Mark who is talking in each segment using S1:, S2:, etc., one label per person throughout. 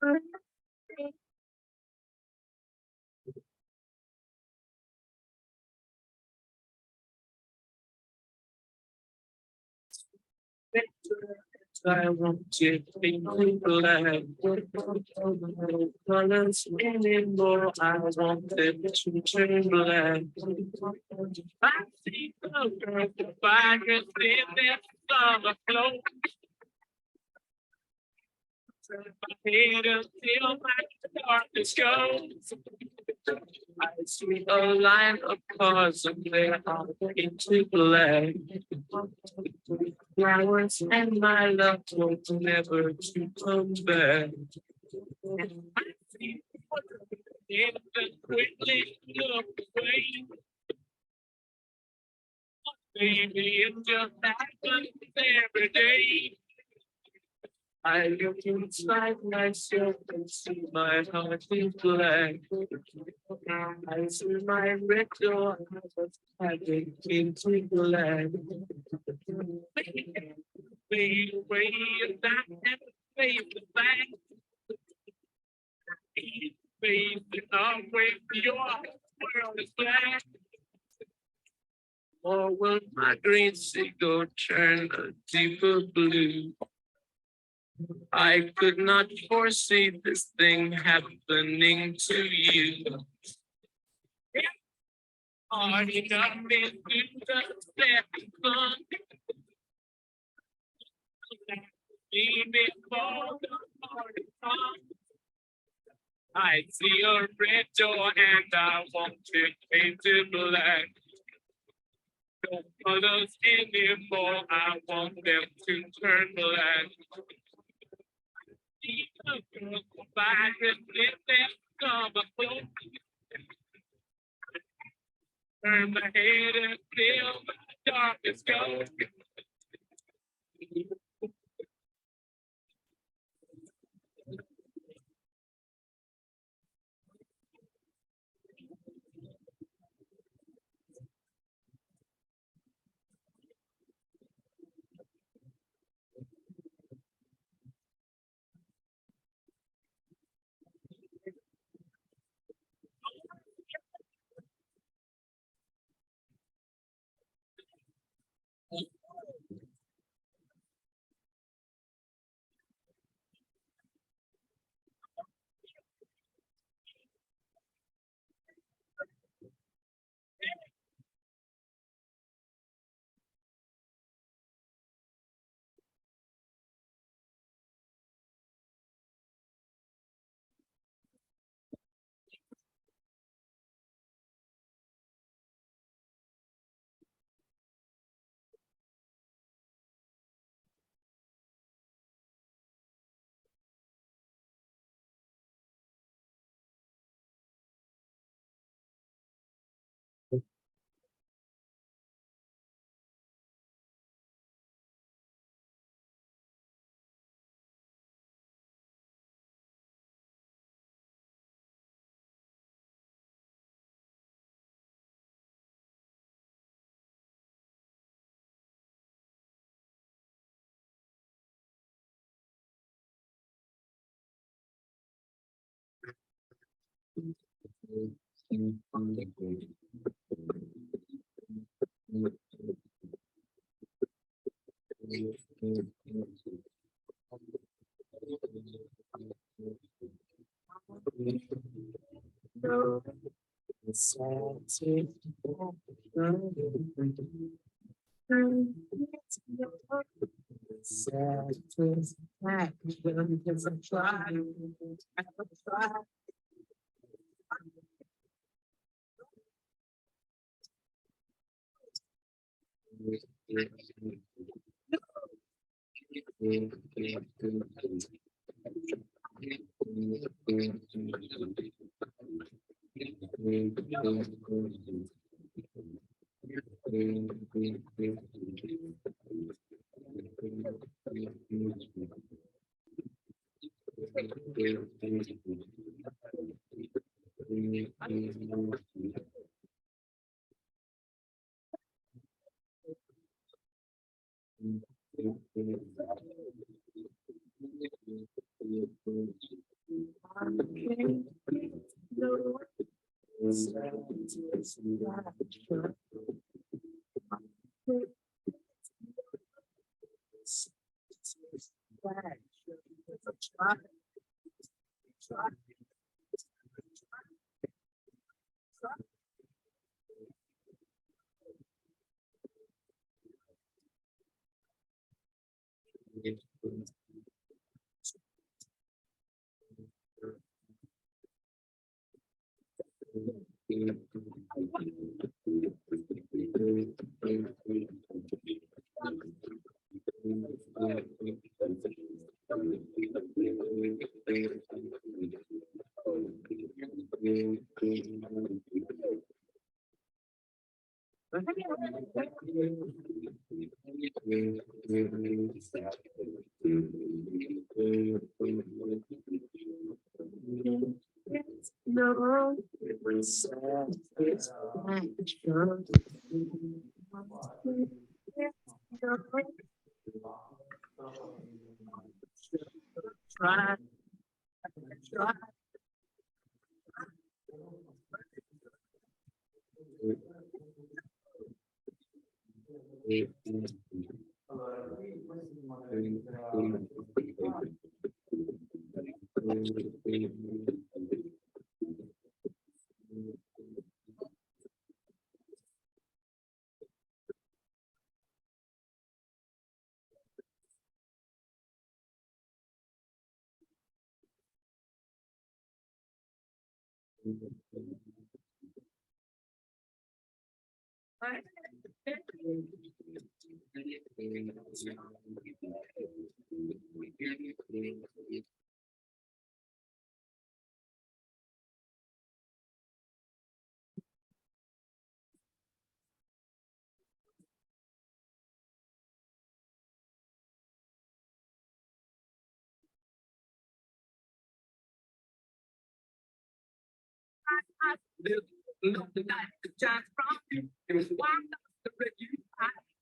S1: I want to be glad. Colors anymore. I want them to turn black. I see the girl, the fire in their summer clothes. Turn my head until my darkness goes. I see a line of cars and they're all into black. Flowers and my love told never to come back. I see it and quickly look away. Baby, it just happens every day. I look inside myself and see my heart is black. I see my red door, I was having into black. Fade away, and that never fades back. Fade away, your world is black. Or will my green seagull turn a deeper blue? I could not foresee this thing happening to you. Hard enough into the stepping stone. Baby, for the party song. I see a red door and I want it painted black. No colors anymore, I want them to turn black. See the girl fire in their summer clothes. Turn my head and feel my darkest ghost.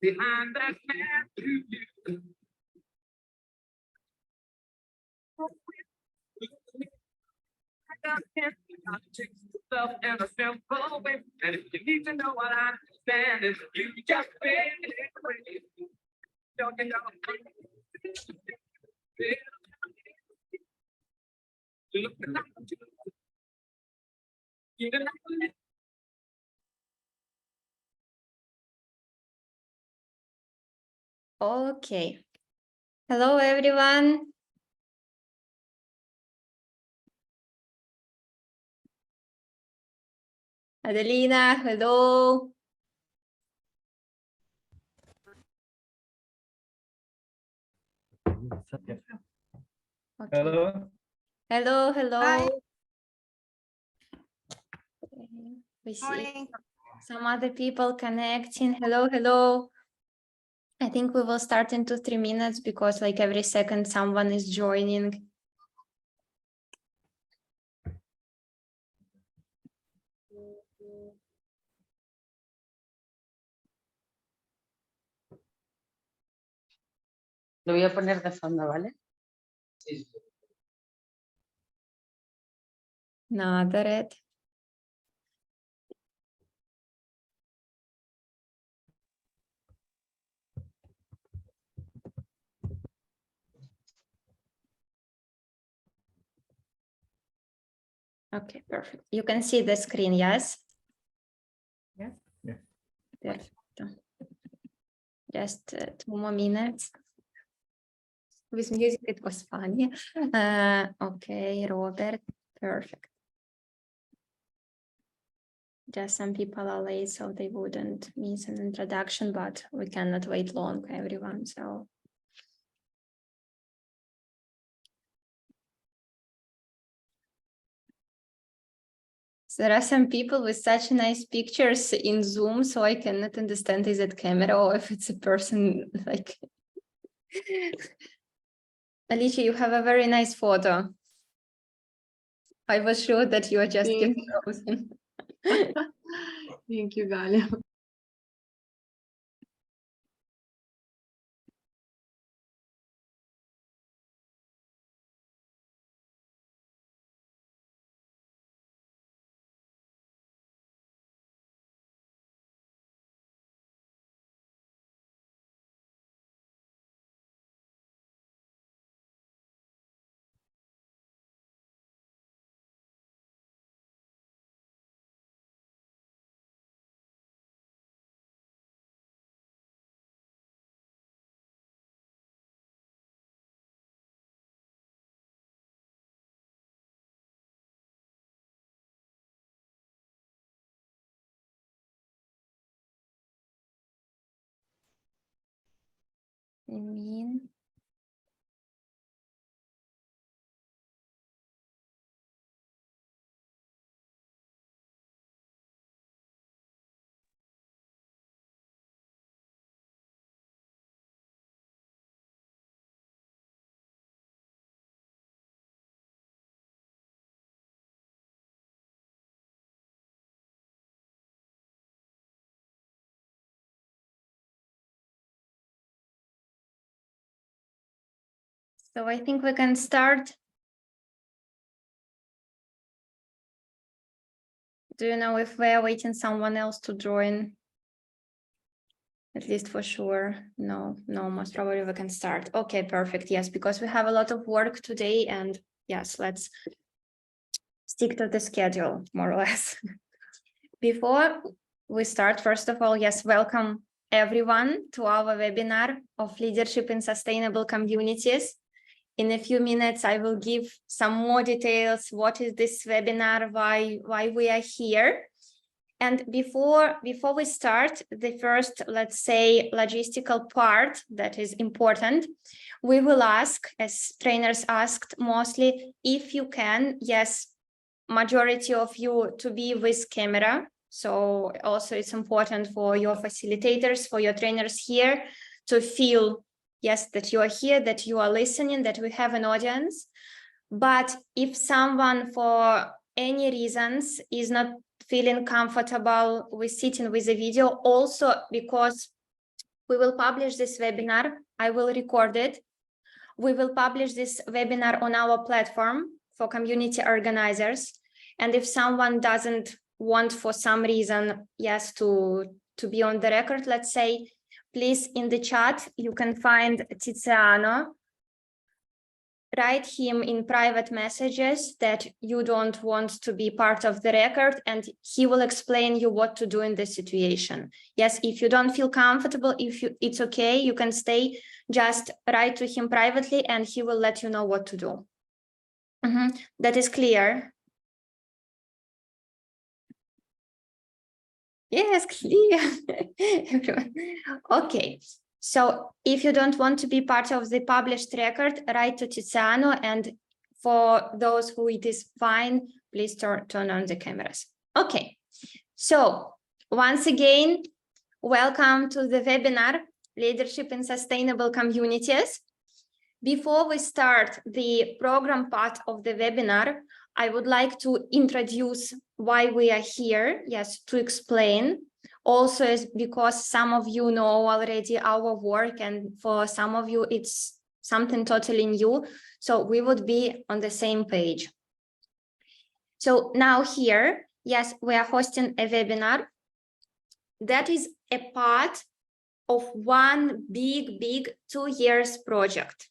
S1: Behind that man to you. Love in a simple way. And if you need to know what I understand, is you just fade it away. Don't get out. Look at you.
S2: Okay. Hello, everyone. Adelina, hello. Okay.
S3: Hello.
S2: Hello, hello.
S4: Hi.
S2: Okay. We see
S4: Morning.
S2: some other people connecting. Hello, hello. I think we will start in 2-3 minutes because like every second someone is joining.
S4: Lo voy a poner de fondo, ¿vale? Sí.
S2: Nazaret. Okay, perfect. You can see the screen, yes?
S3: Yes. Yes.
S2: Perfect. Just 2 more minutes. With music, it was funny. Okay, Robert, perfect. Just some people are late, so they wouldn't miss an introduction, but we cannot wait long, everyone, so. So there are some people with such nice pictures in Zoom, so I cannot understand is it camera or if it's a person like. Alicia, you have a very nice photo. I was sure that you are just getting frozen.
S4: Thank you, Galia.
S2: Min. So I think we can start. Do you know if we are waiting someone else to join? At least for sure. No, most probably we can start. Okay, perfect. Yes, because we have a lot of work today, and yes, let's stick to the schedule more or less. Before we start, first of all, yes, welcome everyone to our webinar of leadership in sustainable communities. In a few minutes, I will give some more details. What is this webinar? Why we are here? And before we start, the first, let's say, logistical part that is important, we will ask, as trainers asked mostly, if you can, yes, majority of you to be with camera. So also it's important for your facilitators, for your trainers here to feel, yes, that you are here, that you are listening, that we have an audience. But if someone for any reasons is not feeling comfortable with sitting with a video, also because we will publish this webinar, I will record it. We will publish this webinar on our platform for community organizers. And if someone doesn't want for some reason, yes, to be on the record, let's say, please in the chat, you can find Tiziano. Write him in private messages that you don't want to be part of the record, and he will explain you what to do in this situation. Yes, if you don't feel comfortable, it's okay, you can stay, just write to him privately and he will let you know what to do. That is clear. Yes, clear. Everyone. Okay. So if you don't want to be part of the published record, write to Tiziano, and for those who it is fine, please turn on the cameras. Okay, so once again, welcome to the webinar, Leadership in Sustainable Communities. Before we start the program part of the webinar, I would like to introduce why we are here, yes, to explain. Also, is because some of you know already our work, and for some of you it's something totally new, so we would be on the same page. So now here, yes, we are hosting a webinar that is a part of one big 2 years project.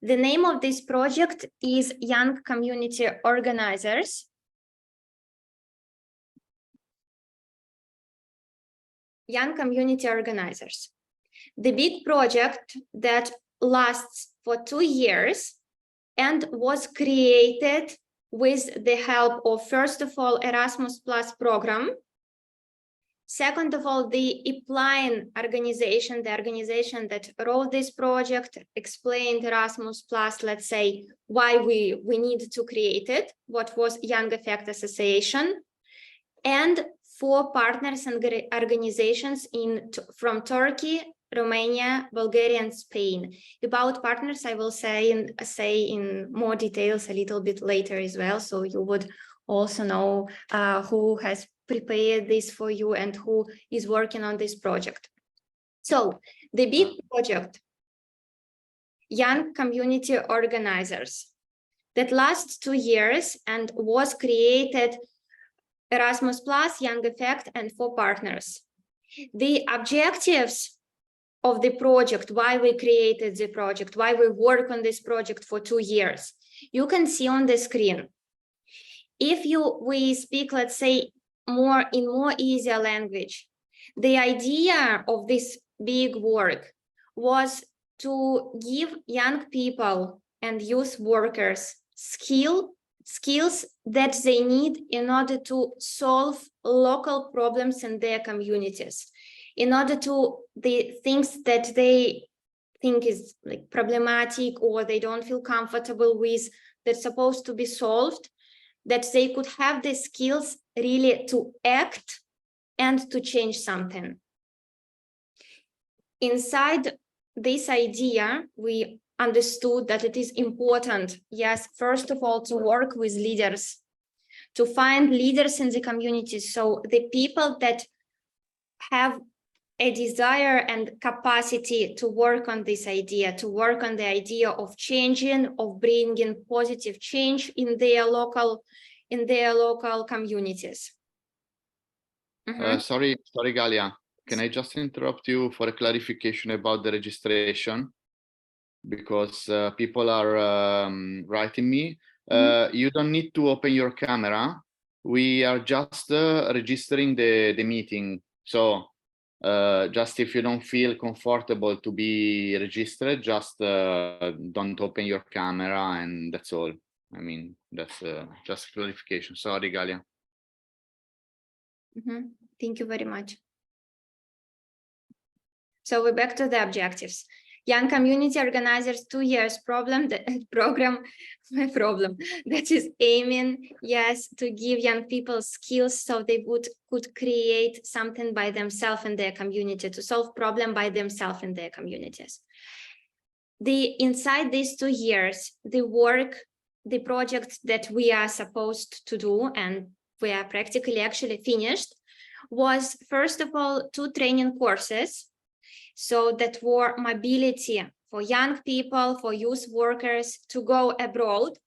S2: The name of this project is Young Community Organizers. Young Community Organizers. The big project that lasts for 2 years and was created with the help of, first of all, Erasmus Plus program. Second of all, the Applying organization, the organization that wrote this project, explained Erasmus Plus, let's say, why we need to create it, what was Young Effect Association, and 4 partners and organizations from Turkey, Romania, Bulgaria, and Spain. About partners, I will say in more details a little bit later as well, so you would also know who has prepared this for you and who is working on this project. So the big project, Young Community Organizers, that lasts 2 years and was created Erasmus Plus, Young Effect, and 4 partners. The objectives of the project, why we created the project, why we work on this project for 2 years, you can see on the screen. If we speak, let's say, in more easier language, the idea of this big work was to give young people and youth workers skills that they need in order to solve local problems in their communities, in order to the things that they think is like problematic or they don't feel comfortable with, that's supposed to be solved, that they could have the skills really to act and to change something. Inside this idea, we understood that it is important, yes, first of all, to work with leaders, to find leaders in the community. So the people that have a desire and capacity to work on this idea, to work on the idea of changing, of bringing positive change in their local communities.
S5: Sorry, Galia. Can I just interrupt you for a clarification about the registration? Because people are writing me. You don't need to open your camera. We are just registering the meeting. So just if you don't feel comfortable to be registered, just don't open your camera, and that's all. I mean, that's just clarification. Sorry, Galia.
S2: Thank you very much. So we're back to the objectives. Young community organizers 2 years program that is aiming, yes, to give young people skills so they could create something by themselves in their community, to solve problem by themselves in their communities. Inside these 2 years, the project that we are supposed to do, and we are practically actually finished, was first of all 2 training courses. So that were mobility for young people, for youth workers to go abroad.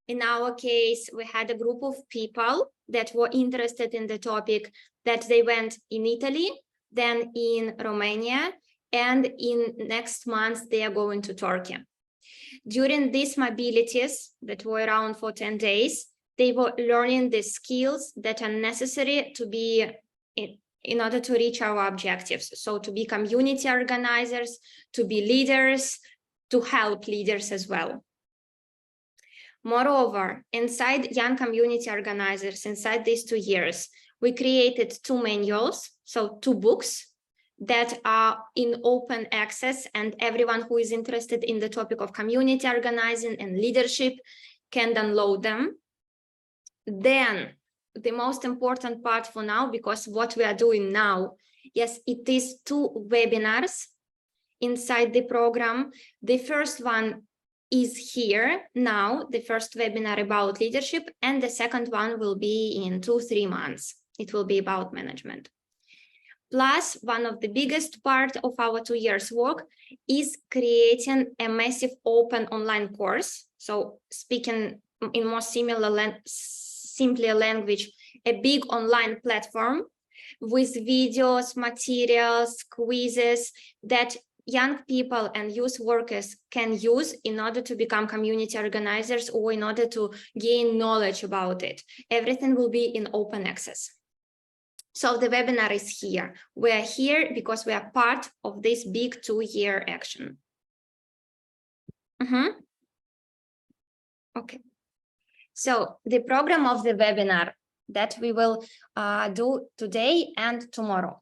S2: In our case, we had a group of people that were interested in the topic, that they went in Italy, then in Romania, and in next month they are going to Turkey. During these mobilities that were around for 10 days, they were learning the skills that are necessary to be in order to reach our objectives. So to be community organizers, to be leaders, to help leaders as well. Moreover, inside young community organizers, inside these 2 years, we created 2 manuals, so 2 books that are in open access, and everyone who is interested in the topic of community organizing and leadership can download them. Then the most important part for now, because what we are doing now, yes, it is 2 webinars inside the program. The first one is here now, the first webinar about leadership, and the second one will be in 2-3 months. It will be about management. Plus, one of the biggest part of our 2 years work is creating a massive open online course. So speaking in more simpler language, a big online platform with videos, materials, quizzes that young people and youth workers can use in order to become community organizers or in order to gain knowledge about it. Everything will be in open access. So the webinar is here. We are here because we are part of this big 2-year action. Okay. So the program of the webinar that we will do today and tomorrow.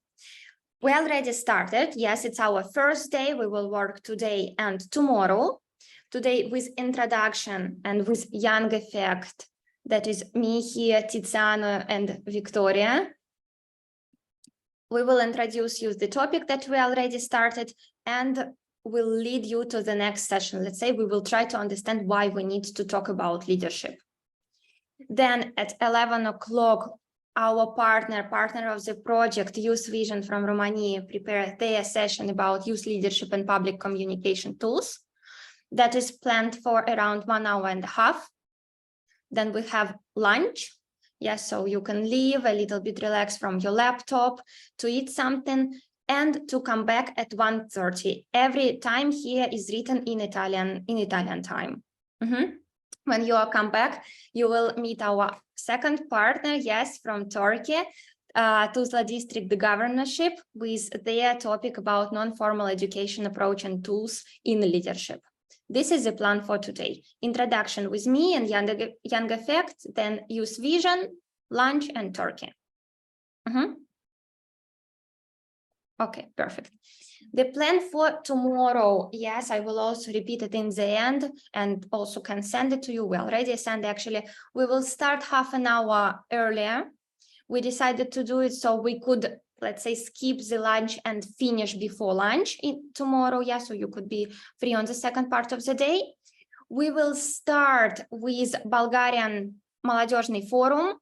S2: We already started. Yes, it's our first day. We will work today and tomorrow. Today with introduction and with young effect. That is me here, Tiziana and Victoria. We will introduce you the topic that we already started and will lead you to the next session. Let's say we will try to understand why we need to talk about leadership. Then at 11 o'clock, our partner of the project, Youth Vision from Romania, prepare their session about youth leadership and public communication tools. That is planned for around 1.5 hours. Then we have lunch. Yes, so you can leave a little bit relaxed from your laptop to eat something and to come back at 1:30. Every time here is written in Italian time. When you come back, you will meet our second partner, yes, from Turkey, Tuzla District, the governorship, with their topic about non-formal education approach and tools in leadership. This is the plan for today. Introduction with me and Young Effect, then Youth Vision, lunch, and Turkey. Okay, perfect. The plan for tomorrow, yes, I will also repeat it in the end and also can send it to you. We already sent actually. We will start half an hour earlier. We decided to do it so we could, let's say, skip the lunch and finish before lunch tomorrow. Yeah, so you could be free on the second part of the day. We will start with Bulgarian Молодежный Forum.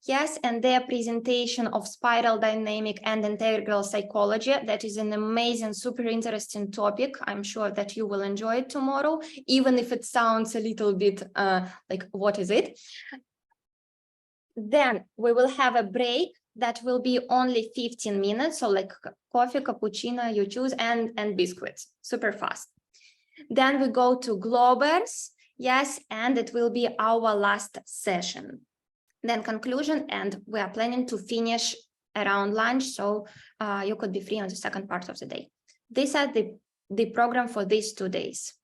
S2: Yes, and their presentation of spiral dynamic and integral psychology. That is an amazing, super interesting topic. I'm sure that you will enjoy it tomorrow, even if it sounds a little bit like, what is it? Then we will have a break that will be only 15 minutes. So like coffee, cappuccino, you choose, and biscuits, super fast. Then we go to Globers. Yes, and it will be our last session. Then conclusion, and we are planning to finish around lunch, so you could be free on the second part of the day. These are the program for these 2 days.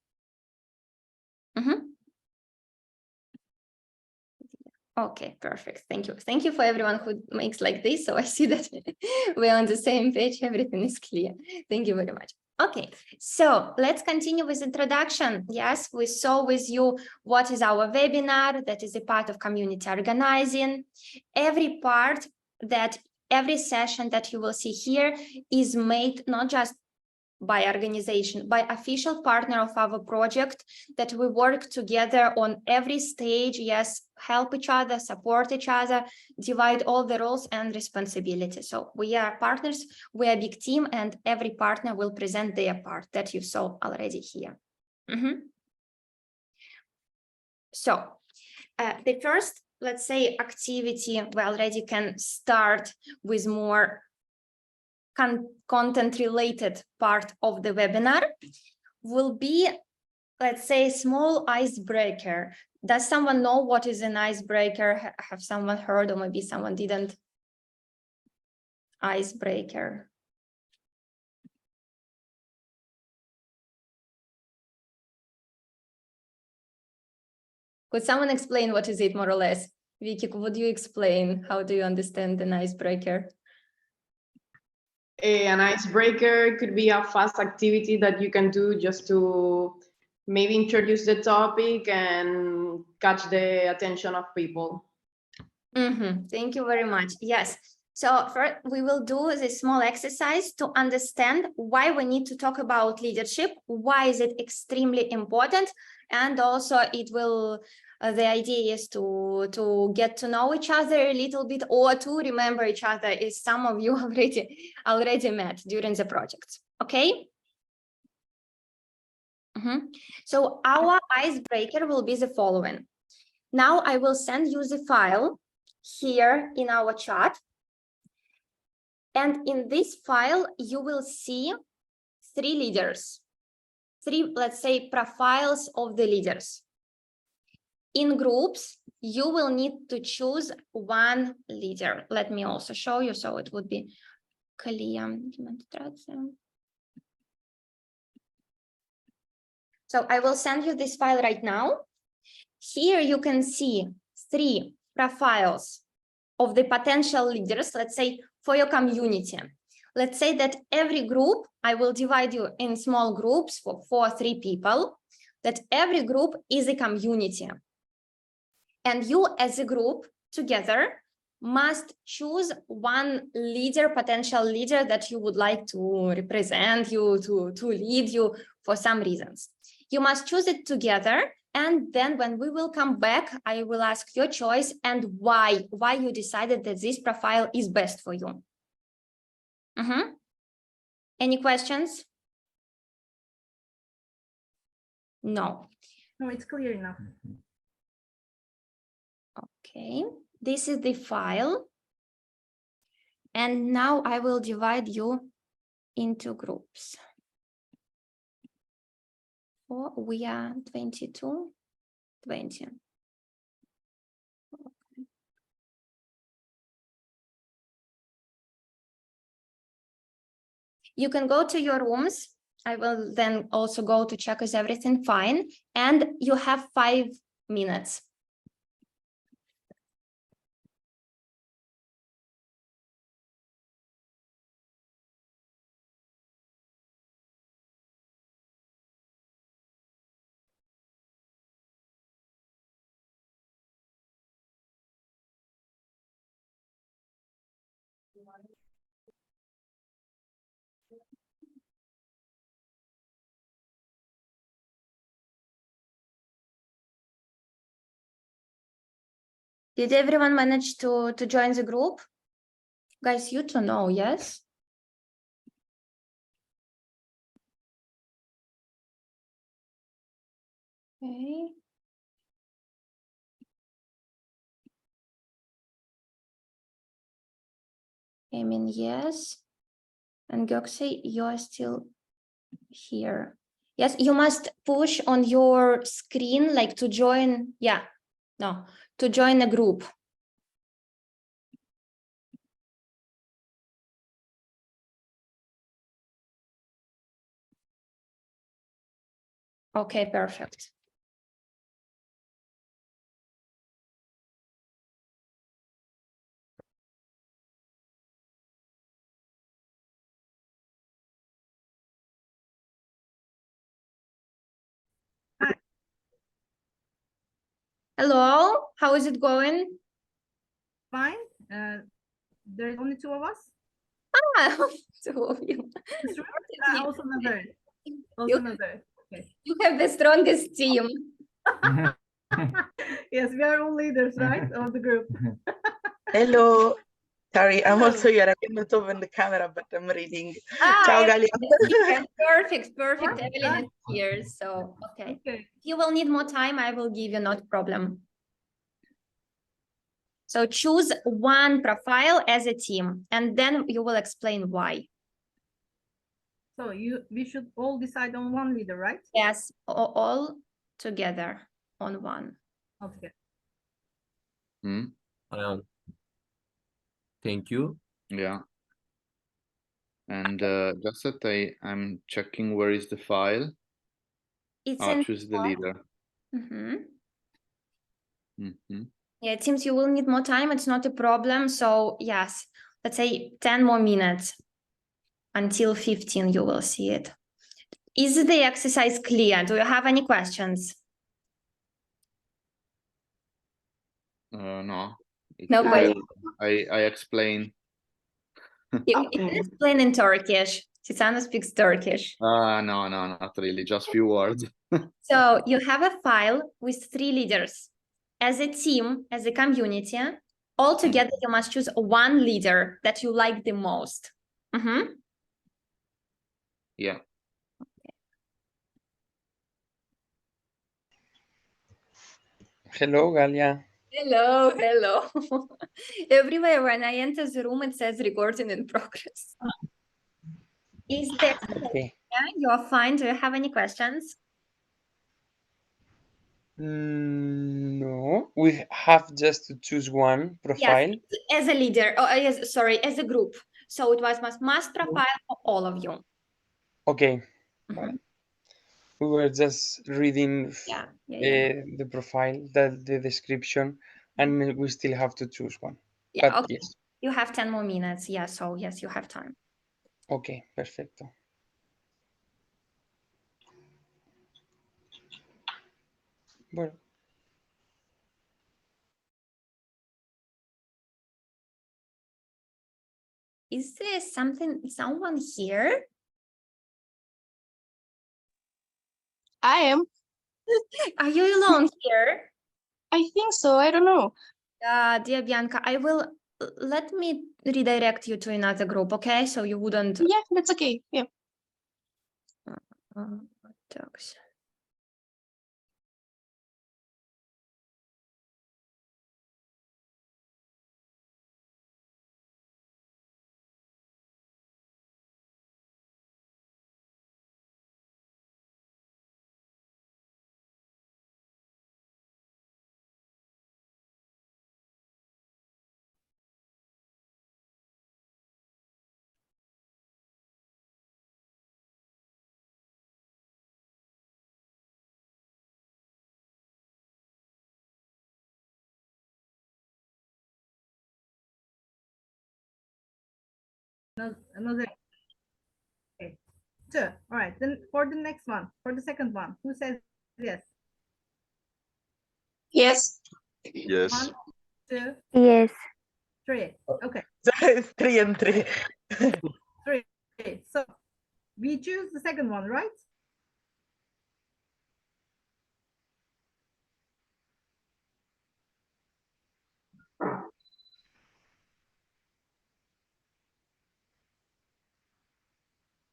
S2: Okay, perfect. Thank you. Thank you for everyone who makes like this. So I see that we're on the same page. Everything is clear. Thank you very much. Okay, so let's continue with introduction. Yes, we saw with you what is our webinar. That is a part of community organizing. Every session that you will see here is made not just by organization, by official partner of our project, that we work together on every stage. Yes, help each other, support each other, divide all the roles and responsibilities. So we are partners, we are a big team, and every partner will present their part that you saw already here. So the first, let's say, activity, we already can start with more content related part of the webinar, will be, let's say, small icebreaker. Does someone know what is an icebreaker? Have someone heard, or maybe someone didn't? Icebreaker. Could someone explain what is it, more or less? Vicky, would you explain? How do you understand an icebreaker?
S4: An icebreaker could be a fast activity that you can do just to maybe introduce the topic and catch the attention of people.
S2: Thank you very much. Yes. So first, we will do this small exercise to understand why we need to talk about leadership. Why is it extremely important? And also it will, the idea is to get to know each other a little bit, or to remember each other, as some of you already met during the project. Okay. So our icebreaker will be the following. Now I will send you the file here in our chat. And in this file, you will see 3 leaders, 3, let's say, profiles of the leaders. In groups, you will need to choose 1 leader. Let me also show you, so it would be clear. So I will send you this file right now. Here you can see 3 profiles of the potential leaders, let's say, for your community. Let's say that every group, I will divide you in small groups for 3 people, that every group is a community. And you as a group together must choose 1 leader, potential leader that you would like to represent you, to lead you for some reasons. You must choose it together. And then when we will come back, I will ask your choice and why you decided that this profile is best for you. Any questions? No.
S3: No, it's clear enough.
S2: Okay, this is the file. And now I will divide you into groups. We are 22, 20. Okay. You can go to your rooms. I will then also go to check is everything fine. And you have 5 minutes. Did everyone manage to join the group? Guys, you two know, yes? Okay. I mean, yes. And Gökçe, you are still here. Yes, you must push on your screen like to join. Yeah, no, to join a group. Okay, perfect. Hello, how is it going?
S3: Fine. There's only two of us.
S2: Ah, two of you.
S3: It's true.
S2: You-
S3: Also another. Also
S2: You-
S3: another. Okay.
S2: You have the strongest team.
S3: Yes, we are all leaders, right, of the group.
S6: Hello. Sorry, I'm
S3: Hello.
S6: also here. I cannot open the camera, but I'm reading.
S2: Ah,
S6: Ciao,
S2: Evelyn
S6: Galia.
S2: is here. Perfect, perfect.
S3: Yeah.
S2: Evelyn is here. So, okay.
S3: Okay.
S2: If you will need more time, I will give you, not a problem. So choose one profile as a team, and then you will explain why.
S3: So we should all decide on one leader, right?
S2: Yes, all together on one.
S3: Okay.
S5: Hmm?
S1: Thank you.
S5: Yeah. And just that I'm checking where is the file.
S2: It's
S5: I'll
S2: in.
S5: choose the leader.
S2: Mhm.
S5: Mhm.
S2: Yeah, it seems you will need more time. It's not a problem. So yes, let's say 10 more minutes until 15, you will see it. Is the exercise clear? Do you have any questions?
S5: No. It's,
S2: No question.
S5: I explain.
S2: You can explain in Turkish. Tiziana speaks Turkish.
S5: No, not really. Just few words.
S2: So you have a file with 3 leaders. As a team, as a community, all together you must choose one leader that you like the most. Mhm.
S5: Yeah.
S6: Hello, Galia.
S2: Hello, hello. Everywhere when I enter the room, it says recording in progress. Is there?
S6: Okay.
S2: Yeah, you're fine. Do you have any questions?
S7: No, we have just to choose one profile.
S2: Yes, as a leader. Oh, yes, sorry, as a group. So it was must profile for all of you.
S7: Okay,
S2: Mhm.
S7: we were just reading
S2: Yeah.
S7: the profile, the description, and we still have to choose one.
S2: Yeah,
S7: But
S2: okay.
S7: yes,
S2: You have 10 more minutes. Yeah, so yes, you have time.
S7: okay, perfecto. Bueno,
S2: Is there someone here?
S8: I am.
S2: Are you alone here?
S8: I think so. I don't know.
S2: Dear Bianca, let me redirect you to another group, okay? So you wouldn't.
S8: Yeah, that's okay. Yeah.
S2: Talks.
S3: Another. Okay. So, all right. Then for the next one, for the second one, who says yes?
S8: Yes.
S9: Yes.
S3: 1, 2,
S10: Yes.
S3: Three. Okay,
S6: 3 and 3.
S3: three. So we choose the second one, right?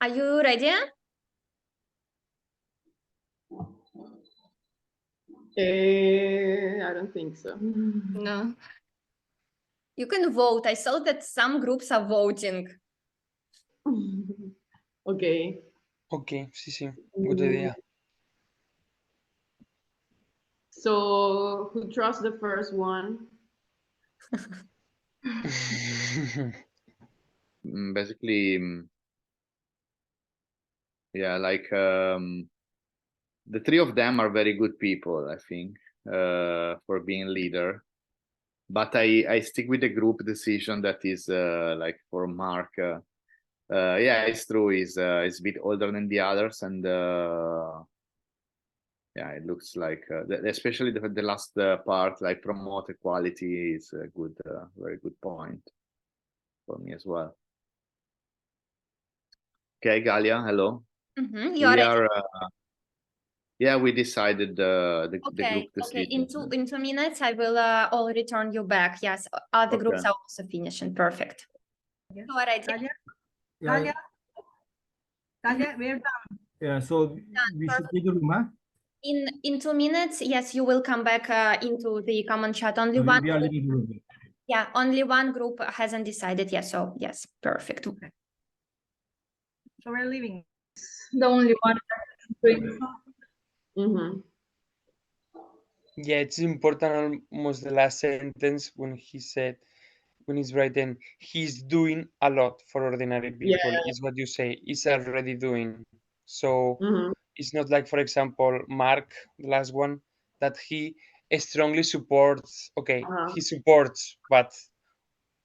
S2: Are you ready?
S4: I don't think so.
S2: No. You can vote. I saw that some groups are voting.
S4: Okay.
S7: Ok, sí, sí, good idea.
S4: So who trusts the first one?
S5: Basically, yeah, like the three of them are very good people, I think, for being leader. But I stick with the group decision that is like for Mark. Yeah, it's true. He's a bit older than the others, and yeah, it looks like especially the last part, like promote equality, is a good, very good point for me as well. Okay, Galia, hello.
S2: You
S5: We
S2: are
S5: are. Yeah, we decided the
S2: okay.
S5: group
S2: Okay.
S5: decision.
S2: In 2 minutes, I will all return you back. Yes, other groups
S5: Okay.
S2: are also finishing. Perfect.
S3: Yeah.
S2: You are ready?
S3: Talia,
S9: Yeah,
S3: Talia, Talia, we're done.
S9: yeah. So we should take the room, huh?
S2: In 2 minutes, yes, you will come back into the common chat. Only
S9: So
S2: one.
S9: we are leaving the room.
S2: Yeah, only one group hasn't decided yet. So yes, perfect.
S3: So we're leaving.
S10: The only one doing.
S4: Mm-hmm.
S7: Yeah, it's important almost the last sentence when he said, when he's writing, he's doing a lot for ordinary people,
S4: Yeah.
S7: is what you say, is already doing. So
S4: Mm-hmm.
S7: it's not like, for example, Mark, the last one, that he strongly supports, okay, he supports, but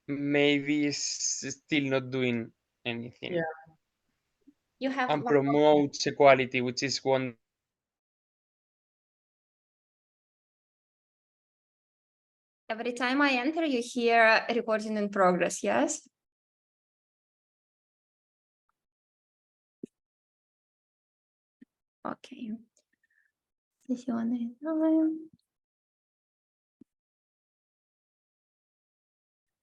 S7: maybe is still not doing anything.
S4: Yeah.
S2: You have
S7: And
S2: one more.
S7: promotes equality, which is one.
S2: Every time I enter, you hear recording in progress. Yes. Okay.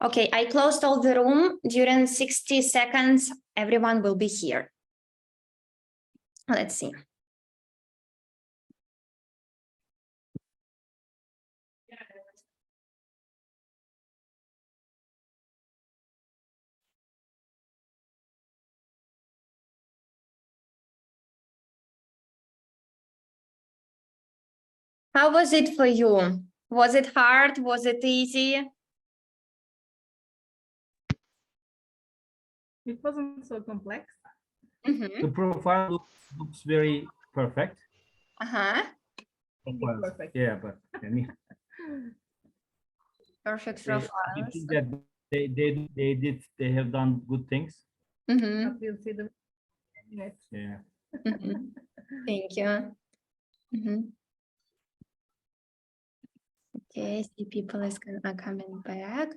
S2: Okay, I closed all the room. During 60 seconds, everyone will be here. Let's see. How was it for you? Was it hard? Was it easy?
S3: It wasn't so complex.
S9: The profile looks very perfect.
S3: Indeed, perfect.
S9: Yeah, but I mean,
S2: Perfect
S9: I
S2: profiles.
S9: think that they have done good things.
S3: But we'll see the minutes.
S9: Yeah.
S2: Thank you. Okay, see people are coming back.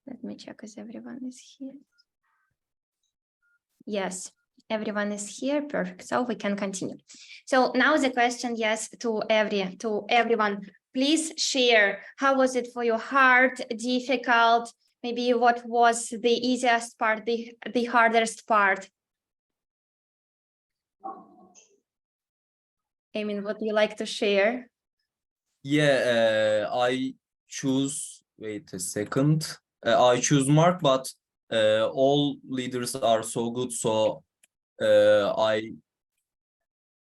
S2: Let me check if everyone is here. Yes, everyone is here. Perfect. So we can continue. So now the question, yes, to everyone, please share. How was it for you? Hard, difficult? Maybe what was the easiest part, the hardest part? I mean, what do you like to share?
S11: Yeah, I choose, wait a second. I choose Mark, but all leaders are so good. So I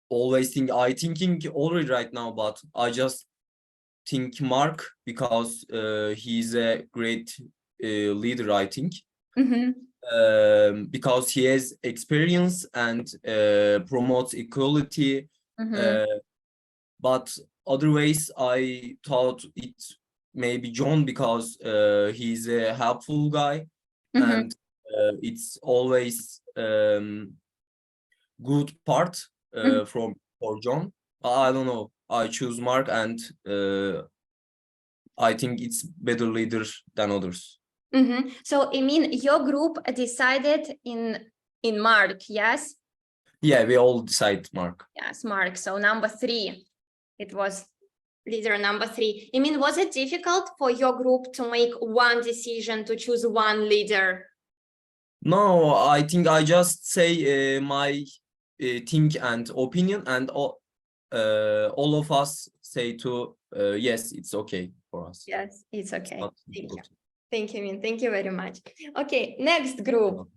S11: always think, I thinking already right now, but I just think Mark because he's a great leader, I think. Because he has experience and promotes equality. But otherwise, I thought it maybe John because he's a helpful guy, and it's always good part for John. I don't know. I choose Mark, and I think it's better leader than others.
S2: So I mean, your group decided in Mark, yes?
S11: Yeah, we all decide, Mark.
S2: Yes, Mark. So number 3, it was leader number 3. I mean, was it difficult for your group to make one decision to choose one leader?
S11: No, I think I just say my think and opinion, and all of us say to yes, it's okay for us.
S2: Yes, it's okay.
S11: Not
S2: Thank you.
S11: difficult.
S2: Thank you, Min. Thank you very much. Okay, next group.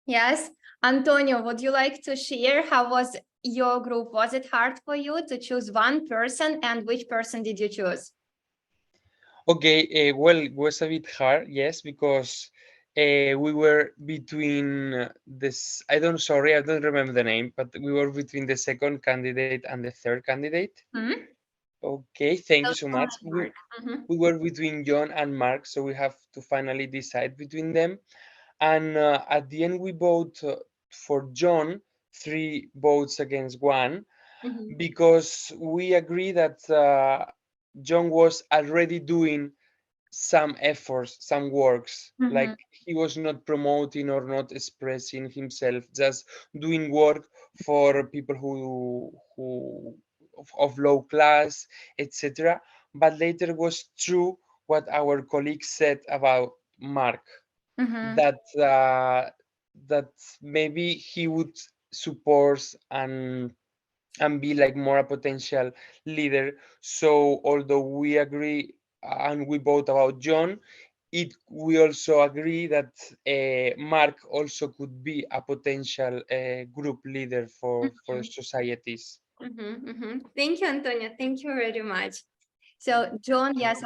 S2: Yes, Antonio, would you like to share how was your group? Was it hard for you to choose one person, and which person did you choose?
S7: Okay, well, it was a bit hard, yes, because we were between this, I don't remember the name, but we were between the second candidate and the third candidate. Okay, thank you so much. We were between John and Mark, so we have to finally decide between them. And at the end, we vote for John, 3 votes against 1, because we agree that John was already doing some efforts, some works, like he was not promoting or not expressing himself, just doing work for people who of low class, etc. But later was true what our colleagues said about Mark, that that maybe he would support and be like more a potential leader. So although we agree and we vote about John, we also agree that Mark also could be a potential group leader for societies.
S2: Thank you, Antonio. Thank you very much. So John, yes,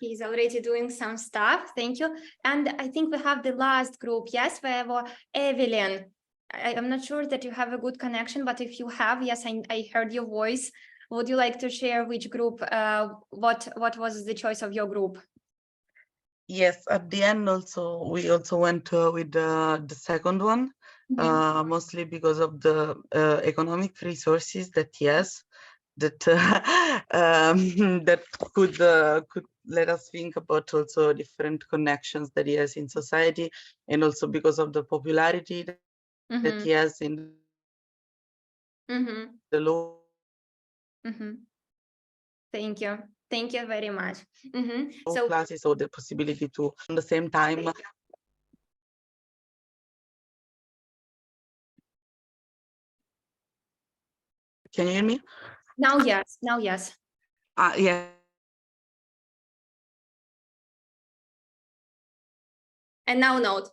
S2: he's already doing some stuff. Thank you. And I think we have the last group. Yes, we have Evelyn. I'm not sure that you have a good connection, but if you have, yes, I heard your voice. Would you like to share which group, what was the choice of your group?
S6: Yes, at the end also, we also went with the second one, mostly because of the economic resources that yes, that that could let us think about also different connections that he has in society, and also because of the popularity that he has in the law.
S2: Thank you. Thank you very much. So
S6: classes, or the possibility to at the same time. Can you hear me?
S2: now, yes.
S6: Yeah.
S2: And now note.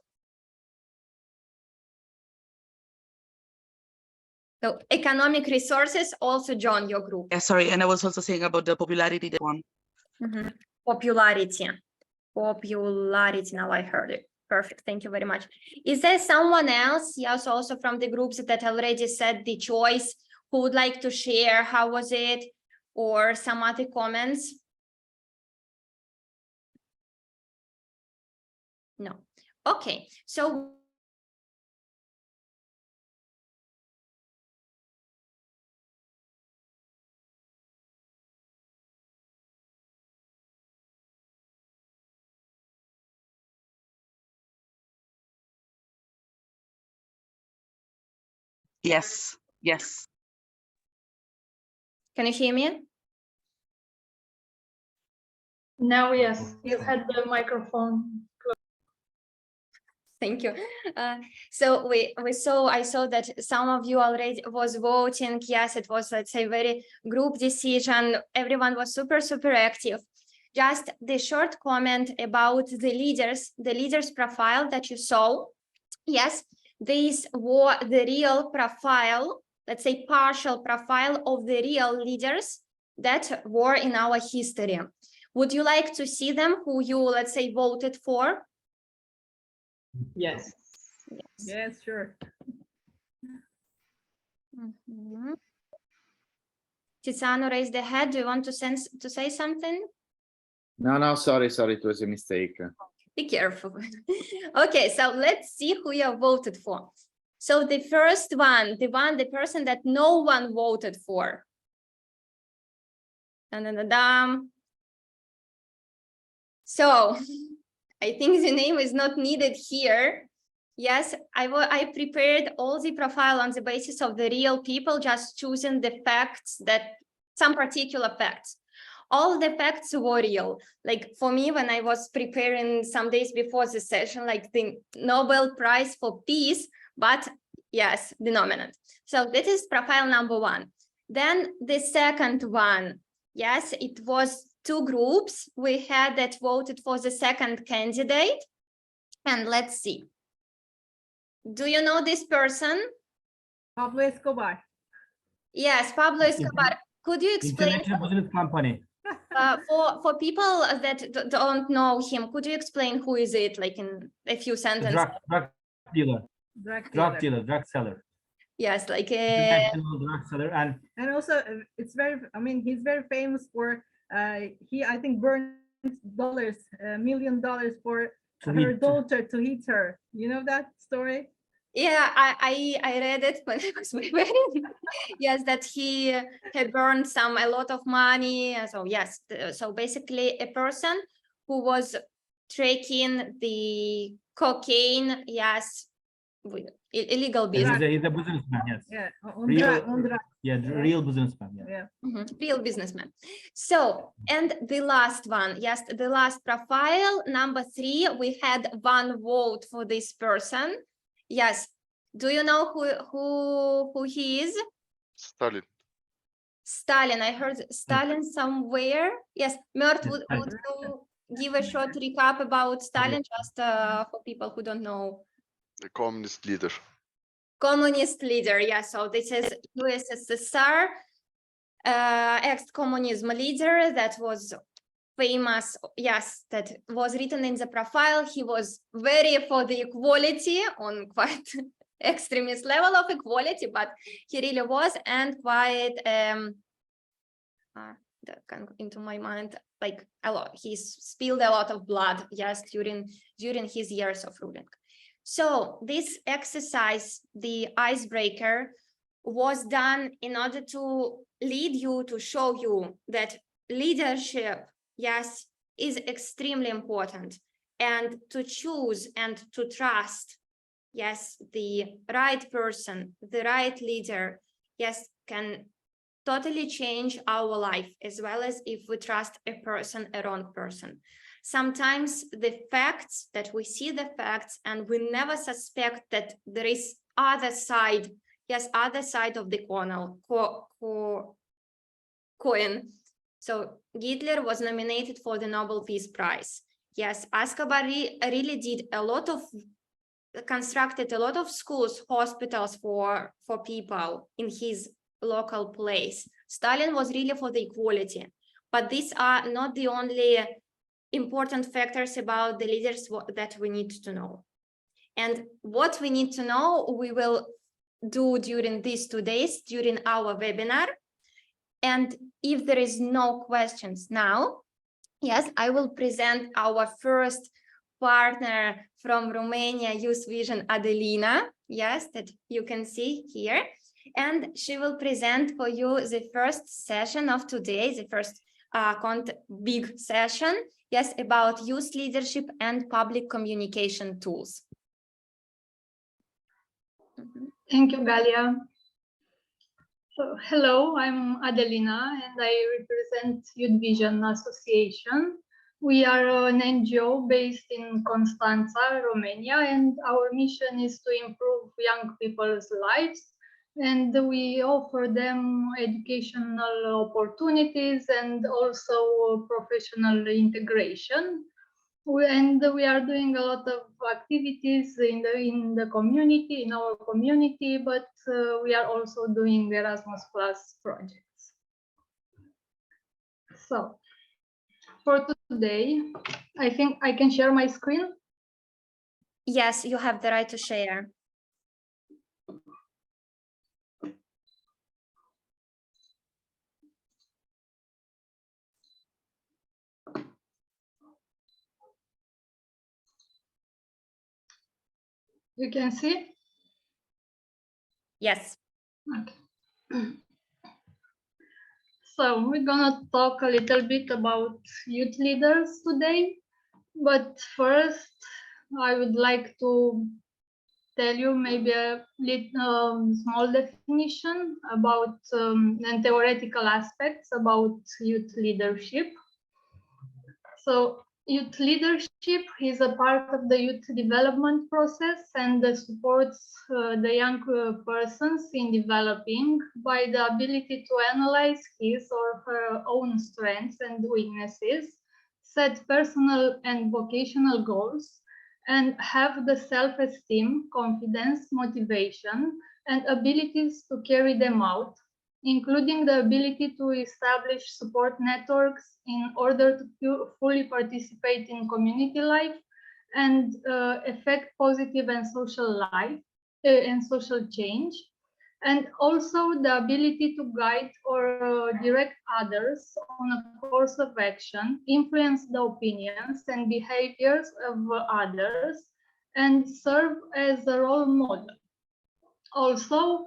S2: So economic resources, also John, your group.
S6: Yeah, sorry, and I was also saying about the popularity, that one.
S2: Popularity. Now I heard it. Perfect. Thank you very much. Is there someone else, yes, also from the groups that already said the choice, who would like to share how was it, or some other comments? No. Okay, so
S6: Yes.
S2: can you hear me?
S10: Now, yes, you had the microphone.
S2: Thank you. So I saw that some of you already was voting. Yes, it was, let's say, very group decision. Everyone was super active. Just the short comment about the leaders profile that you saw. Yes, these were the real profile, let's say partial profile of the real leaders that were in our history. Would you like to see them, who you, let's say, voted for?
S3: Yes, sure.
S2: Tiziano raised the head. Do you want to say something?
S5: No, sorry, it was a mistake.
S2: Be careful. Okay, so let's see who you voted for. So the first one, the person that no one voted for. So I think the name is not needed here. Yes, I prepared all the profile on the basis of the real people, just choosing the facts, that some particular facts. All the facts were real. Like for me, when I was preparing some days before the session, like the Nobel Prize for Peace, but yes, the nominant. So that is profile number 1. Then the second one, yes, it was 2 groups we had that voted for the second candidate. And let's see. Do you know this person?
S3: Pablo Escobar.
S2: Yes, Pablo Escobar. Could you explain
S9: International Business Company.
S2: for people that don't know him, could you explain who is it, like in a few sentences?
S9: Drug dealer. Drug seller.
S2: Yes, like
S9: International drug seller,
S3: and also it's very, I mean, he's very famous for he, I think, burned dollars, $1 million for her daughter to hit her. You know that story?
S2: Yeah, I read it when I was preparing. Yes, that he had burned a lot of money. So yes, so basically a person who was tracking the cocaine, yes, with illegal business.
S9: He's a businessman, yes.
S3: Yeah,
S9: real businessman.
S3: Yeah.
S2: Real businessman. So, and the last one, yes, the last profile, number 3, we had 1 vote for this person. Yes. Do you know who he is?
S12: Stalin.
S2: Stalin. I heard Stalin somewhere. Yes. Mert, would you give a short recap about Stalin, just for people who don't know?
S12: The communist leader.
S2: Communist leader, yeah. So this is USSR, ex-communism leader that was famous, yes, that was written in the profile. He was very for the equality on quite extremist level of equality, but he really was, and quite that kind of into my mind, like a lot. He spilled a lot of blood, yes, during his years of ruling. So this exercise, the icebreaker, was done in order to lead you, to show you that leadership, yes, is extremely important, and to choose and to trust, yes, the right person, the right leader, yes, can totally change our life, as well as if we trust a person, a wrong person. Sometimes the facts that we see the facts and we never suspect that there is other side, yes, other side of the coin. So Hitler was nominated for the Nobel Peace Prize. Yes, Escobar really did a lot of, constructed a lot of schools, hospitals for people in his local place. Stalin was really for the equality, but these are not the only important factors about the leaders that we need to know. And what we need to know, we will do during these 2 days, during our webinar. And if there is no questions now, yes, I will present our first partner from Romania, Youth Vision, Adelina, yes, that you can see here. And she will present for you the first session of today, the first big session, yes, about youth leadership and public communication tools.
S10: Thank you, Galia. So, hello, I'm Adelina and I represent Youth Vision Association. We are an NGO based in Constanța, Romania, and our mission is to improve young people's lives. And we offer them educational opportunities and also professional integration. And we are doing a lot of activities in the community, in our community, but we are also doing Erasmus Plus projects. So for today, I think I can share my screen.
S2: Yes, you have the right to share.
S10: You can see?
S2: Yes.
S10: Okay. So we're gonna talk a little bit about youth leaders today. But first, I would like to tell you maybe a little small definition about and theoretical aspects about youth leadership. So youth leadership is a part of the youth development process and supports the young persons in developing by the ability to analyze his or her own strengths and weaknesses, set personal and vocational goals, and have the self-esteem, confidence, motivation, and abilities to carry them out, including the ability to establish support networks in order to fully participate in community life and effect positive and social life and social change, and also the ability to guide or direct others on a course of action, influence the opinions and behaviors of others, and serve as a role model. Also,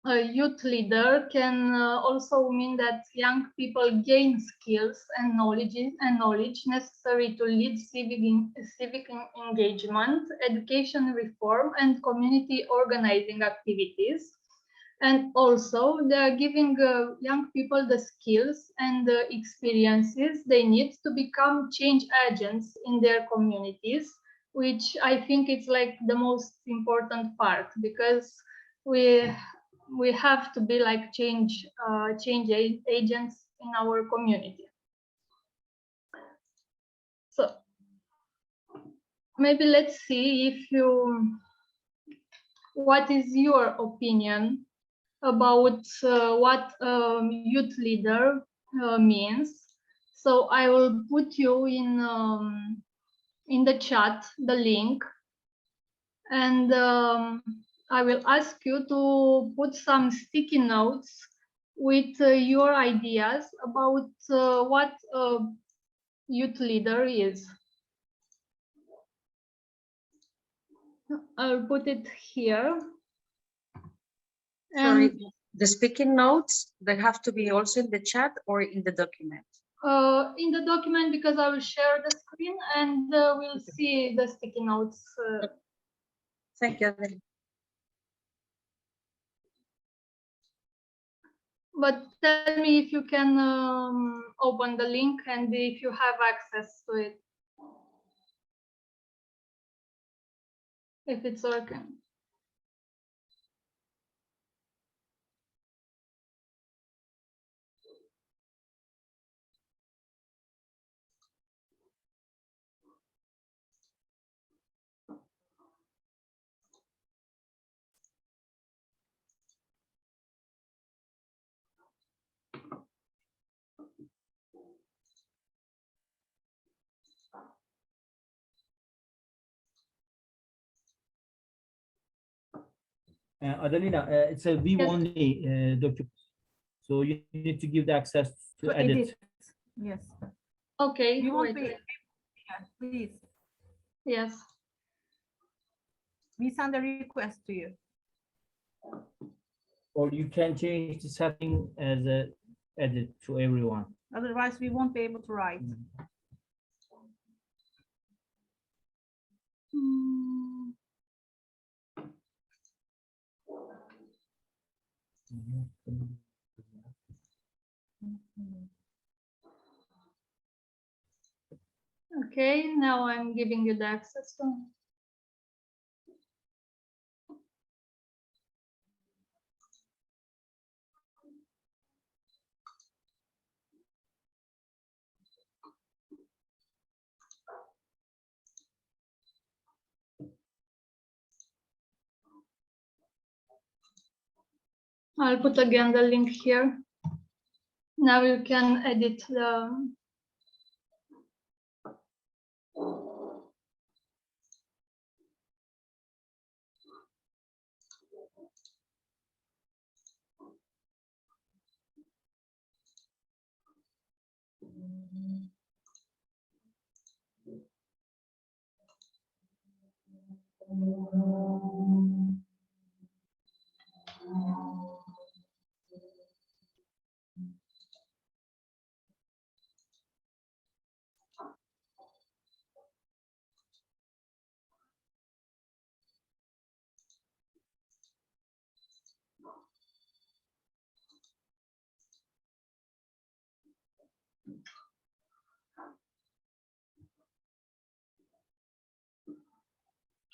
S10: a youth leader can also mean that young people gain skills and knowledge necessary to lead civic engagement, education reform, and community organizing activities. And also, they are giving young people the skills and the experiences they need to become change agents in their communities, which I think it's like the most important part, because we have to be like change agents in our community. So maybe let's see what is your opinion about what youth leader means. So I will put you in the chat the link, and I will ask you to put some sticky notes with your ideas about what a youth leader is. I'll put it here.
S13: Sorry,
S10: And
S13: the speaking notes, they have to be also in the chat or in the document?
S10: in the document, because I will share the screen and we'll see the sticky notes.
S13: Thank you.
S10: But tell me if you can open the link and if you have access to it. If it's working.
S9: Adelina, it's a view only document. So you need to give the access to edit.
S3: Yes.
S10: Okay.
S3: You won't
S10: wait.
S3: be, please.
S10: Yes.
S3: We send a request to you.
S9: Or you can change the setting as a edit to everyone.
S3: Otherwise, we won't be able to write.
S10: Okay, now I'm giving you the access to. I'll put again the link here. Now you can edit the.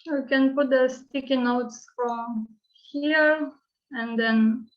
S10: You can put the sticky notes from here and then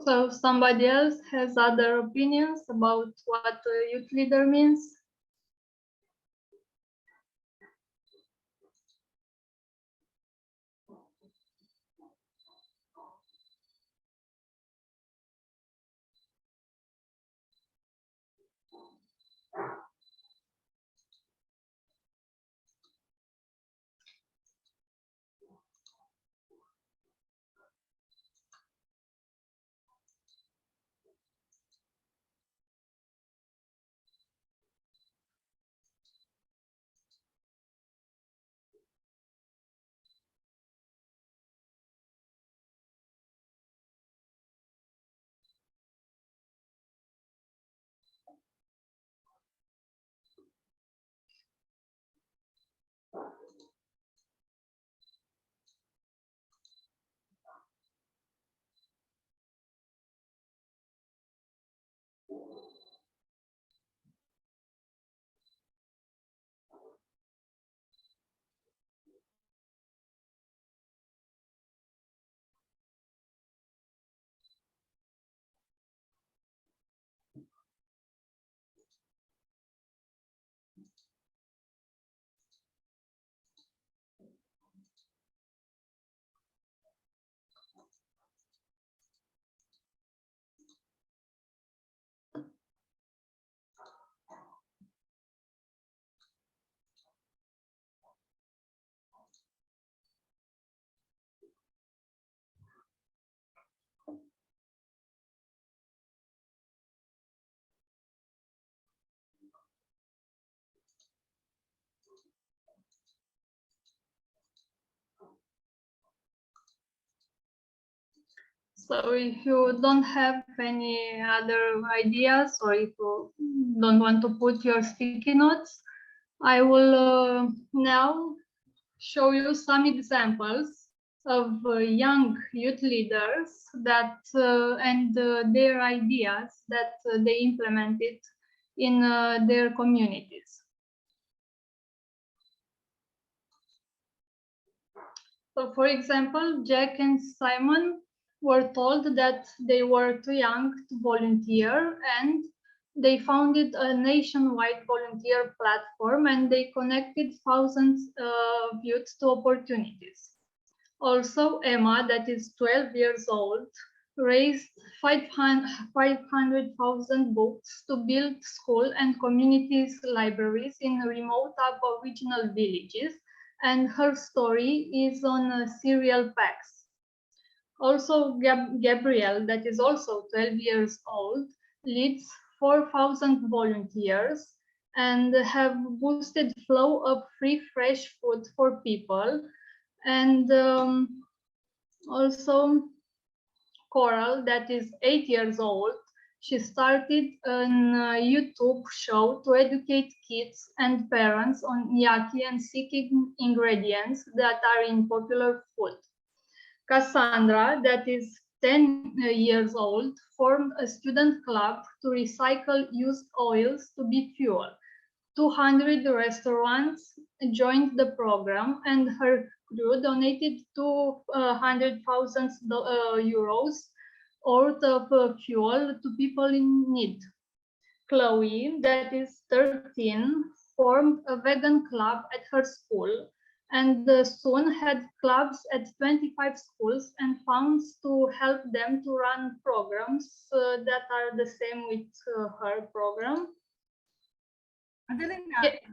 S10: so if somebody else has other opinions about what a youth leader means. So if you don't have any other ideas, or if you don't want to put your sticky notes, I will now show you some examples of young youth leaders that and their ideas that they implemented in their communities. So, for example, Jack and Simon were told that they were too young to volunteer, and they founded a nationwide volunteer platform, and they connected thousands of youth to opportunities. Also, Emma, that is 12 years old, raised 500,000 books to build school and communities libraries in remote Aboriginal villages, and her story is on cereal packs. Also, Gabrielle, that is also 12 years old, leads 4,000 volunteers and have boosted flow of free fresh food for people. And also Coral, that is 8 years old, she started a YouTube show to educate kids and parents on yucky and sick ingredients that are in popular food. Cassandra, that is 10 years old, formed a student club to recycle used oils to be fuel. 200 restaurants joined the program, and her crew donated 200,000 euros worth of fuel to people in need. Chloe, that is 13, formed a vegan club at her school, and soon had clubs at 25 schools and funds to help them to run programs that are the same with her program.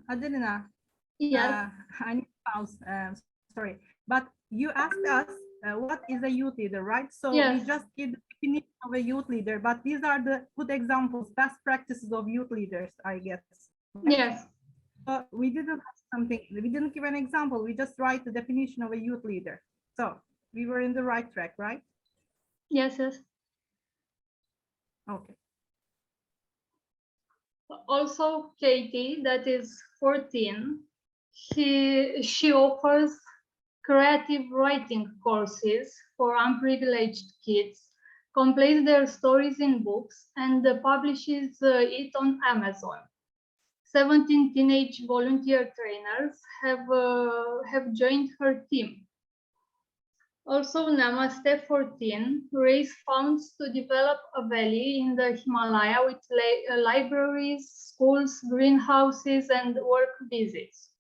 S3: Adelina,
S10: yes.
S3: I need to pause. Sorry, but you asked us what is a youth leader, right? So
S10: yes.
S3: we just give the definition of a youth leader, but these are the good examples, best practices of youth leaders, I guess. Right?
S10: Yes.
S3: We didn't have something. We didn't give an example. We just write the definition of a youth leader. So we were in the right track, right?
S10: Yes. Yes.
S3: Okay.
S10: Also, Katie, that is 14, she offers creative writing courses for unprivileged kids, compiles their stories in books, and publishes it on Amazon. 17 teenage volunteer trainers have joined her team. Also, Namaste 14 raised funds to develop a valley in the Himalaya with libraries, schools, greenhouses, and work visits.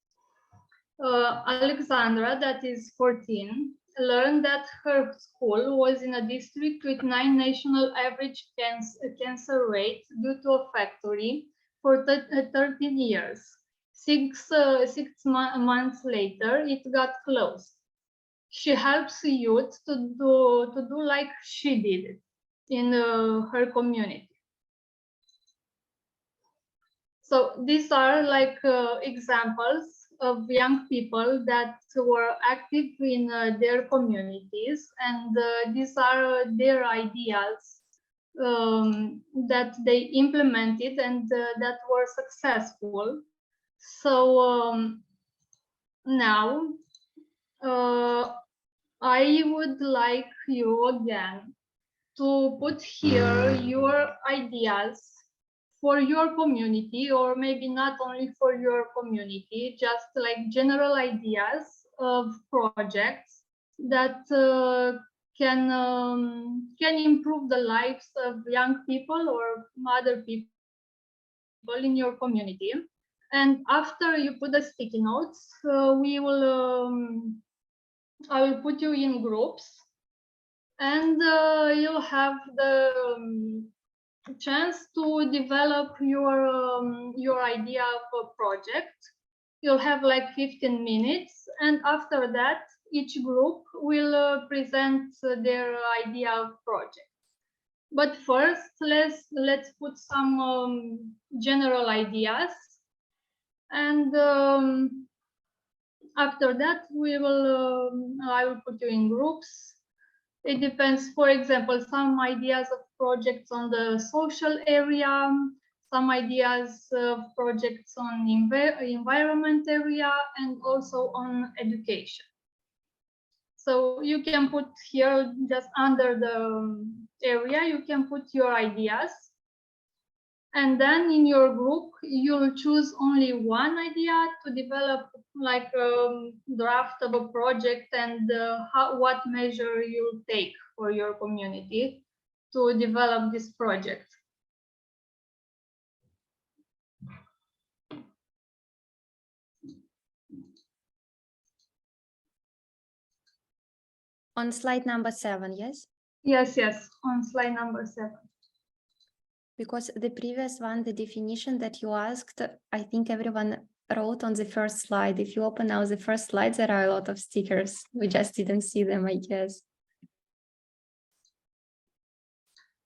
S10: Alexandra, that is 14, learned that her school was in a district with 9 national average cancer rate due to a factory for 13 years. Six months later, it got closed. She helps youth to do like she did in her community. So these are like examples of young people that were active in their communities, and these are their ideas that they implemented and that were successful. So now I would like you again to put here your ideas for your community, or maybe not only for your community, just like general ideas of projects that can improve the lives of young people or other people in your community. And after you put the sticky notes, I will put you in groups, and you'll have the chance to develop your idea of a project. You'll have like 15 minutes, and after that, each group will present their idea of project. But first, let's put some general ideas, and after that, I will put you in groups. It depends. For example, some ideas of projects on the social area, some ideas of projects on environment area, and also on education. So you can put here just under the area, you can put your ideas. And then in your group, you'll choose only one idea to develop like a draft of a project and what measure you'll take for your community to develop this project.
S2: On slide number 7, yes?
S10: Yes, on slide number 7.
S2: Because the previous one, the definition that you asked, I think everyone wrote on the first slide. If you open now the first slide, there are a lot of stickers. We just didn't see them, I guess.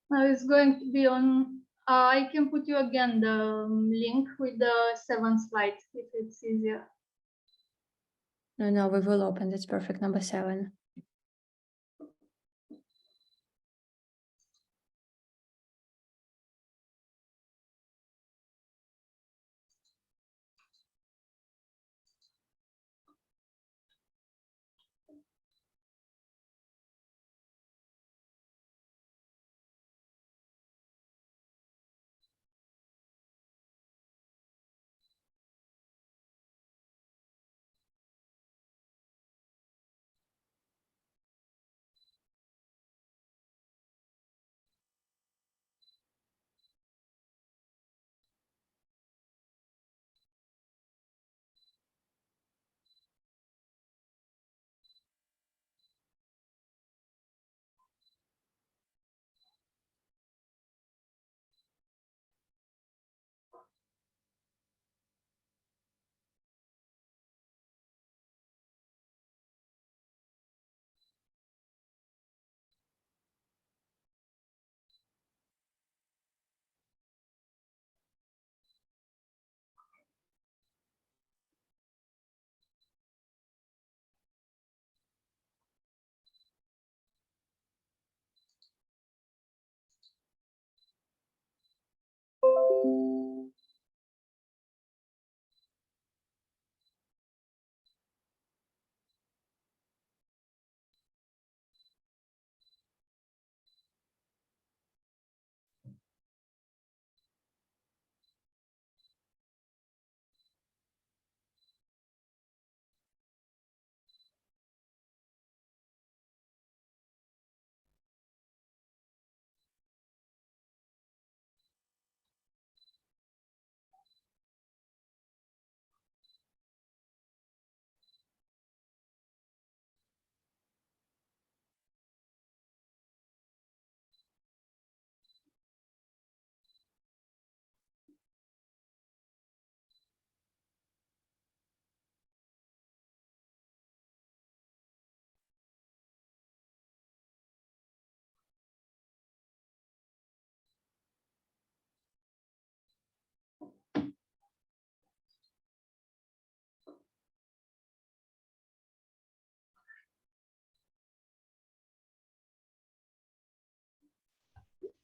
S10: Now it's going to be on, I can put you again the link with the 7th slide if it's easier.
S2: No, we will open. That's perfect. Number 7.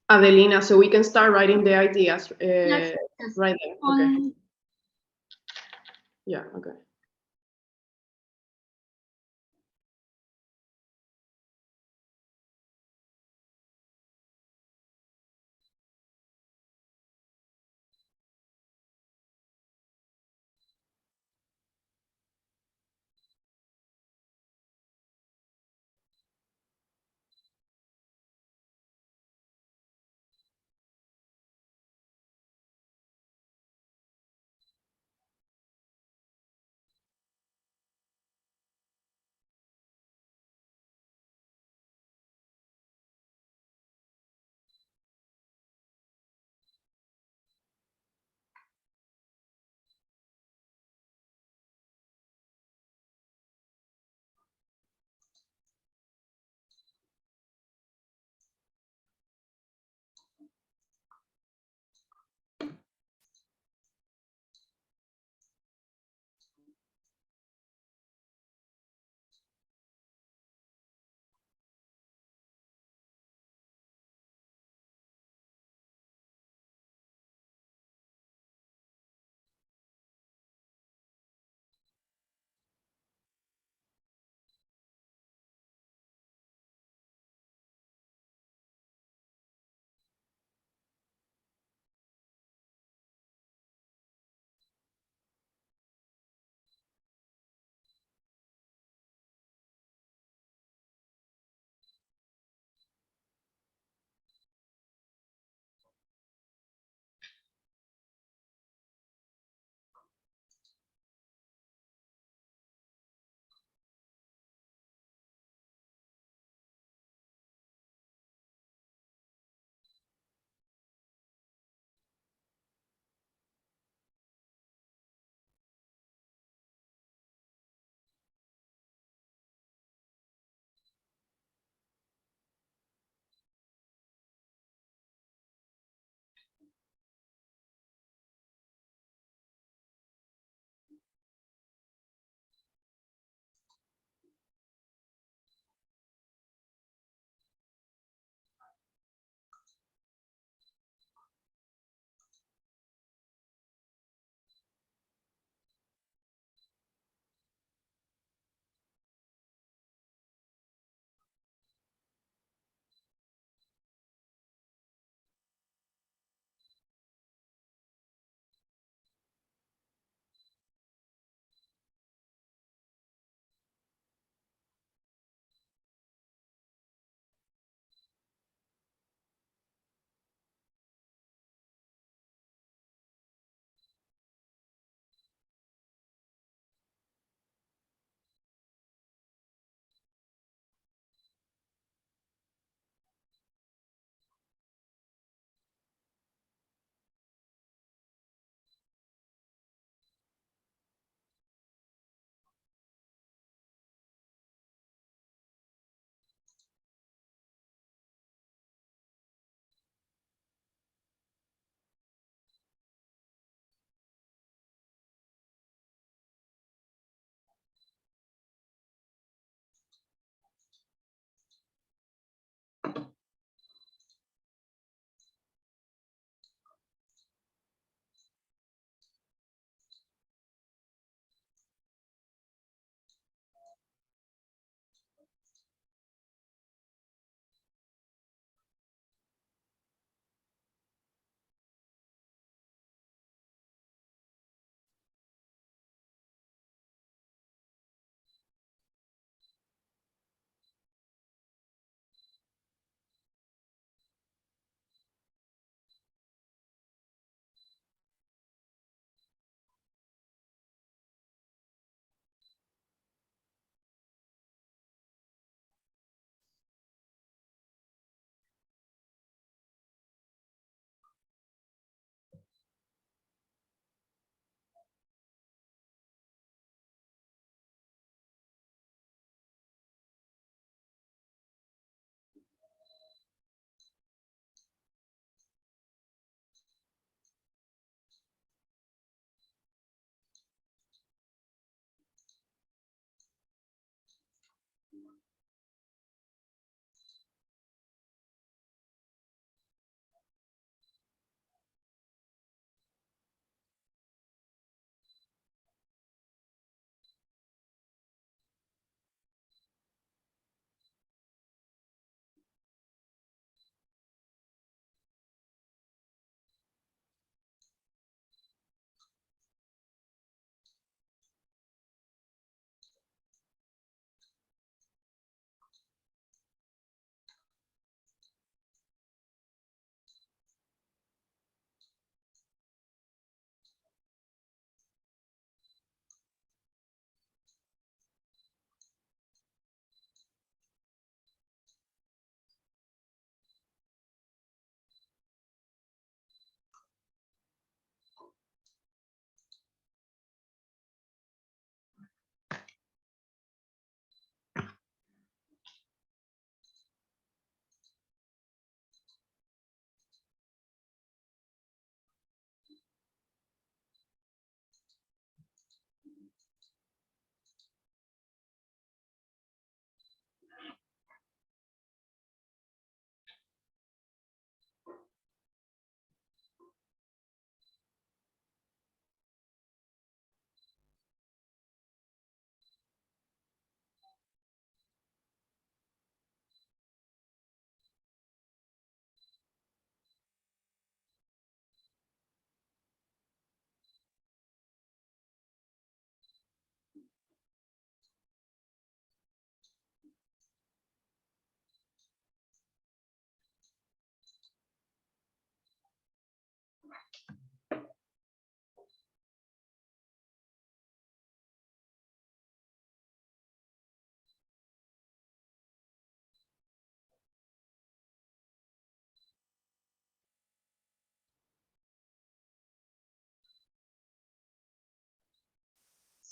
S4: Adelina, so we can start writing the ideas
S10: Yes.
S4: right there. Okay.
S10: On,
S4: Yeah, okay.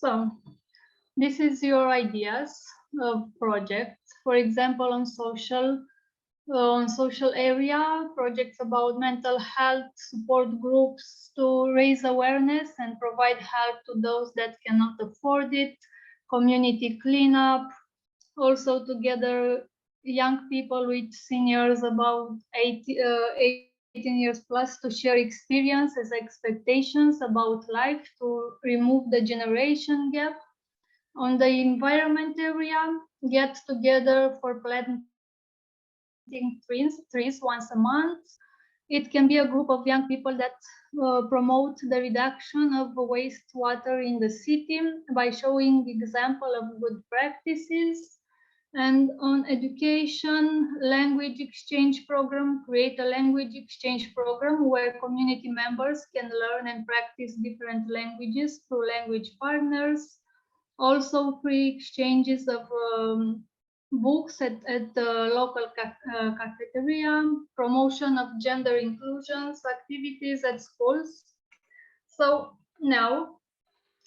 S10: So this is your ideas of projects. For example, on social area, projects about mental health, support groups to raise awareness and provide help to those that cannot afford it, community cleanup, also together young people with seniors about 18 years plus to share experiences, expectations about life to remove the generation gap. On the environment area, get together for planting trees once a month. It can be a group of young people that promote the reduction of wastewater in the city by showing example of good practices. And on education, language exchange program, create a language exchange program where community members can learn and practice different languages through language partners. Also free exchanges of books at the local cafeteria, promotion of gender inclusions activities at schools. So now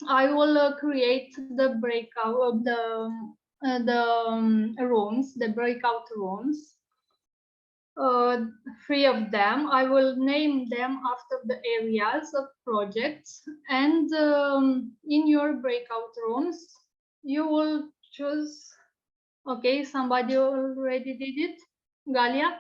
S10: I will create the breakout of the rooms, the breakout rooms. 3 of them. I will name them after the areas of projects, and in your breakout rooms, you will choose. Okay, somebody already did it. Galia?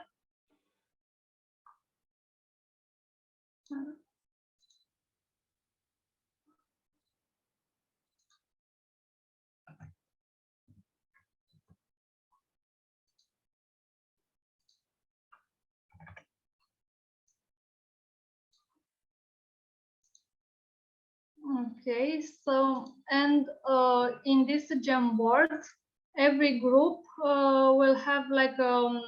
S10: Okay, so and in this Jamboard, every group will have like a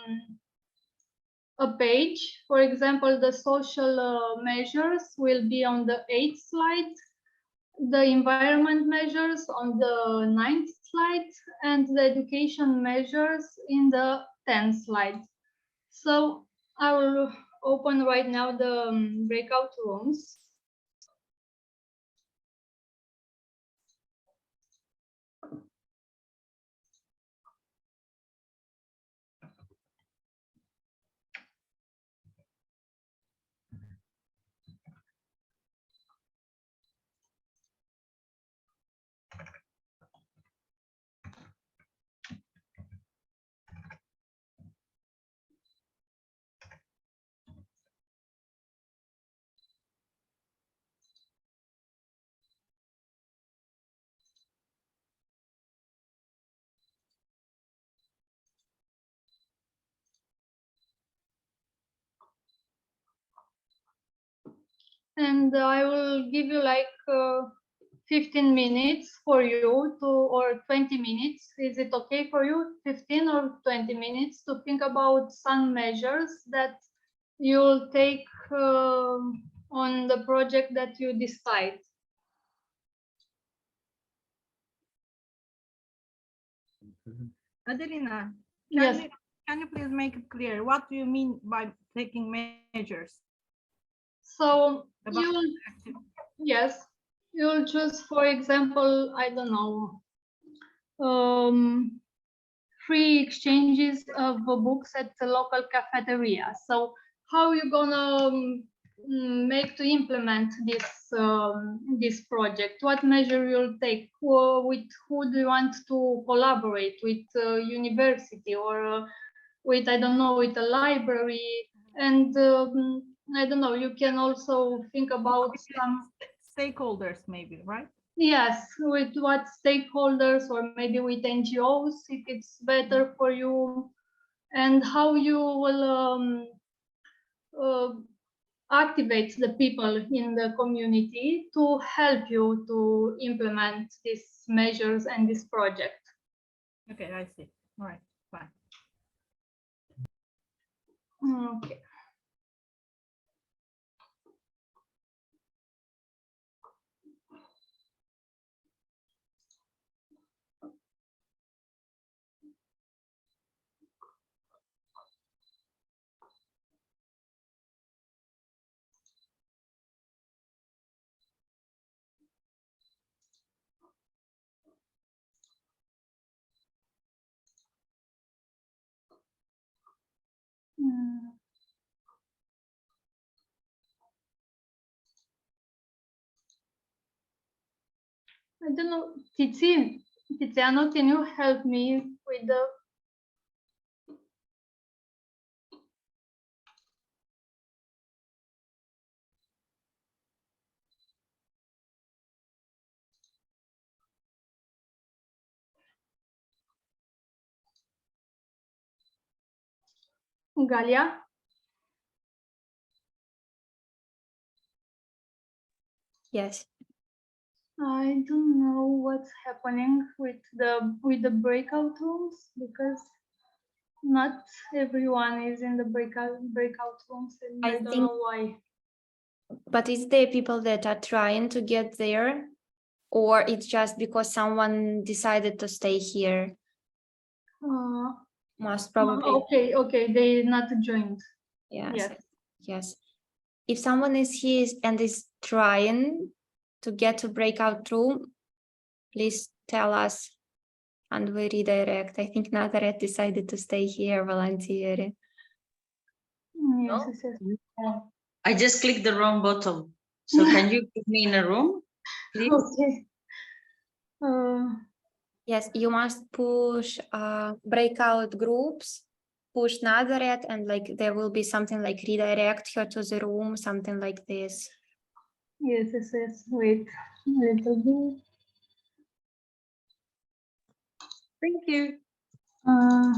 S10: page. For example, the social measures will be on the 8th slide, the environment measures on the 9th slide, and the education measures in the 10th slide. So I will open right now the breakout rooms. And I will give you like 15 minutes for you to, or 20 minutes. Is it okay for you? 15 or 20 minutes to think about some measures that you'll take on the project that you decide.
S3: Adelina,
S10: Yes.
S3: can you please make it clear? What do you mean by taking measures?
S10: So
S3: About
S10: you'll, yes, you'll choose, for example, I don't know, free exchanges of books at the local cafeteria. So how you gonna make to implement this project? What measure you'll take? With who do you want to collaborate with? University or with, I don't know, with a library? And I don't know, you can also think about some
S3: stakeholders maybe, right?
S10: Yes, with what stakeholders or maybe with NGOs, if it's better for you, and how you will activate the people in the community to help you to implement these measures and this project.
S3: Okay, I see. All right, fine.
S10: Okay. I don't know, Tiziano, can you help me with the Galia?
S2: Yes.
S10: I don't know what's happening with the breakout rooms because not everyone is in the breakout rooms, and I don't know why.
S2: But is there people that are trying to get there, or it's just because someone decided to stay here? Most probably.
S10: Okay, they not joined.
S2: Yes. Yes. If someone is here and is trying to get to breakout room, please tell us and we redirect. I think Nazaret decided to stay here, volunteer.
S10: Yes.
S13: I just clicked the wrong button. So can you put me in a room, please?
S10: Okay.
S2: Yes, you must push breakout groups push Nazaret and like there will be something like redirect her to the room, something like this.
S10: Yes, yes, yes. Wait a little bit.
S8: Thank you.
S10: Uh,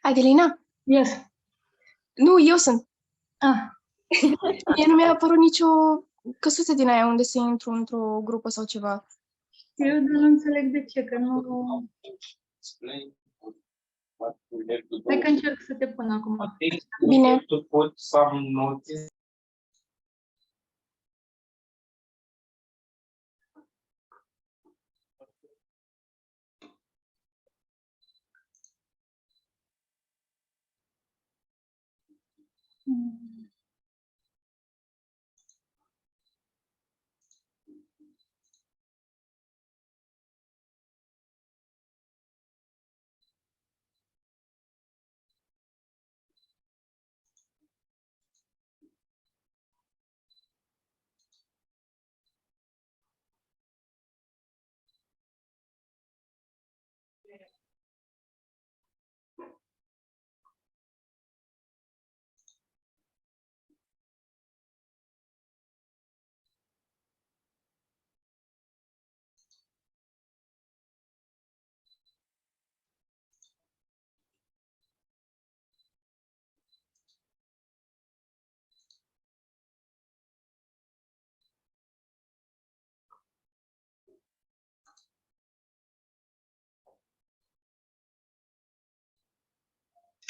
S8: Adelina,
S10: yes.
S8: nu, eu sunt.
S10: Ah,
S8: Mie nu mi-a apărut nicio căsuță din aia unde să intru într-o grupă sau ceva.
S10: eu nu înțeleg de ce, că nu... Hai că încerc să te pun acum.
S8: Bine.
S1: To put some notice.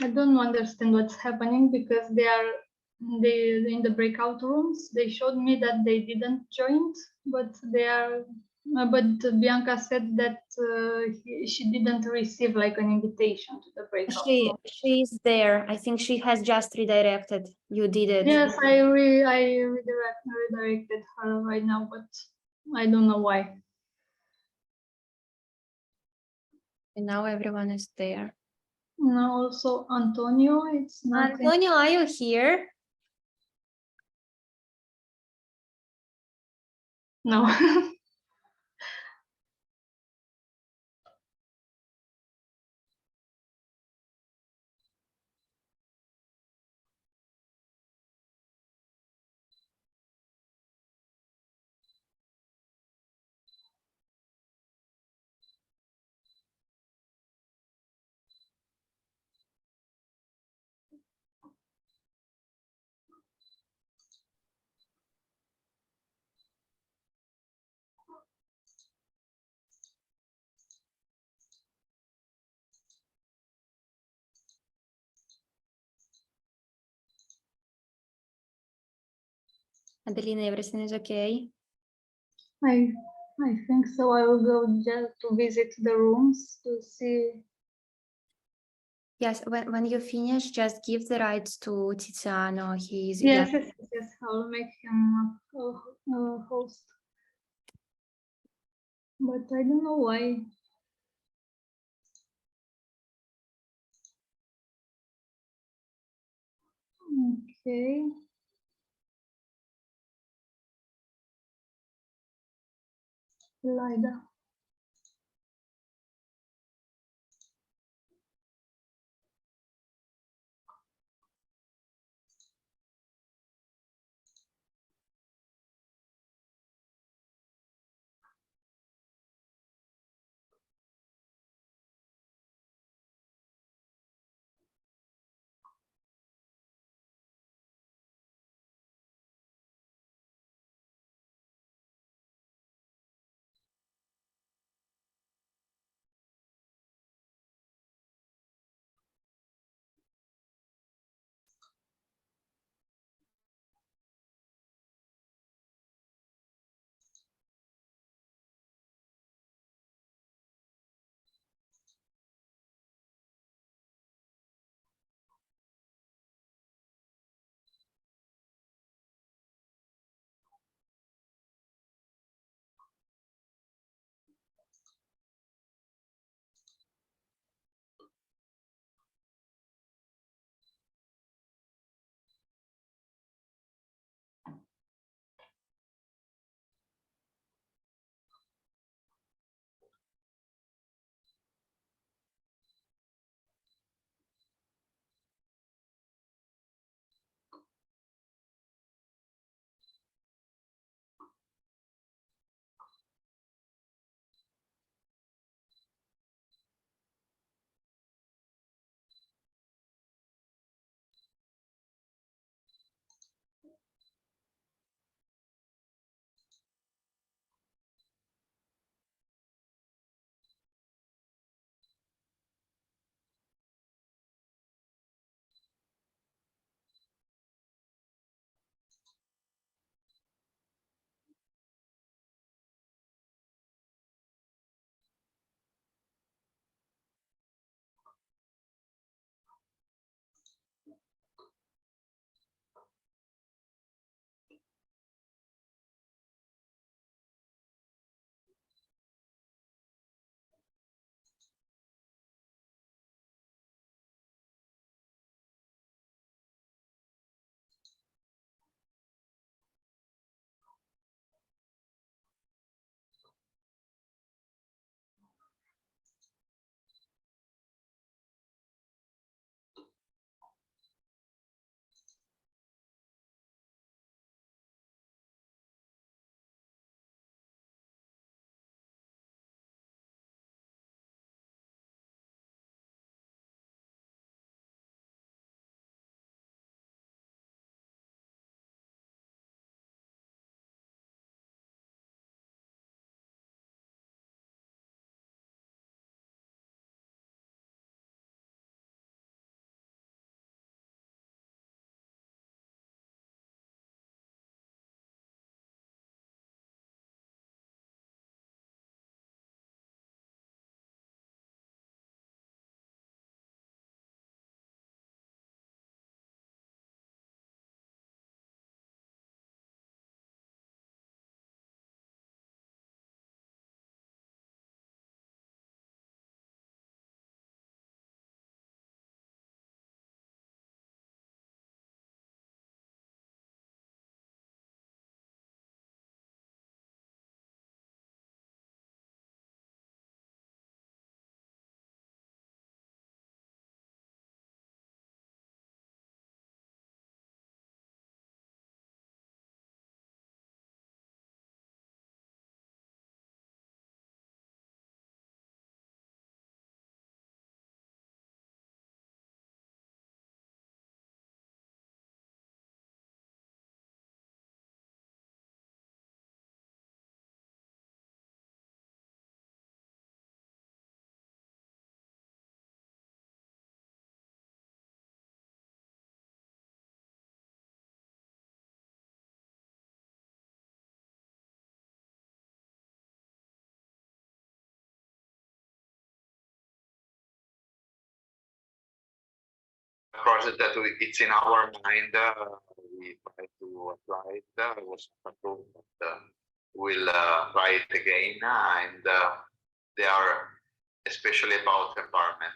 S10: I don't understand what's happening because they in the breakout rooms. They showed me that they didn't join, but they are. But Bianca said that she didn't receive like an invitation to the breakout room.
S2: She is there. I think she has just redirected. You did it.
S10: Yes, I redirected her right now, but I don't know why.
S2: And now everyone is there.
S10: Now also Antonio, it's not.
S2: Antonio, are you here?
S10: No.
S2: Adelina, everything is okay?
S10: I think so. I will go just to visit the rooms to see.
S2: Yes, when you finish, just give the rights to Tiziano. He's
S10: Yes, yes, yes. I'll make him a host. But I don't know why. Okay. Lida.
S14: project that it's in our mind. We try to apply it. It was approved, but we'll try it again. And they are especially about environment.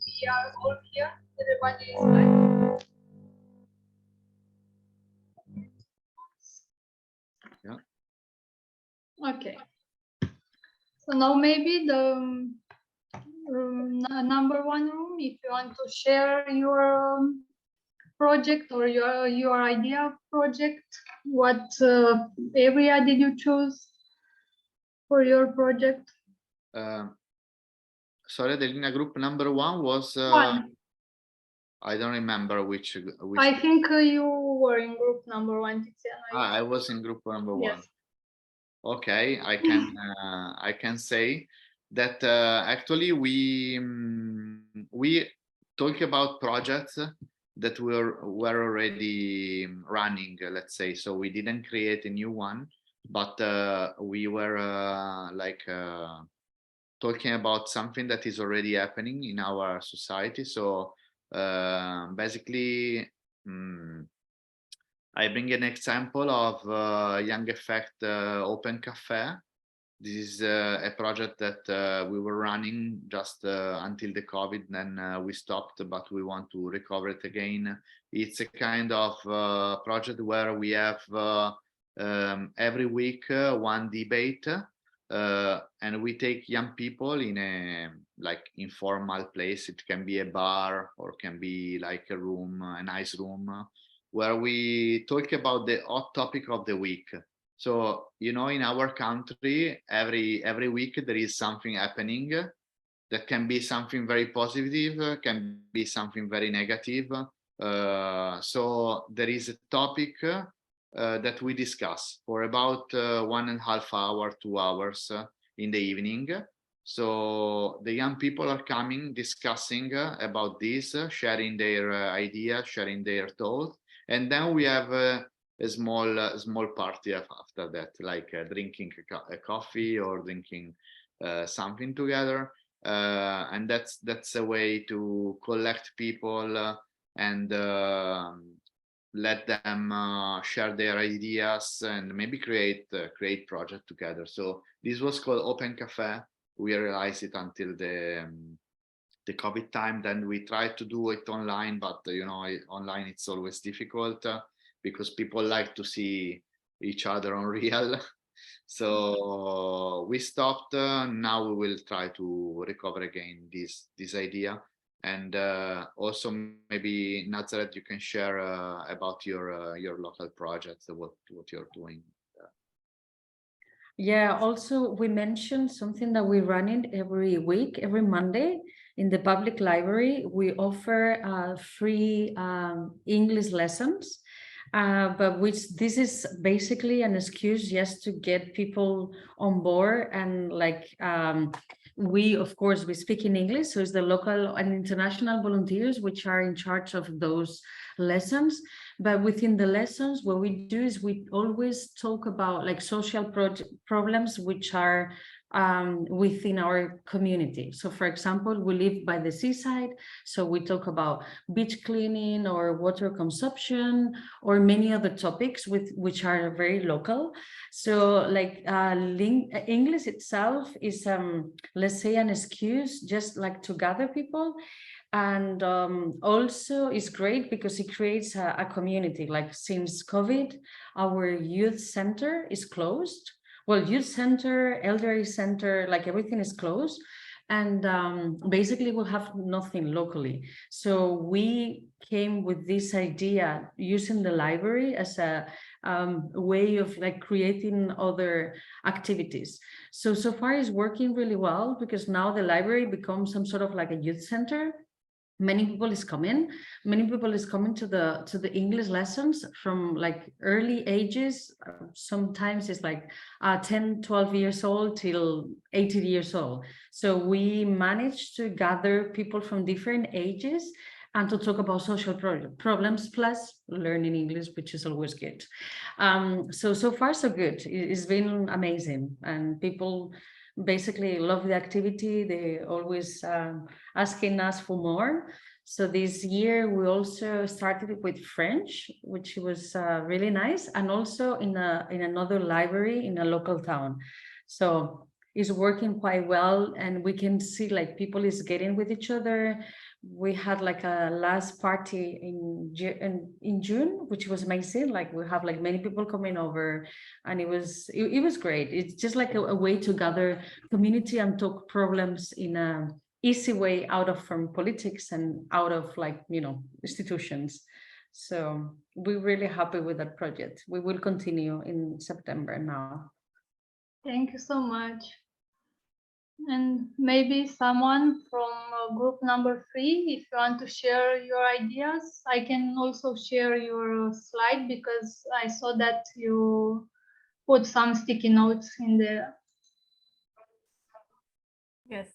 S10: We are all here. Everybody is right.
S5: Yeah.
S10: Okay. So now maybe the number one room, if you want to share your project or your idea of project, what area did you choose for your project?
S5: Sorry, Adelina, group number one was.
S10: One.
S5: I don't remember which.
S10: I think you were in group number one, Tiziana.
S5: I was in group number one.
S10: Yes.
S5: Okay, I can say that actually we talk about projects that were already running, let's say. So we didn't create a new one, but we were talking about something that is already happening in our society. So basically, I bring an example of Young Effect Open Cafe. This is a project that we were running just until the COVID, then we stopped, but we want to recover it again. It's a kind of project where we have every week one debate, and we take young people in a like informal place. It can be a bar or can be like a room, a nice room, where we talk about the hot topic of the week. So, in our country, every week there is something happening that can be something very positive, can be something very negative. So there is a topic that we discuss for about 1.5 hours, 2 hours in the evening. So the young people are coming, discussing about this, sharing their ideas, sharing their thoughts. And then we have a small party after that, like drinking a coffee or drinking something together, and that's a way to collect people and let them share their ideas and maybe create project together. So this was called Open Cafe. We realized it until the COVID time. Then we tried to do it online, but online it's always difficult because people like to see each other on real. So we stopped. Now we will try to recover again this idea. And also maybe Nazareth, you can share about your local projects, what you're doing.
S15: Yeah, also we mentioned something that we run it every week, every Monday in the public library. We offer free English lessons, but this is basically an excuse just to get people on board. And we, of course, we speak in English, so it's the local and international volunteers which are in charge of those lessons. But within the lessons, what we do is we always talk about like social problems which are within our community. So for example, we live by the seaside, so we talk about beach cleaning or water consumption or many other topics which are very local. So like English itself is, let's say, an excuse just like to gather people. And also it's great because it creates a community. Like since COVID, our youth center is closed. Well, youth center, elderly center, like everything is closed. And basically we'll have nothing locally. So we came with this idea using the library as a way of like creating other activities. So far it's working really well because now the library becomes some sort of like a youth center. Many people is coming to the English lessons from like early ages. Sometimes it's like 10, 12 years old till 80 years old. So we managed to gather people from different ages and to talk about social problems plus learning English, which is always good. So far so good. It's been amazing, and people basically love the activity. They always asking us for more. So this year we also started with French, which was really nice, and also in another library in a local town. So it's working quite well, and we can see like people is getting with each other. We had like a last party in June, which was amazing. Like we have like many people coming over, and it was great. It's just like a way to gather community and talk problems in a easy way out of from politics and out of like, you know, institutions. So we're really happy with that project. We will continue in September now.
S10: Thank you so much. And maybe someone from group number 3, if you want to share your ideas. I can also share your slide because I saw that you put some sticky notes in there.
S3: Yes.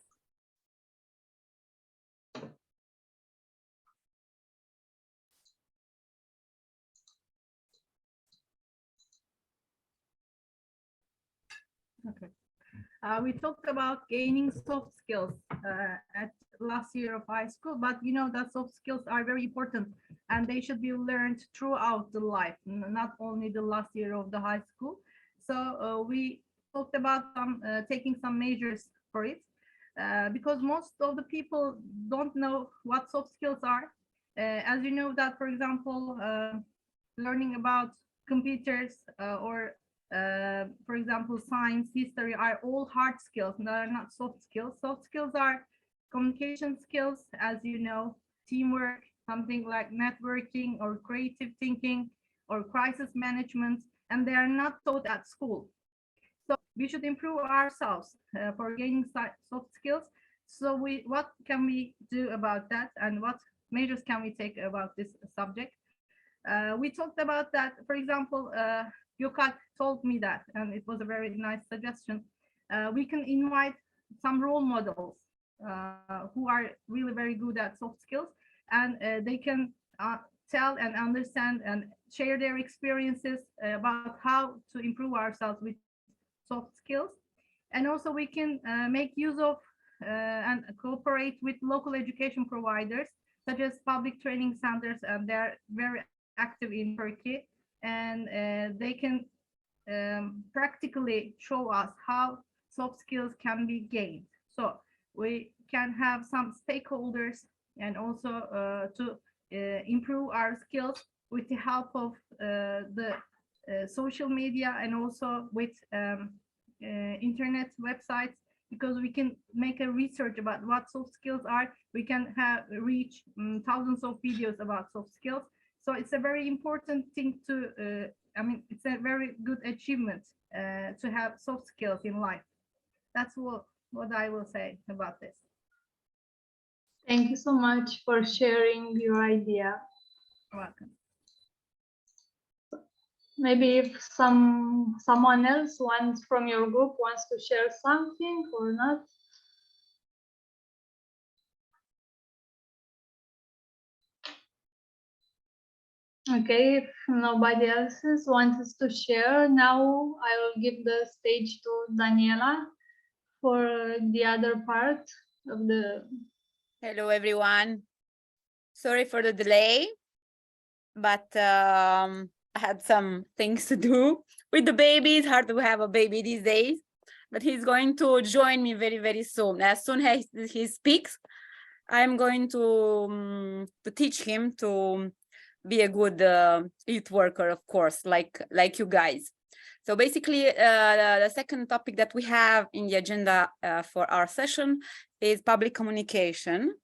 S3: Okay. We talked about gaining soft skills at last year of high school, but you know that soft skills are very important and they should be learned throughout the life, not only the last year of the high school. So we talked about taking some measures for it because most of the people don't know what soft skills are. As you know that, for example, learning about computers or for example, science, history are all hard skills, they are not soft skills. Soft skills are communication skills, as you know, teamwork, something like networking or creative thinking or crisis management, and they are not taught at school. So we should improve ourselves for gaining soft skills. So what can we do about that, and what measures can we take about this subject? We talked about that, for example, Gökhan told me that, and it was a very nice suggestion. We can invite some role models who are really very good at soft skills, and they can tell and understand and share their experiences about how to improve ourselves with soft skills. And also we can make use of and cooperate with local education providers, such as public training centers, and they're very active in Turkey, and they can practically show us how soft skills can be gained. So we can have some stakeholders and also to improve our skills with the help of the social media and also with internet websites, because we can make a research about what soft skills are. We can reach thousands of videos about soft skills. So it's a very important thing to, I mean, it's a very good achievement to have soft skills in life. That's what I will say about this.
S10: Thank you so much for sharing your idea.
S3: You're welcome.
S10: Maybe if someone else from your group wants to share something or not. Okay, if nobody else wants to share, now I will give the stage to Daniela for the other part of the.
S16: Hello, everyone. Sorry for the delay, but I had some things to do with the baby. It's hard to have a baby these days, but he's going to join me very, very soon. As soon as he speaks, I'm going to teach him to be a good youth worker, of course, like you guys. So basically, the second topic that we have in the agenda for our session is public communication.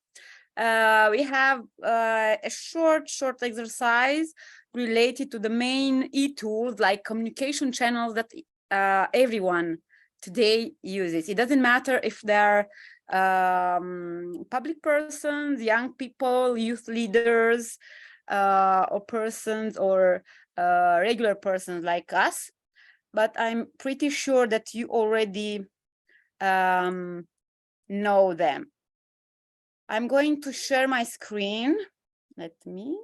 S16: We have a short exercise related to the main e-tools like communication channels that everyone today uses. It doesn't matter if they're public persons, young people, youth leaders, or persons or regular persons like us. But I'm pretty sure that you already know them. I'm going to share my screen. Let me.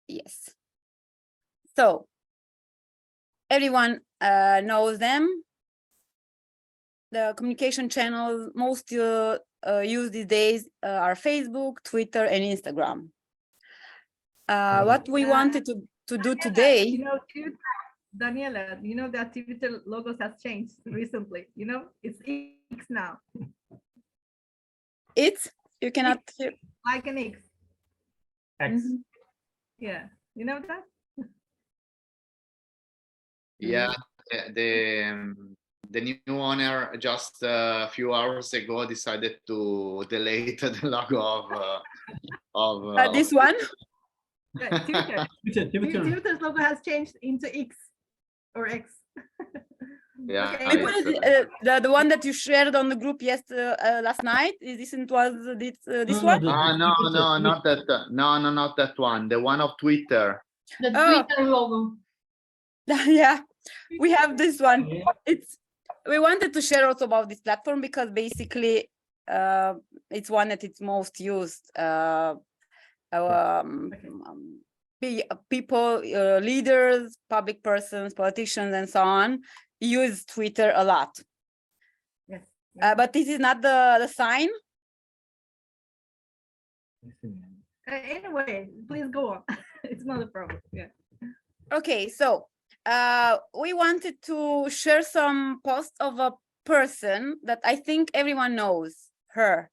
S16: Yes. So everyone knows them. The communication channels most used these days are Facebook, Twitter, and Instagram. What we wanted to do today.
S3: You know, Daniela, you know that Twitter logos has changed recently. You know, it's X now.
S16: It's you cannot hear.
S3: Like an X.
S9: X.
S3: Yeah, you know that.
S5: Yeah, the new owner just a few hours ago decided to delete the logo of
S16: this one.
S3: Yeah, Twitter. Twitter's logo has changed into X or X.
S5: Yeah,
S3: Okay,
S16: the one that you shared on the group last night. Is this was this one?
S5: No, not that. No, not that one. The one of Twitter.
S10: The Twitter logo.
S16: Yeah, we have this one. We wanted to share also about this platform because basically it's one that it's most used. People, leaders, public persons, politicians, and so on use Twitter a lot.
S3: Yes.
S16: But this is not the sign.
S3: Anyway, please go on. It's not a problem. Yeah.
S16: Okay, so we wanted to share some posts of a person that I think everyone knows her.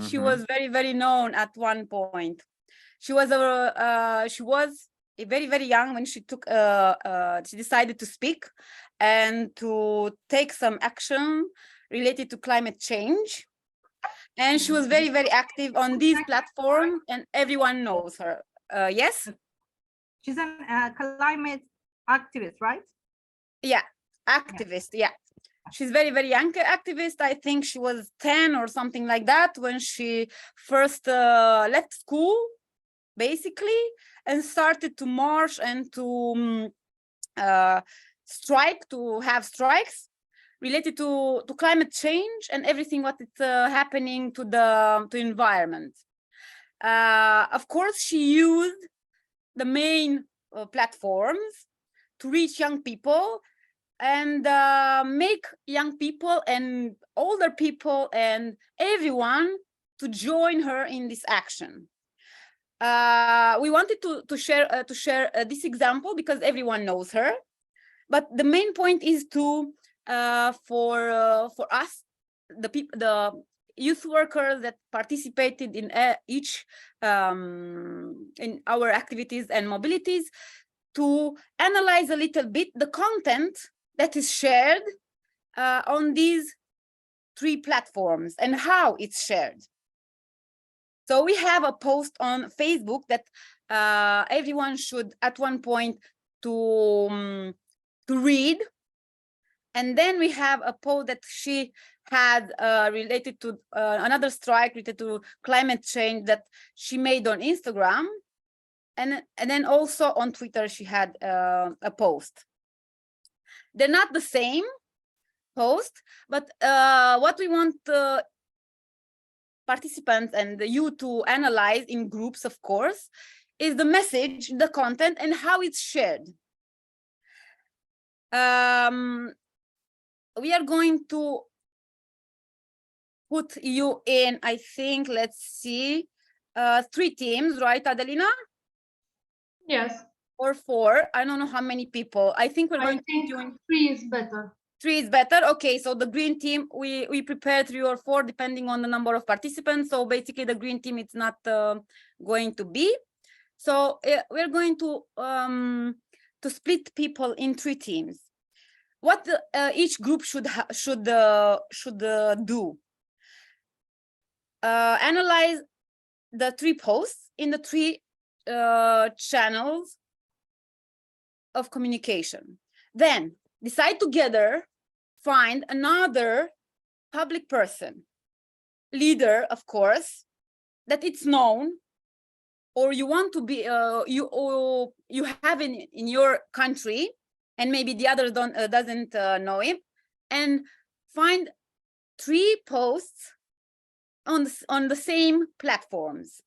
S16: She was very, very known at one point. She was very, very young when she took she decided to speak and to take some action related to climate change. And she was very, very active on this platform, and everyone knows her. Yes?
S3: She's a climate activist, right?
S16: Yeah, activist, yeah. She's very, very young activist. I think she was 10 or something like that when she first left school, basically, and started to march and to strike, to have strikes related to climate change and everything what is happening to the environment. Of course, she used the main platforms to reach young people and make young people and older people and everyone to join her in this action. We wanted to share this example because everyone knows her, but the main point is to for us, the youth workers that participated in each in our activities and mobilities, to analyze a little bit the content that is shared on these 3 platforms and how it's shared. So we have a post on Facebook that everyone should at one point to read. And then we have a post that she had related to another strike related to climate change that she made on Instagram. And then also on Twitter, she had a post. They're not the same post, but what we want participants and you to analyze in groups, of course, is the message, the content, and how it's shared. We are going to put you in, I think, let's see, 3 teams, right, Adelina?
S10: Yes.
S16: Or 4, I don't know how many people. I think we're going to put you in
S10: 3 is better.
S16: 3 is better. Okay, so the green team, we prepare 3 or 4 depending on the number of participants. So basically the green team, it's not going to be. So we're going to split people in 3 teams. What each group should do. Analyze the 3 posts in the 3 channels of communication. Then decide together, find another public person, leader, of course, that it's known, or you want to be, you have in your country, and maybe the other doesn't know him, and find 3 posts on the same platforms.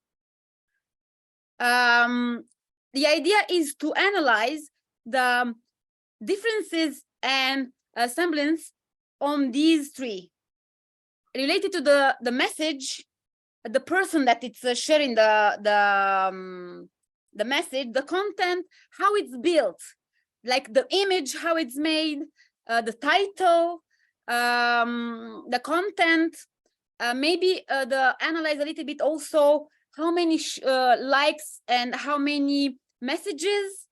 S16: The idea is to analyze the differences and semblance on these 3 related to the message, the person that it's sharing the message, the content, how it's built, like the image, how it's made, the title, the content, maybe analyze a little bit also how many likes and how many messages,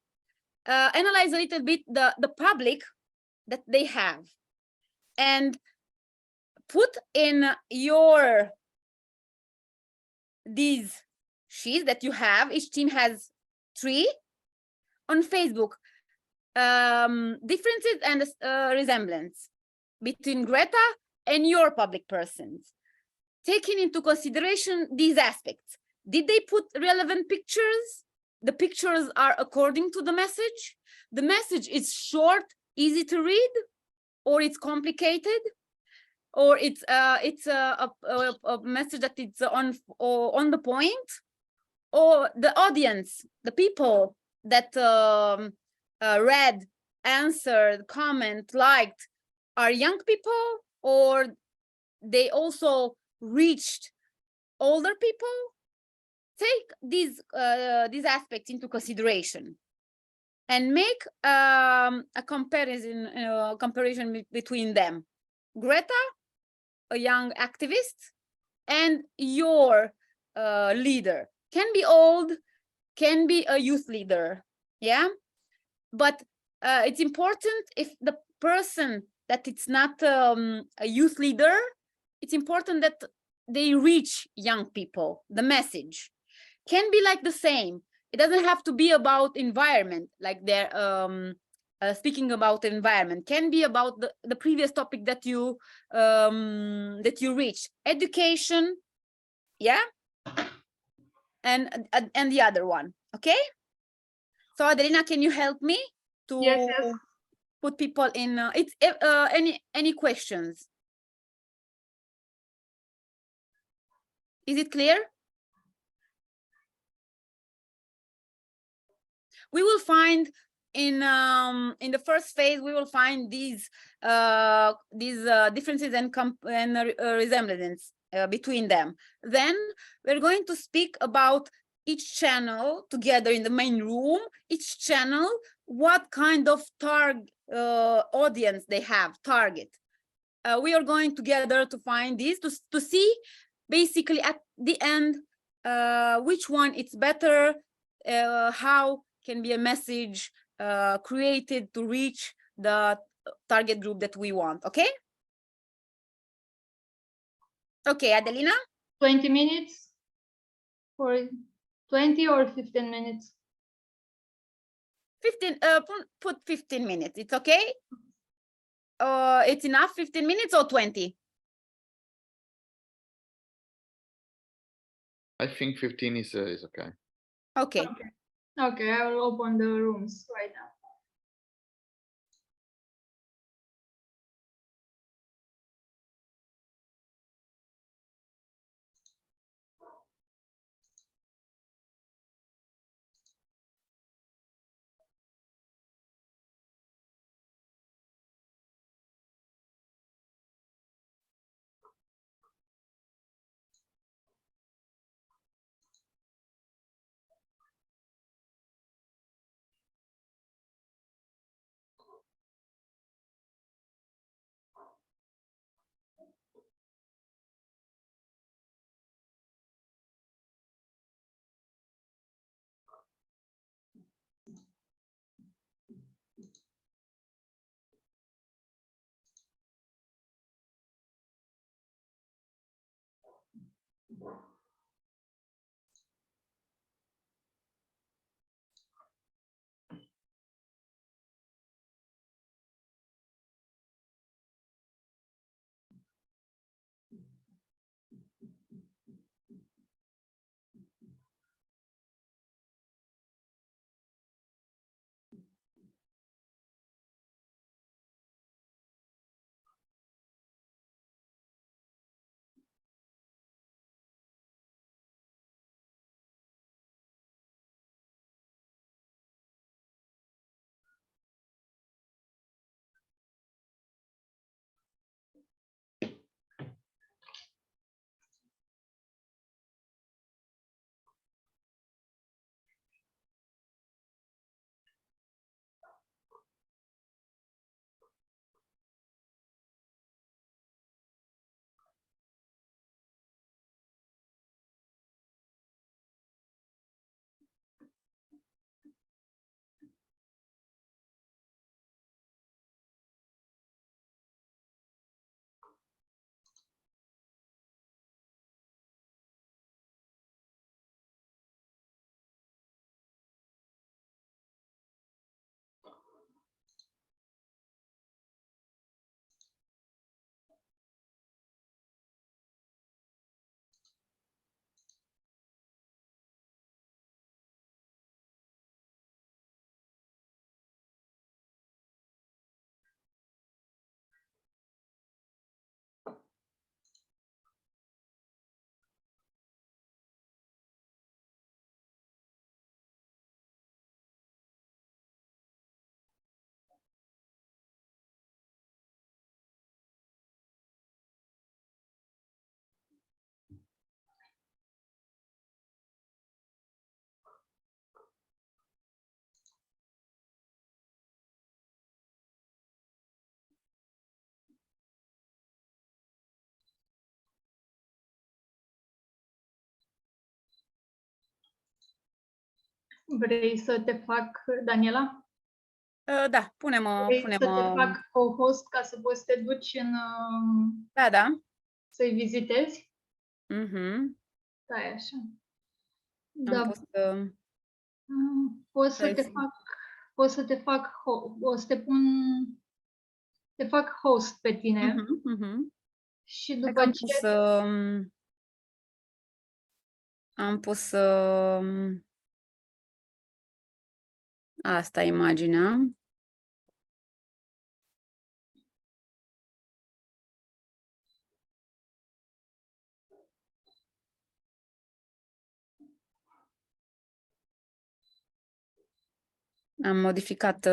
S16: analyze a little bit the public that they have, and put in these sheets that you have, each team has 3, on Facebook, differences and resemblance between Greta and your public persons, taking into consideration these aspects. Did they put relevant pictures? The pictures are according to the message. The message is short, easy to read, or it's complicated, or it's a message that it's on the point, or the audience, the people that read, answered, comment, liked, are young people, or they also reached older people. Take these aspects into consideration and make a comparison between them. Greta, a young activist, and your leader. Can be old, can be a youth leader, yeah? But it's important if the person that it's not a youth leader, it's important that they reach young people, the message. Can be like the same. It doesn't have to be about environment, like they're speaking about environment. Can be about the previous topic that you reached. Education, yeah? And the other one, okay? So Adelina, can you help me to
S10: yes.
S16: put people in? Any questions? Is it clear? We will find in the first phase, we will find these differences and resemblance between them. Then we're going to speak about each channel together in the main room. Each channel, what kind of audience they have, target. We are going together to find these, to see basically at the end which one it's better, how can be a message created to reach the target group that we want, okay? Okay, Adelina?
S10: 20 minutes for 20 or 15 minutes?
S16: 15, put 15 minutes, it's okay? It's enough, 15 minutes or 20?
S5: I think 15 is okay.
S16: Okay.
S10: Okay, I will open the rooms right now. Vrei să te fac, Daniela?
S16: Da, punem,
S10: Vrei să te fac co-host ca să poți să te duci în...
S16: Da, da.
S10: Să-i vizitezi?
S16: Mhm.
S10: Stai așa.
S16: Am
S10: Da.
S16: pus
S10: Pot să te fac, o să te pun, te fac host pe tine și
S16: Cred că
S10: după ce...
S16: am pus asta imaginea. Am modificat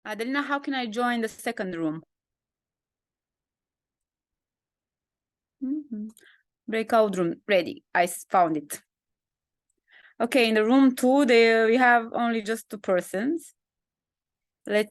S16: Adelina, how can I join the second room? Breakout room, ready. I found it. Okay, in the room 2, we have only just 2 persons. Let's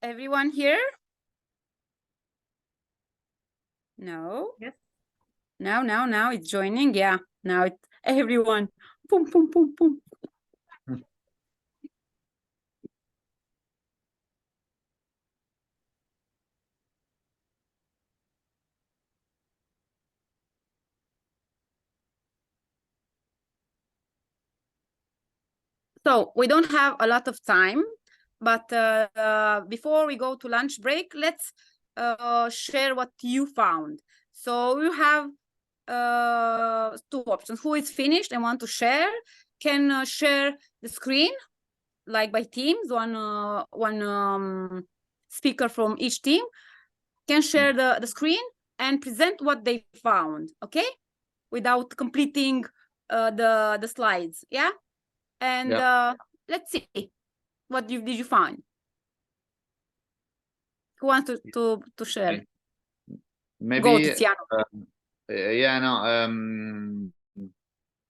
S16: everyone here? No.
S3: Yes.
S16: Now it's joining. Yeah. Now it's everyone. Boom, boom, boom, boom. So we don't have a lot of time, but before we go to lunch break, let's share what you found. So you have two options. Who is finished and want to share can share the screen, like by teams. One speaker from each team can share the screen and present what they found. Okay, without completing the slides. Yeah. And let's see, what did you find? Who wants to share?
S5: Maybe
S16: Go, Tiziano.
S5: yeah, no,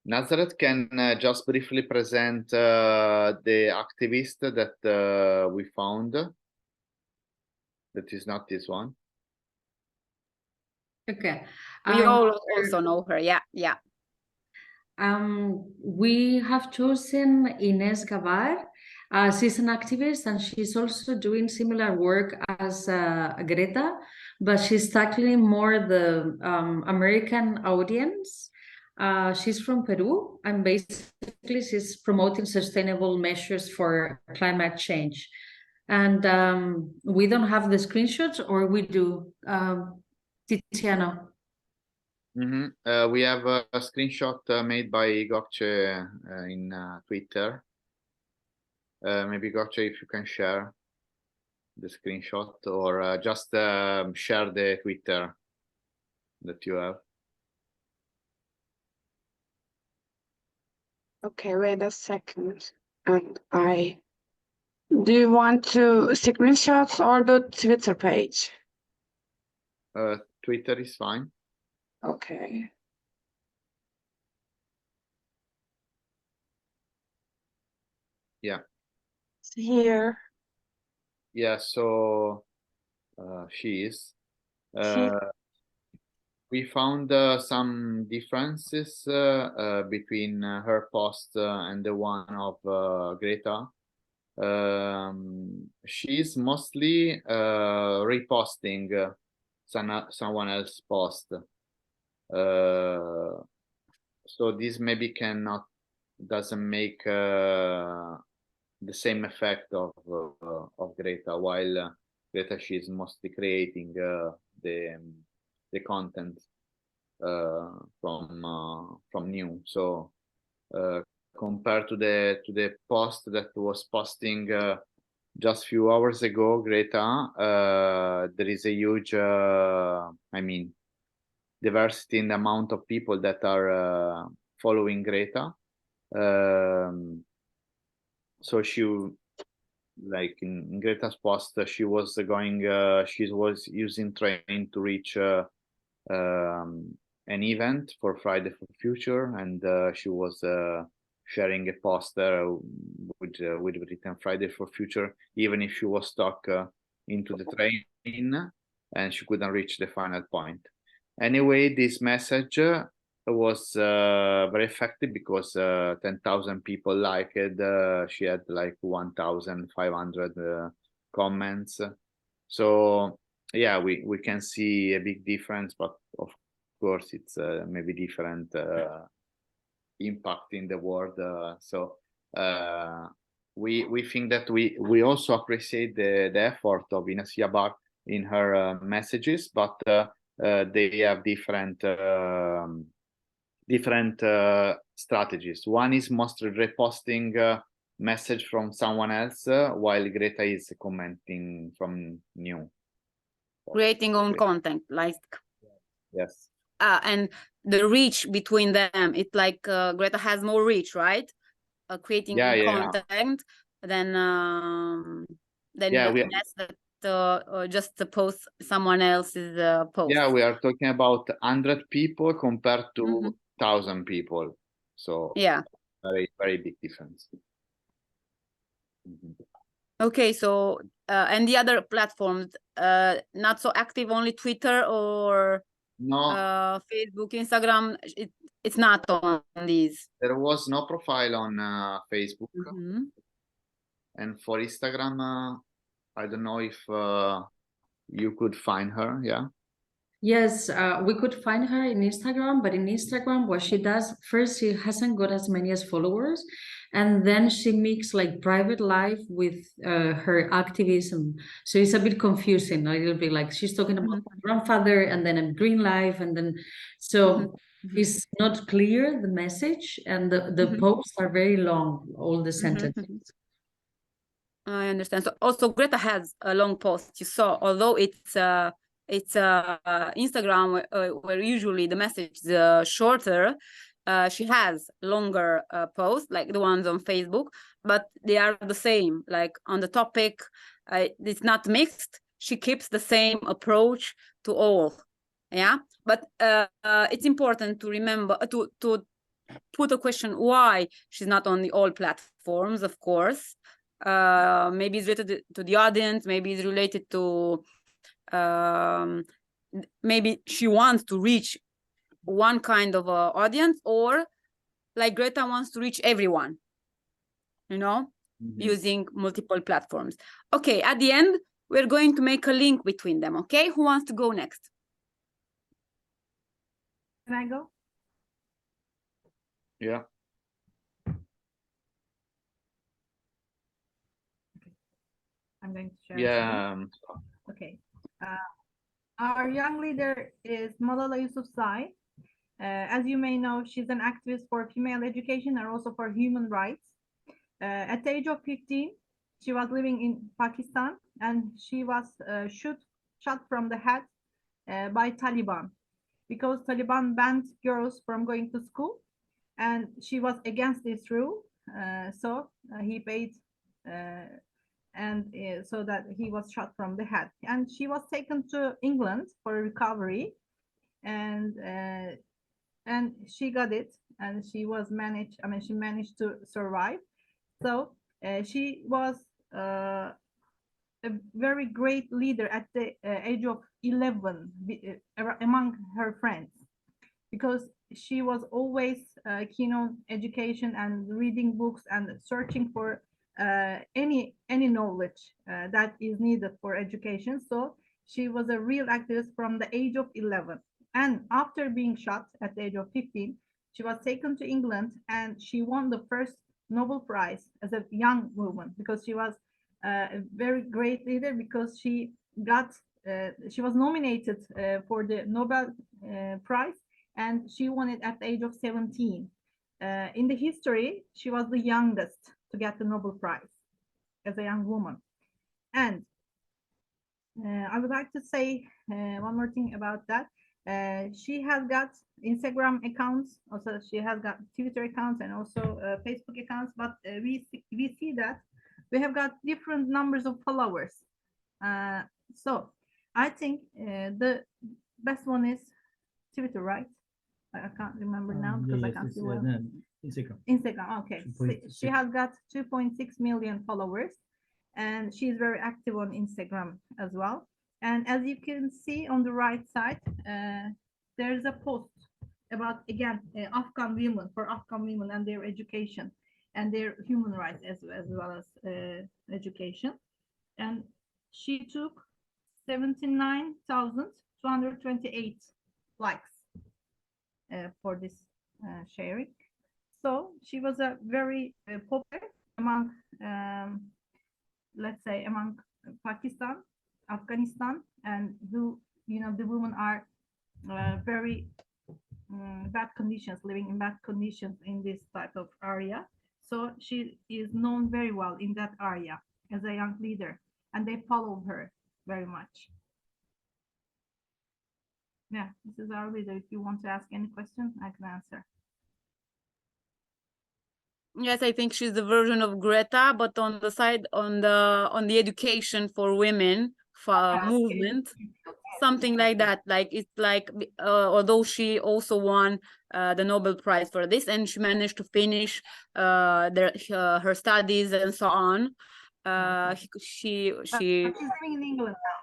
S5: Nazareth can just briefly present the activist that we found. That is not this one.
S15: Okay.
S16: We all also know her. Yeah, yeah.
S15: We have chosen Ines Gavar. She's an activist and she's also doing similar work as Greta, but she's tackling more the American audience. She's from Peru and basically she's promoting sustainable measures for climate change. And we don't have the screenshots, or we do, Tiziano?
S5: We have a screenshot made by Gokce in Twitter. Maybe Gokce, if you can share the screenshot, or just share the Twitter that you have.
S17: Okay, wait a second. And do you want to screenshots or the Twitter page?
S5: Twitter is fine.
S17: Okay.
S5: Yeah.
S17: Here.
S5: Yeah, so she is. We found some differences between her post and the one of Greta. She's mostly reposting someone else's post. So this maybe doesn't make the same effect of Greta, while Greta, she's mostly creating the content from new. So compared to the post that was posting just a few hours ago, Greta, there is a huge, I mean, diversity in the amount of people that are following Greta. So she, like in Greta's post, she was using train to reach an event for Friday for Future, and she was sharing a poster with written Friday for Future, even if she was stuck into the train and she couldn't reach the final point. Anyway, this message was very effective because 10,000 people liked it. She had like 1,500 comments. So yeah, we can see a big difference, but of course it's maybe different impact in the world. So we think that we also appreciate the effort of Ines Gavar in her messages, but they have different strategies. One is mostly reposting message from someone else, while Greta is commenting from new.
S16: Creating own content, like.
S5: Yes.
S16: And the reach between them, it's like Greta has more reach, right? Creating content than Ines that just post someone else's post.
S5: Yeah, we are talking about 100 people compared to 1,000 people. So
S16: yeah,
S5: very, very big difference.
S16: Okay, so and the other platforms, not so active, only Twitter or
S5: No,
S16: Facebook, Instagram. It's not on these.
S5: there was no profile on Facebook,
S16: Mhm.
S5: and for Instagram, I don't know if you could find her. Yeah.
S15: Yes, we could find her in Instagram, but in Instagram, what she does first, she hasn't got as many as followers, and then she mix like private life with her activism. So it's a bit confusing. A little bit like she's talking about my grandfather, and then a green life, and then so it's not clear the message, and the posts are very long, all the sentences.
S16: I understand. So also Greta has a long post. You saw, although it's Instagram where usually the message is shorter. She has longer posts like the ones on Facebook, but they are the same. Like on the topic, it's not mixed. She keeps the same approach to all. Yeah, but it's important to remember to put a question why she's not on the all platforms, of course. Maybe it's related to the audience, maybe it's related to maybe she wants to reach one kind of audience, or like Greta wants to reach everyone, you know, using multiple platforms. Okay, at the end, we're going to make a link between them. Okay, who wants to go next?
S3: Can I go?
S5: Yeah.
S3: I'm going to share.
S5: Yeah.
S3: Okay. Our young leader is Malala Yousafzai. As you may know, she's an activist for female education and also for human rights. At the age of 15, she was living in Pakistan, and she was shot from the head by Taliban because Taliban banned girls from going to school, and she was against this rule. So he paid so that he was shot from the head, and she was taken to England for recovery, and she got it, and she was managed. I mean, she managed to survive. So she was a very great leader at the age of 11 among her friends, because she was always keen on education and reading books and searching for any knowledge that is needed for education. So she was a real activist from the age of 11. And after being shot at the age of 15, she was taken to England, and she won the first Nobel Prize as a young woman, because she was a very great leader, because she was nominated for the Nobel Prize, and she won it at the age of 17. In the history, she was the youngest to get the Nobel Prize as a young woman. And I would like to say one more thing about that. She has got Instagram accounts, also she has got Twitter accounts, and also Facebook accounts, but we see that we have got different numbers of followers. So I think the best one is Twitter, right? I can't remember now because I can't see well.
S9: Instagram.
S3: Instagram, okay. She has got 2.6 million followers, and she's very active on Instagram as well. And as you can see on the right side, there's a post about, again, Afghan women and their education and their human rights, as well as education. And she took 79,228 likes for this sharing. So she was a very popular among, let's say, among Pakistan, Afghanistan, and the women are very bad conditions, living in bad conditions in this type of area. So she is known very well in that area as a young leader, and they follow her very much. Yeah, this is our leader. If you want to ask any question, I can answer.
S16: Yes, I think she's the version of Greta, but on the side, on the education for women movement, something like that. Like it's like, although she also won the Nobel Prize for this, and she managed to finish her studies and so on. She
S3: She's living in England now.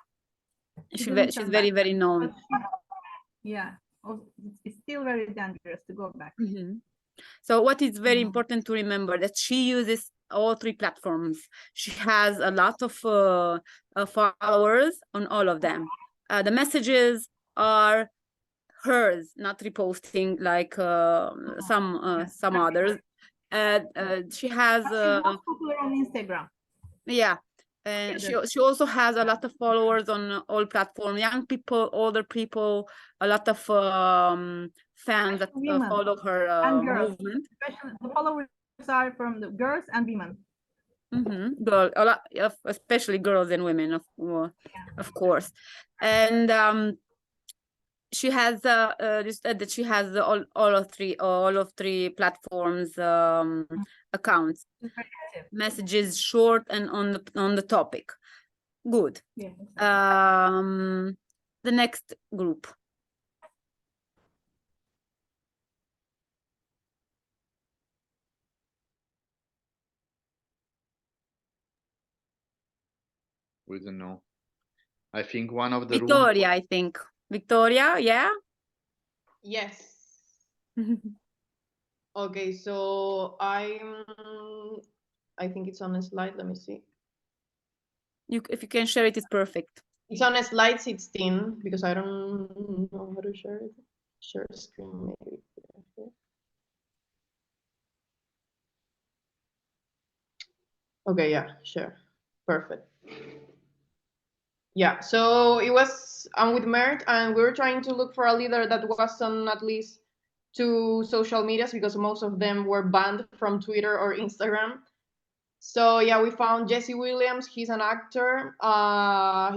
S16: she's very, very known.
S3: Yeah, it's still very dangerous to go back.
S16: So what is very important to remember that she uses all three platforms. She has a lot of followers on all of them. The messages are hers, not reposting like some others. She has
S3: She's most popular on Instagram.
S16: yeah, and she also has a lot of followers on all platforms, young people, older people, a lot of fans that follow her movement.
S3: Especially the followers are from the girls and women.
S16: Girl, a lot of, especially girls and women, of course. And she has that she has all of three platforms accounts, messages short and on the topic. Good. The next group.
S5: We don't know. I think one of the
S16: Victoria, I think. Victoria, yeah?
S4: Yes. Okay, so I think it's on a slide. Let me see.
S16: If you can share it, it's perfect.
S4: It's on a slide 16 because I don't know how to share it. Share screen maybe. Okay, yeah, sure. Perfect. Yeah, so it was I'm with Mert and we were trying to look for a leader that was on at least 2 social medias because most of them were banned from Twitter or Instagram. So yeah, we found Jesse Williams. He's an actor.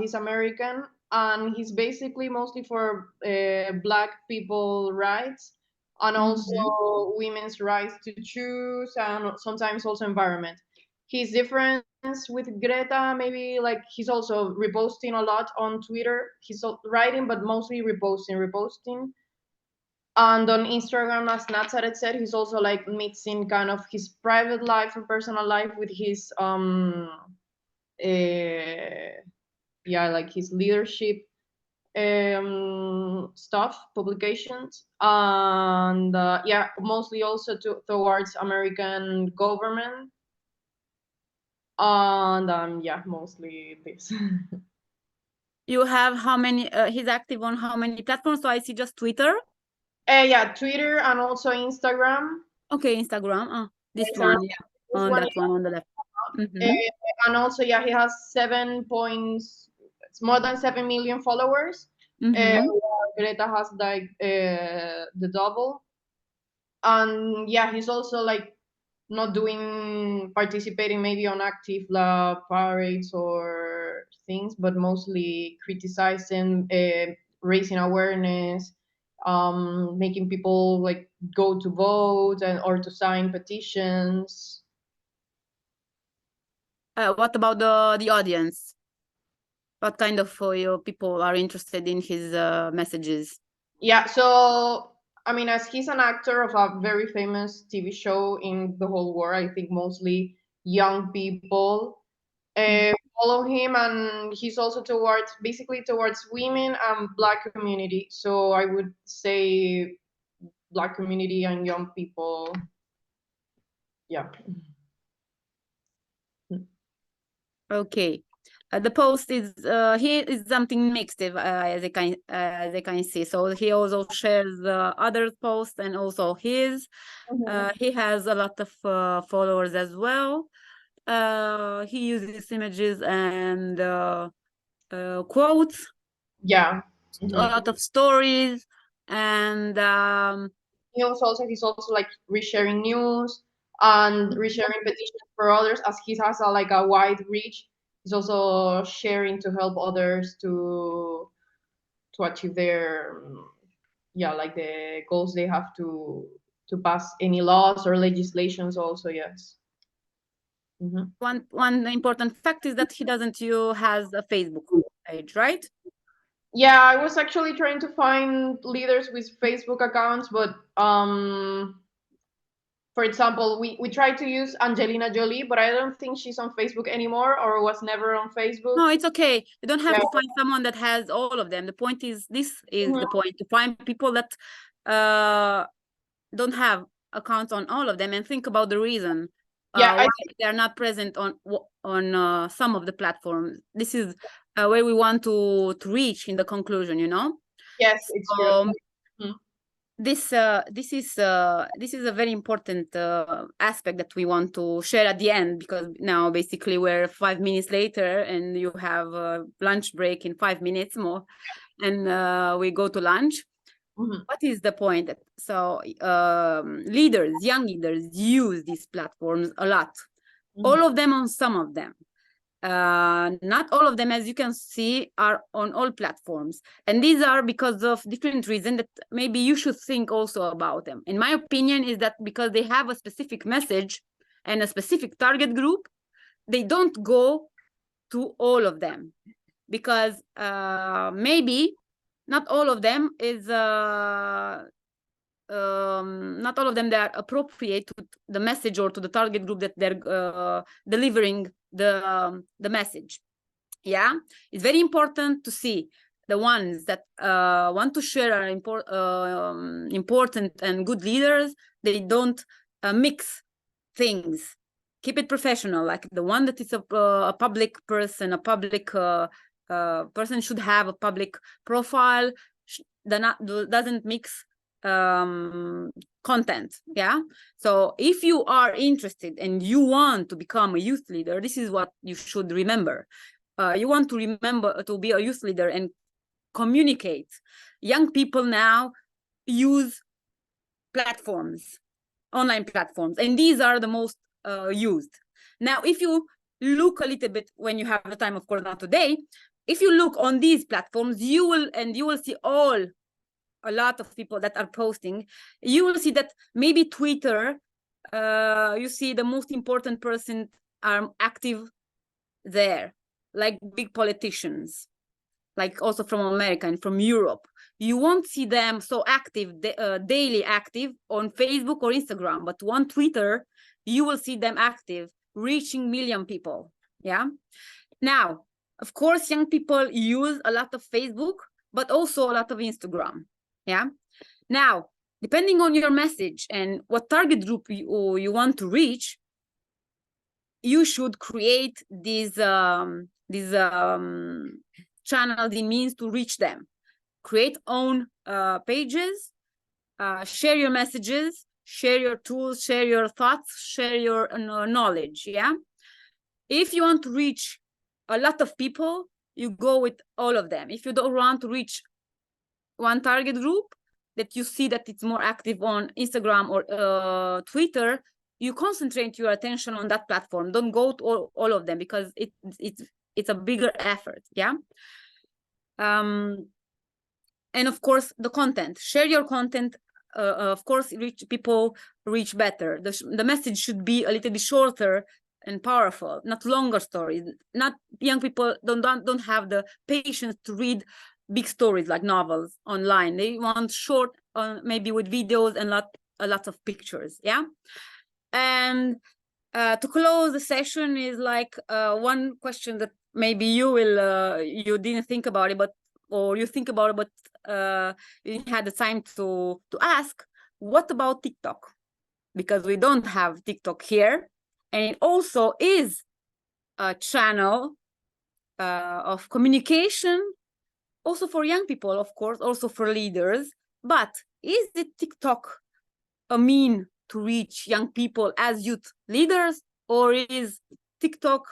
S4: He's American, and he's basically mostly for Black people rights and also women's rights to choose, and sometimes also environment. His difference with Greta, maybe like he's also reposting a lot on Twitter. He's writing, but mostly reposting. And on Instagram, as Nazaret said, he's also like mixing kind of his private life and personal life with his like his leadership stuff, publications, and mostly also towards American government, and mostly this.
S16: You have how many? He's active on how many platforms? So I see just Twitter.
S4: Twitter and also Instagram.
S16: Okay, Instagram. This
S4: Instagram,
S16: one, on that one on the left.
S4: And also, he has 7 points. It's more than 7 million followers. Greta has like the double, and he's also like not participating maybe on active parades or things, but mostly criticizing, raising awareness, making people like go to vote or to sign petitions.
S16: What about the audience? What kind of people are interested in his messages?
S4: Yeah, so I mean, as he's an actor of a very famous TV show in the whole world, I think mostly young people follow him, and he's also towards women and Black community. So I would say Black community and young people. Yeah.
S16: Okay. The post is he is something mixed, as I can see. So he also shares other posts and also his. He has a lot of followers as well. He uses images and quotes.
S4: Yeah.
S16: A lot of stories, and
S4: he's also like resharing news and resharing petitions for others, as he has a wide reach. He's also sharing to help others to achieve their like the goals they have to pass any laws or legislations also. Yes.
S16: One important fact is that he doesn't has a Facebook page, right?
S4: Yeah, I was actually trying to find leaders with Facebook accounts, but for example, we tried to use Angelina Jolie, but I don't think she's on Facebook anymore or was never on Facebook.
S16: No, it's okay. You don't have
S4: Yeah.
S16: to find someone that has all of them. The point is, this is the point, to find people that don't have accounts on all of them, and think about the reason why they are not present on some of the platforms. This is where we want to reach in the conclusion, you know?
S4: Yes, it's true.
S16: This is a very important aspect that we want to share at the end, because now basically we're 5 minutes later and you have a lunch break in 5 minutes more, and we go to lunch. What is the point? So leaders, young leaders, use these platforms a lot. All of them on some of them. Not all of them, as you can see, are on all platforms, and these are because of different reasons that maybe you should think also about them. In my opinion, is that because they have a specific message and a specific target group, they don't go to all of them, because maybe not all of them is not all of them that are appropriate to the message or to the target group that they're delivering the message. Yeah, it's very important to see the ones that want to share are important and good leaders. They don't mix things. Keep it professional. Like the one that is a public person, a public person should have a public profile, doesn't mix content. Yeah, so if you are interested and you want to become a youth leader, this is what you should remember. You want to remember to be a youth leader and communicate. Young people now use platforms, online platforms, and these are the most used. Now, if you look a little bit, when you have the time, of course not today, if you look on these platforms, you will see a lot of people that are posting. You will see that maybe Twitter, you see the most important person are active there, like big politicians, like also from America and from Europe. You won't see them so active, daily active on Facebook or Instagram, but on Twitter, you will see them active, reaching million people. Yeah. Now, of course, young people use a lot of Facebook, but also a lot of Instagram. Yeah. Now, depending on your message and what target group you want to reach, you should create these channels and means to reach them. Create own pages, share your messages, share your tools, share your thoughts, share your knowledge. Yeah. If you want to reach a lot of people, you go with all of them. If you don't want to reach one target group that you see that it's more active on Instagram or Twitter, you concentrate your attention on that platform. Don't go to all of them, because it's a bigger effort. Yeah. And of course, the content. Share your content. Of course, reach better. The message should be a little bit shorter and powerful, not longer stories. Not young people don't have the patience to read big stories like novels online. They want short, maybe with videos and a lot of pictures. Yeah. And to close the session is like one question that maybe you didn't think about it, or you think about it, but you didn't have the time to ask. What about TikTok? Because we don't have TikTok here, and it also is a channel of communication, also for young people, of course, also for leaders. But is the TikTok a mean to reach young people as youth leaders, or is TikTok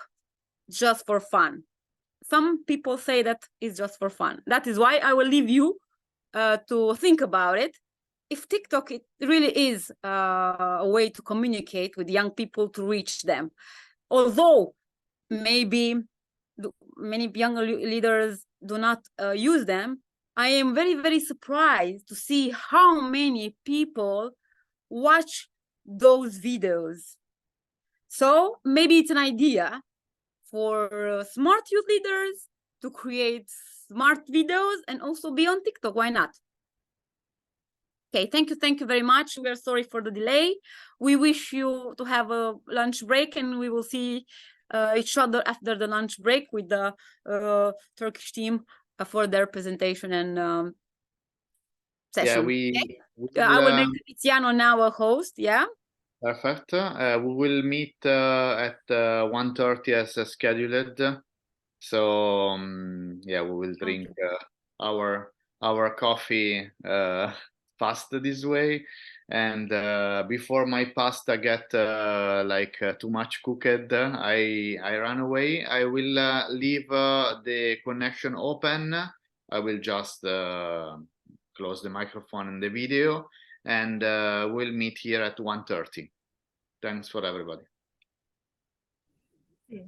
S16: just for fun? Some people say that it's just for fun. That is why I will leave you to think about it. If TikTok, it really is a way to communicate with young people, to reach them. Although maybe many young leaders do not use them, I am very, very surprised to see how many people watch those videos. So maybe it's an idea for smart youth leaders to create smart videos and also be on TikTok. Why not? Okay, thank you very much. We are sorry for the delay. We wish you to have a lunch break, and we will see each other after the lunch break with the Turkish team for their presentation and session.
S5: Yeah, we
S16: I will make
S5: um,
S16: Tiziano now a host. Yeah.
S5: perfect. We will meet at 1:30 as scheduled. So yeah, we will drink our coffee fast this way. And before my pasta get like too much cooked, I run away. I will leave the connection open. I will just close the microphone and the video, and we'll meet here at 1:30. Thanks for everybody.
S3: Yeah.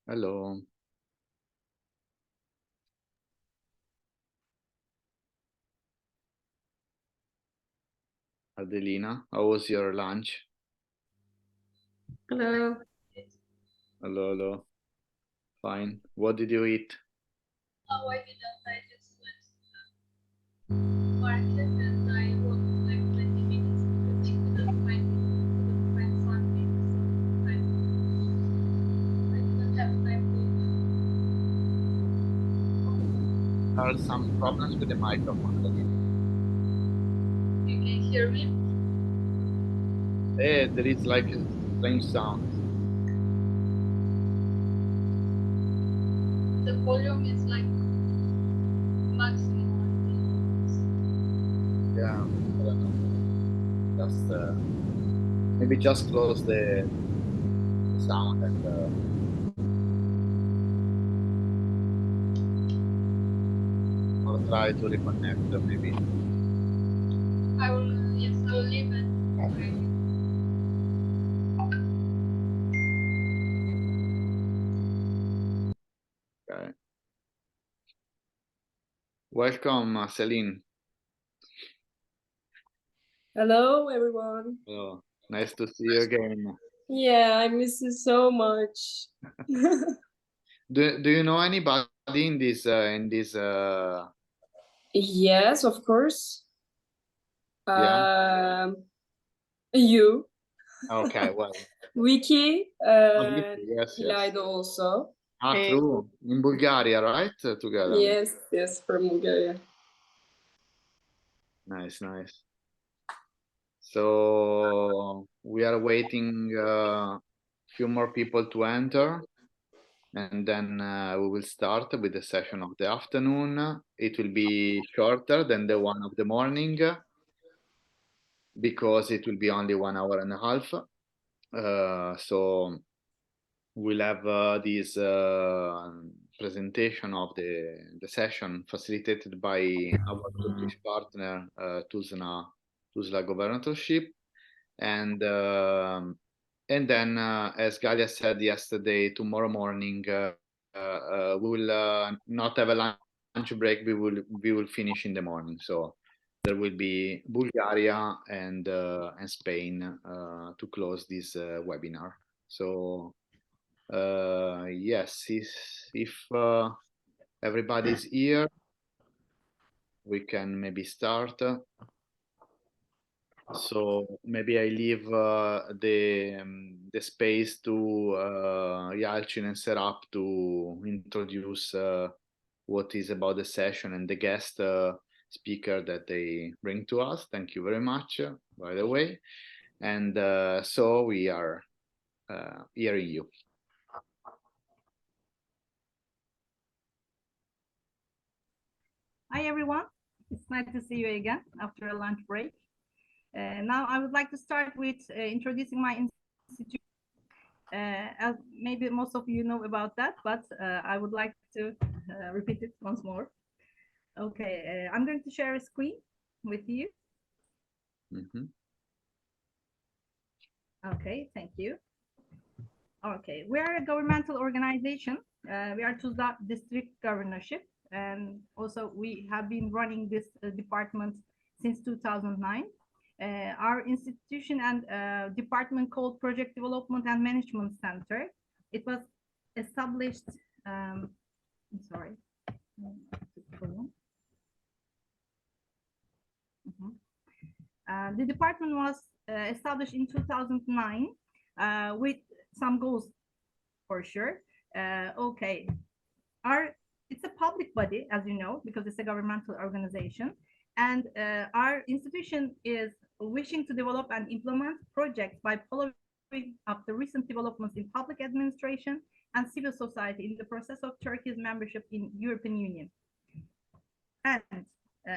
S5: Hello. Adelina, how was your lunch?
S18: Hello.
S5: Hello, hello. Fine. What did you eat?
S10: Oh, I didn't. I just went to the market and I walked like 20 minutes because I couldn't find something. So I didn't have time to.
S5: There are some problems with the microphone, Adelina.
S10: You can hear me?
S5: There is like a strange sound.
S10: The volume is like maximum.
S5: Yeah, I don't know. Just maybe just close the sound and or try to reconnect maybe.
S10: I will, yes, I will leave it.
S5: Okay. Welcome, Celine.
S18: Hello, everyone.
S5: Hello. Nice to see you again.
S18: Yeah, I miss you so much.
S5: Do you know anybody in this
S18: Yes, of course.
S5: yeah?
S18: You,
S5: Okay, well.
S18: Vicky,
S5: Obviously, yes, yes.
S18: Hilaido also.
S5: Ah, true. In Bulgaria, right? Together.
S18: Yes, from Bulgaria.
S5: Nice, nice. So we are waiting few more people to enter, and then we will start with the session of the afternoon. It will be shorter than the one of the morning because it will be only 1 hour and a half. So we'll have this presentation of the session facilitated by our Turkish partner, Tuzla Governorship. And then, as Galia said yesterday, tomorrow morning, we will not have a lunch break. We will finish in the morning. So there will be Bulgaria and Spain to close this webinar. So yes, if everybody's here, we can maybe start. So maybe I leave the space to Yalcin and Serap to introduce what is about the session and the guest speaker that they bring to us. Thank you very much, by the way. And so we are hearing you.
S3: Hi, everyone. It's nice to see you again after a lunch break. Now I would like to start with introducing my institute. As maybe most of you know about that, but I would like to repeat it once more. Okay, I'm going to share a screen with you. Okay, thank you. Okay, we are a governmental organization. We are Tuzla District Governorship, and also we have been running this department since 2009. Our institution and department called Project Development and Management Center. It was established, I'm sorry. The department was established in 2009 with some goals for sure. Okay, it's a public body, as you know, because it's a governmental organization. And our institution is wishing to develop and implement projects by following up the recent developments in public administration and civil society in the process of Turkey's membership in European Union. And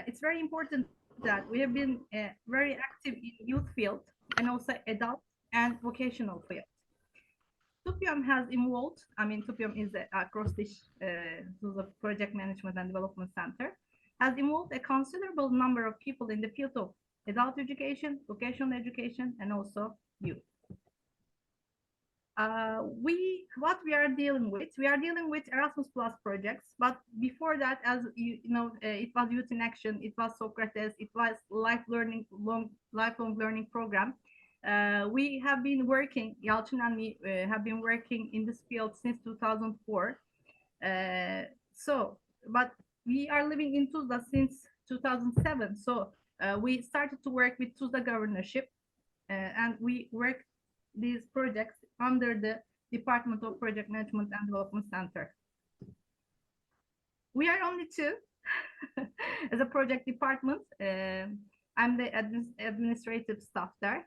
S3: it's very important that we have been very active in youth field and also adult and vocational field. TUPIOM has involved, TUPIOM is an acrostiche project management and development center, has involved a considerable number of people in the field of adult education, vocational education, and also youth. What we are dealing with Erasmus Plus projects, but before that, as you know, it was Youth in Action, it was Socrates, it was lifelong learning program. We have been working, Yalçın and me have been working in this field since 2004. But we are living in Tuzla since 2007. So we started to work with Tuzla governorship, and we work these projects under the Department of Project Management and Development Center. We are only two as a project department. I'm the administrative staff there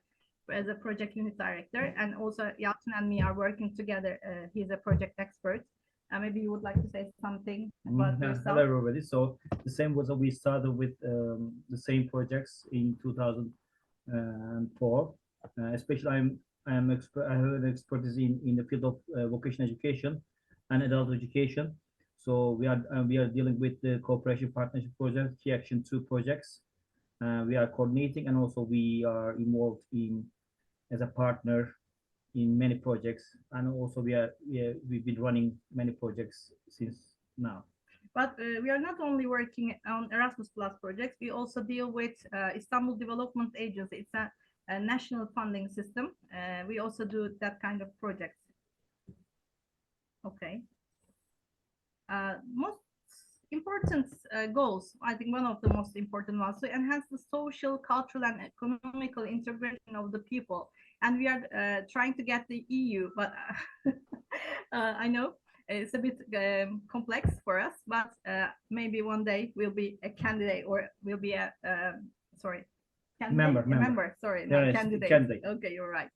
S3: as a project unit director, and also Yalçın and me are working together. He's a project expert. Maybe you would like to say something about yourself.
S9: Hello, everybody. So the same was we started with the same projects in 2004. Especially I have an expertise in the field of vocational education and adult education. So we are dealing with the cooperation partnership project, Key Action 2 projects. We are coordinating, and also we are involved in as a partner in many projects, and also we've been running many projects since now.
S3: But we are not only working on Erasmus Plus projects, we also deal with Istanbul Development Agency. It's a national funding system. We also do that kind of projects. Okay. Most important goals, I think one of the most important ones, to enhance the social, cultural, and economical integration of the people. And we are trying to get the EU, but I know it's a bit complex for us, but maybe one day we'll be a candidate, or we'll be a, sorry, member, sorry, no, candidate. Okay, you're right.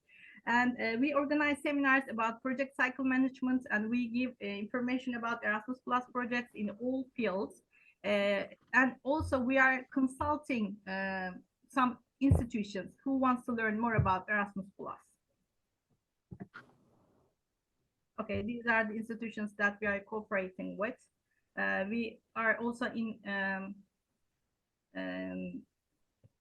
S3: And we organize seminars about project cycle management, and we give information about Erasmus Plus projects in all fields. And also we are consulting some institutions who wants to learn more about Erasmus Plus. Okay, these are the institutions that we are cooperating with. We are also in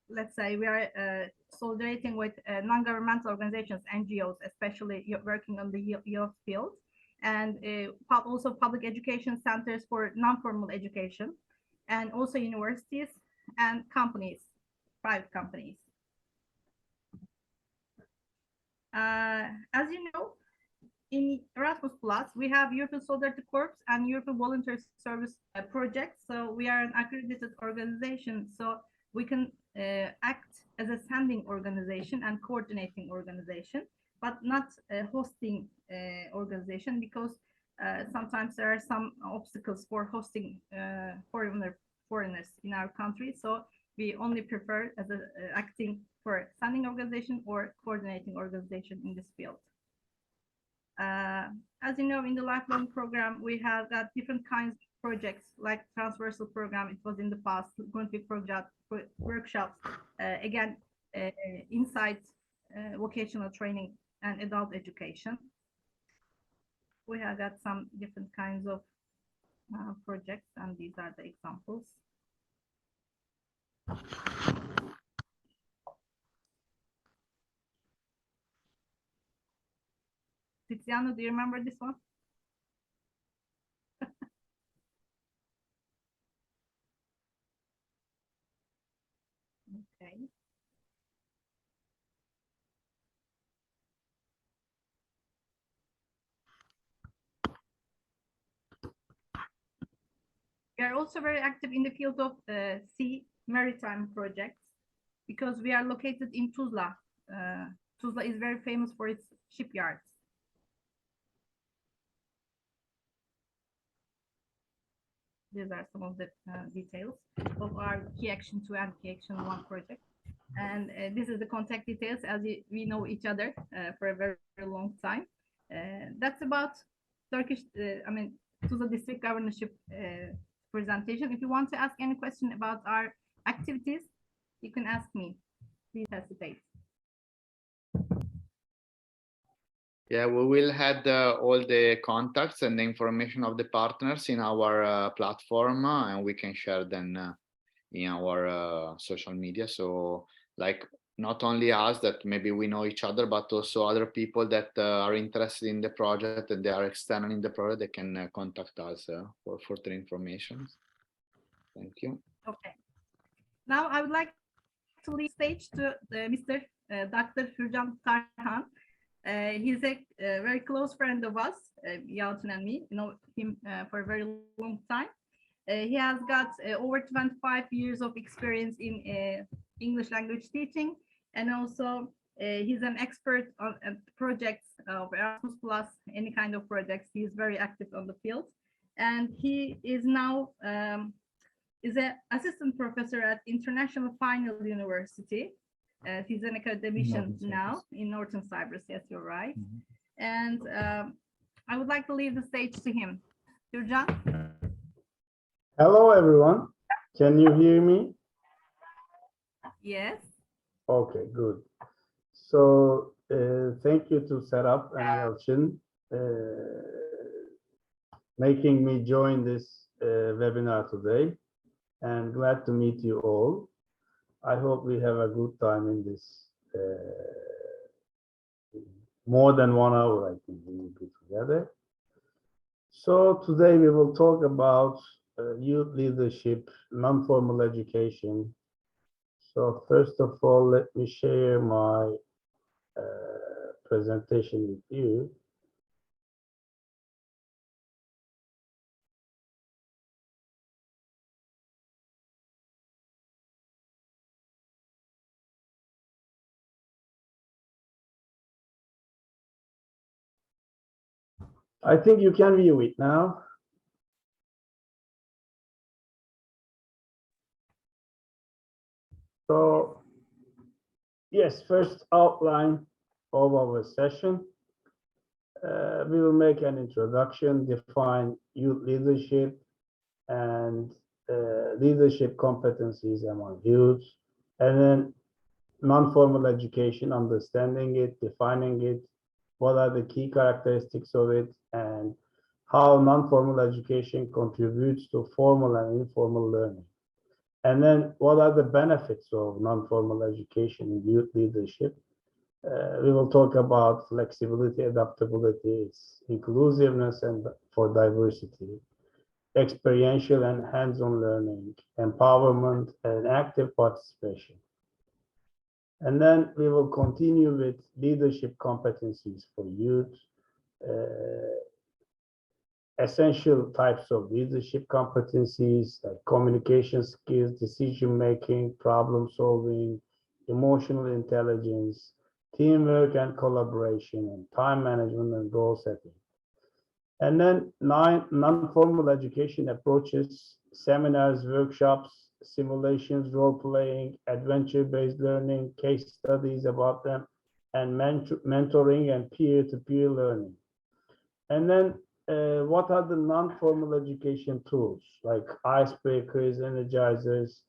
S3: let's say we are solidarating with non-governmental organizations, NGOs, especially working on the youth field, and also public education centers for non-formal education, and also universities and companies, private companies. As you know, in Erasmus Plus, we have European Solidarity Corps and European Volunteer Service projects. So we are an accredited organization, so we can act as a sending organization and coordinating organization, but not a hosting organization, because sometimes there are some obstacles for hosting foreigners in our country. So we only prefer as a acting for sending organization or coordinating organization in this field. As you know, in the lifelong program, we have got different kinds of projects, like transversal program. It was in the past, Grundtvig project, workshops, again, inside vocational training and adult education. We have got some different kinds of projects, and these are the examples. Tiziano, do you remember this one? Okay. We are also very active in the field of sea maritime projects, because we are located in Tuzla. Tuzla is very famous for its shipyards. These are some of the details of our Key Action 2 and Key Action 1 project. And this is the contact details, as we know each other for a very, very long time. That's about Turkish, Tuzla district governorship presentation. If you want to ask any question about our activities, you can ask me. Please hesitate.
S5: Yeah, we will add all the contacts and the information of the partners in our platform, and we can share them in our social media. So like not only us that maybe we know each other, but also other people that are interested in the project and they are external in the project, they can contact us for further information. Thank you.
S3: Okay. Now I would like to leave stage to Mr. Dr. Hürcan Tarhan. He's a very close friend of us, Yalçın and me. You know him for a very long time. He has got over 25 years of experience in English language teaching, and also he's an expert on projects of Erasmus Plus, any kind of projects. He's very active on the field, and he is now is an assistant professor at International Final University. He's an academician now in Northern Cyprus. Yes, you're right. And I would like to leave the stage to him. Hürcan?
S19: Hello, everyone. Can you hear me?
S3: Yes.
S19: Okay, good. So thank you to Serap and Yalçın making me join this webinar today, and glad to meet you all. I hope we have a good time in this more than 1 hour, I think we will be together. So today we will talk about youth leadership, non-formal education. So first of all, let me share my presentation with you. I think you can view it now. So, yes, first outline of our session. We will make an introduction, define youth leadership and leadership competencies among youth, and then non-formal education, understanding it, defining it, what are the key characteristics of it, and how non-formal education contributes to formal and informal learning. And then what are the benefits of non-formal education in youth leadership? We will talk about flexibility, adaptability, its inclusiveness and for diversity, experiential and hands-on learning, empowerment and active participation. And then we will continue with leadership competencies for youth, essential types of leadership competencies like communication skills, decision-making, problem-solving, emotional intelligence, teamwork and collaboration, and time management and goal setting. And then 9 non-formal education approaches, seminars, workshops, simulations, role-playing, adventure-based learning, case studies about them, and mentoring and peer-to-peer learning. And then what are the non-formal education tools like icebreakers, energizers,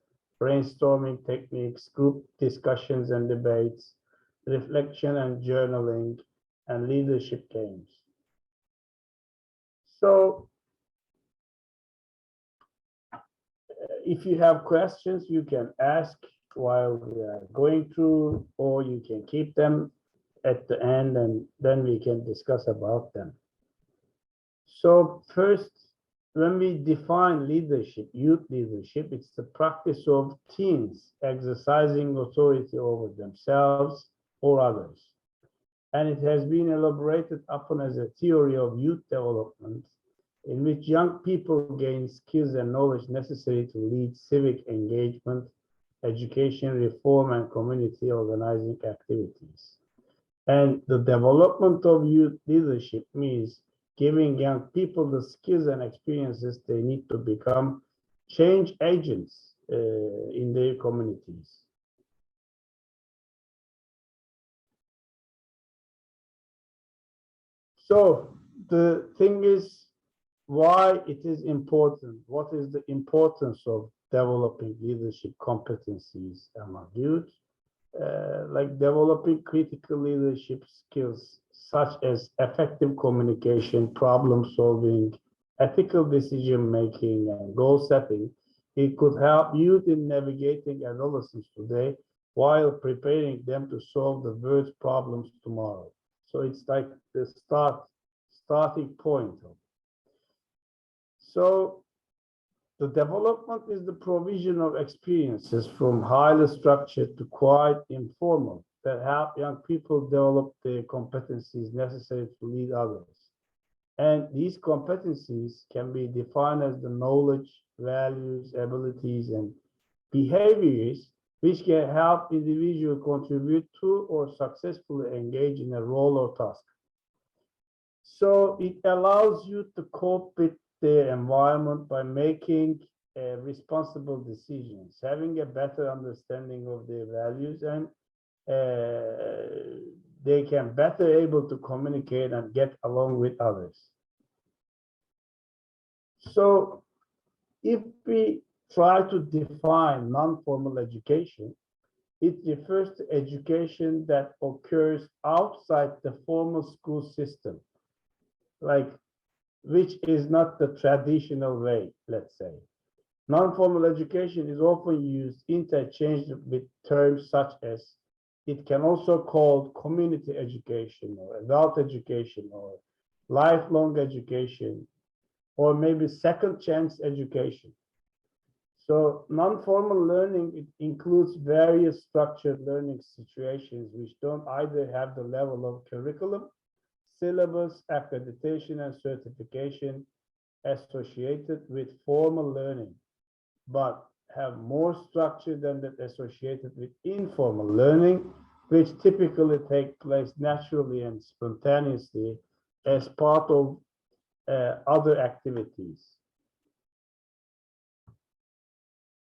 S19: brainstorming techniques, group discussions and debates, reflection and journaling, and leadership games. So if you have questions, you can ask while we are going through, or you can keep them at the end and then we can discuss about them. So first, when we define leadership, youth leadership, it's the practice of teens exercising authority over themselves or others. And it has been elaborated upon as a theory of youth development in which young people gain skills and knowledge necessary to lead civic engagement, education, reform, and community organizing activities. And the development of youth leadership means giving young people the skills and experiences they need to become change agents in their communities. So the thing is, why it is important, what is the importance of developing leadership competencies among youth? Like developing critical leadership skills such as effective communication, problem solving, ethical decision making, and goal setting. It could help youth in navigating adolescence today while preparing them to solve the world's problems tomorrow. So it's like the starting point. So the development is the provision of experiences from highly structured to quite informal that help young people develop the competencies necessary to lead others. And these competencies can be defined as the knowledge, values, abilities, and behaviors which can help individuals contribute to or successfully engage in a role or task. So it allows you to cope with the environment by making responsible decisions, having a better understanding of their values, and they can better able to communicate and get along with others. So if we try to define non-formal education, it refers to education that occurs outside the formal school system, like which is not the traditional way, let's say. Non-formal education is often used interchangeably with terms such as, it can also called community education or adult education or lifelong education, or maybe second chance education. So non-formal learning, it includes various structured learning situations which don't either have the level of curriculum, syllabus, accreditation, and certification associated with formal learning, but have more structure than that associated with informal learning, which typically take place naturally and spontaneously as part of other activities.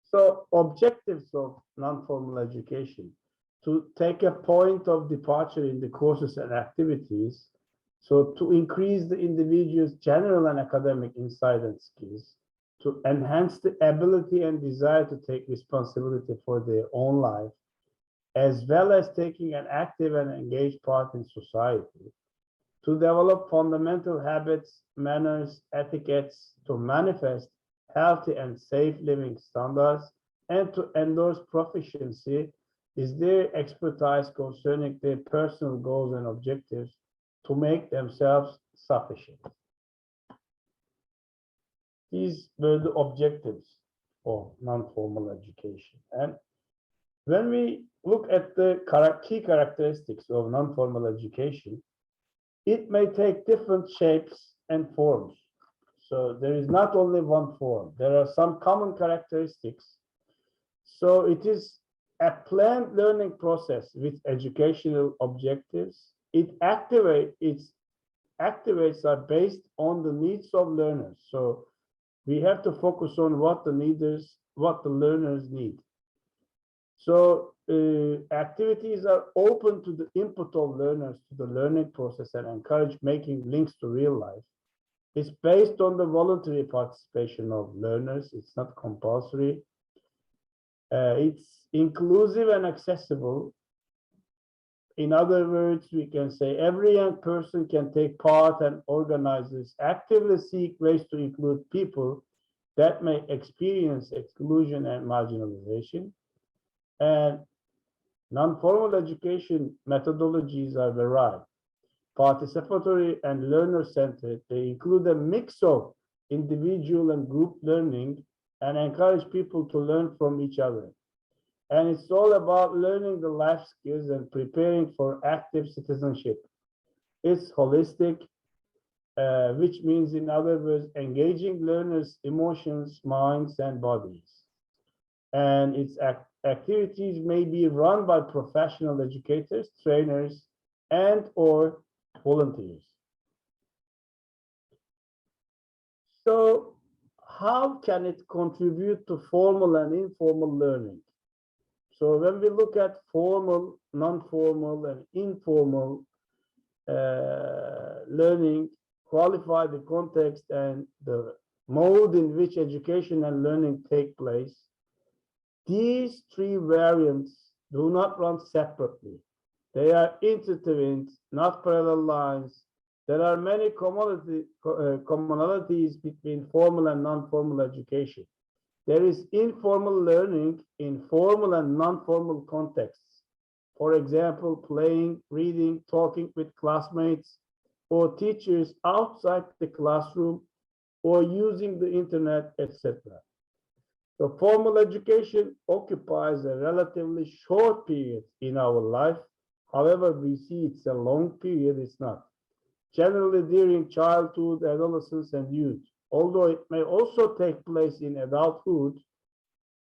S19: So objectives of non-formal education: to take a point of departure in the courses and activities, so to increase the individual's general and academic insight and skills, to enhance the ability and desire to take responsibility for their own life, as well as taking an active and engaged part in society, to develop fundamental habits, manners, etiquettes, to manifest healthy and safe living standards, and to endorse proficiency is their expertise concerning their personal goals and objectives to make themselves sufficient. These were the objectives of non-formal education. And when we look at the key characteristics of non-formal education, it may take different shapes and forms. So there is not only one form, there are some common characteristics. So it is a planned learning process with educational objectives. Its activates are based on the needs of learners. So we have to focus on what the learners need. So activities are open to the input of learners to the learning process and encourage making links to real life. It's based on the voluntary participation of learners. It's not compulsory. It's inclusive and accessible. In other words, we can say every young person can take part, and organizers actively seek ways to include people that may experience exclusion and marginalization. And non-formal education methodologies are varied, participatory and learner-centered. They include a mix of individual and group learning and encourage people to learn from each other. And it's all about learning the life skills and preparing for active citizenship. It's holistic, which means, in other words, engaging learners' emotions, minds, and bodies. And its activities may be run by professional educators, trainers, and/or volunteers. So how can it contribute to formal and informal learning? So when we look at formal, non-formal, and informal learning, qualify the context and the mode in which education and learning take place, these three variants do not run separately. They are intertwined, not parallel lines. There are many commonalities between formal and non-formal education. There is informal learning in formal and non-formal contexts. For example, playing, reading, talking with classmates or teachers outside the classroom, or using the internet, etc. So formal education occupies a relatively short period in our life. However, we see it's a long period, it's not. Generally during childhood, adolescence, and youth. Although it may also take place in adulthood,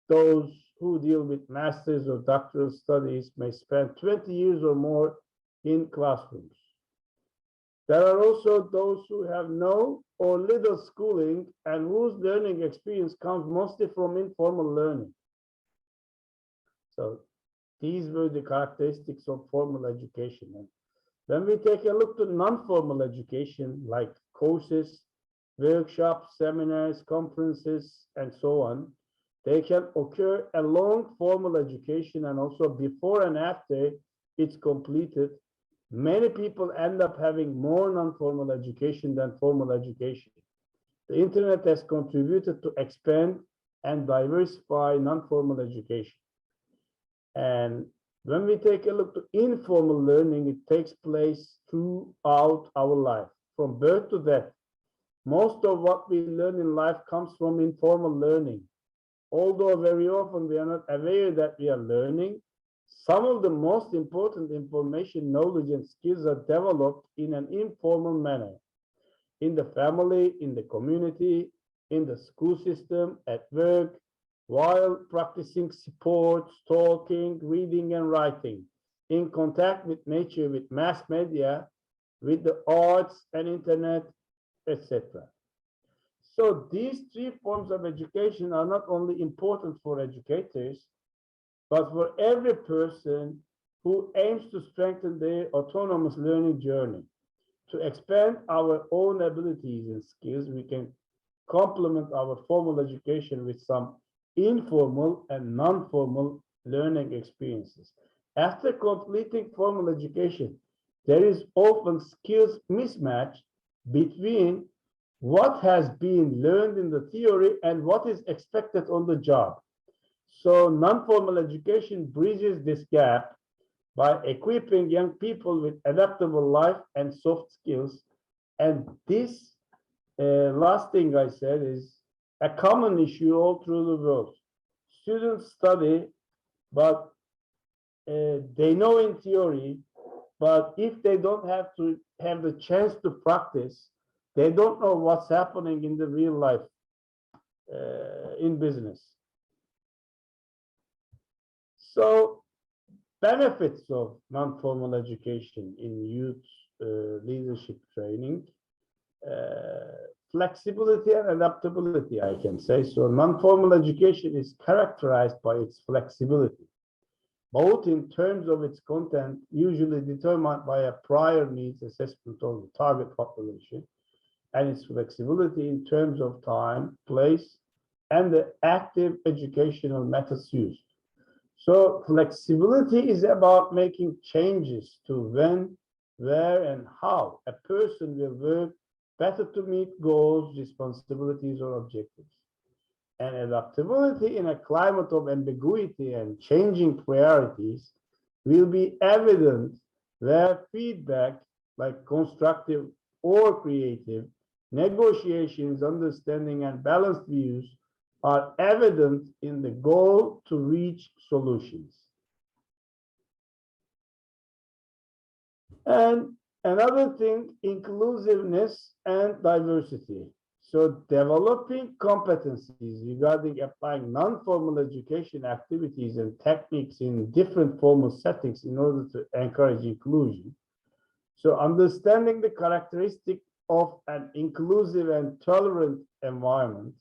S19: those who deal with master's or doctoral studies may spend 20 years or more in classrooms. There are also those who have no or little schooling and whose learning experience comes mostly from informal learning. So these were the characteristics of formal education. And when we take a look to non-formal education, like courses, workshops, seminars, conferences, and so on, they can occur along formal education and also before and after it's completed. Many people end up having more non-formal education than formal education. The internet has contributed to expand and diversify non-formal education. And when we take a look to informal learning, it takes place throughout our life, from birth to death. Most of what we learn in life comes from informal learning. Although very often we are not aware that we are learning, some of the most important information, knowledge, and skills are developed in an informal manner. In the family, in the community, in the school system, at work, while practicing sports, talking, reading, and writing, in contact with nature, with mass media, with the arts and internet, etc. So these three forms of education are not only important for educators, but for every person who aims to strengthen their autonomous learning journey. To expand our own abilities and skills, we can complement our formal education with some informal and non-formal learning experiences. After completing formal education, there is often skills mismatch between what has been learned in the theory and what is expected on the job. So non-formal education bridges this gap by equipping young people with adaptable life and soft skills. And this last thing I said is a common issue all through the world. Students study, but they know in theory, but if they don't have the chance to practice, they don't know what's happening in the real life in business. So benefits of non-formal education in youth leadership training, flexibility and adaptability, I can say. So non-formal education is characterized by its flexibility, both in terms of its content, usually determined by a prior needs assessment of the target population, and its flexibility in terms of time, place, and the active educational methods used. So flexibility is about making changes to when, where, and how a person will work better to meet goals, responsibilities, or objectives. And adaptability in a climate of ambiguity and changing priorities will be evident where feedback, like constructive or creative, negotiations, understanding, and balanced views are evident in the goal to reach solutions. And another thing, inclusiveness and diversity. So developing competencies regarding applying non-formal education activities and techniques in different formal settings in order to encourage inclusion. So understanding the characteristic of an inclusive and tolerant environment,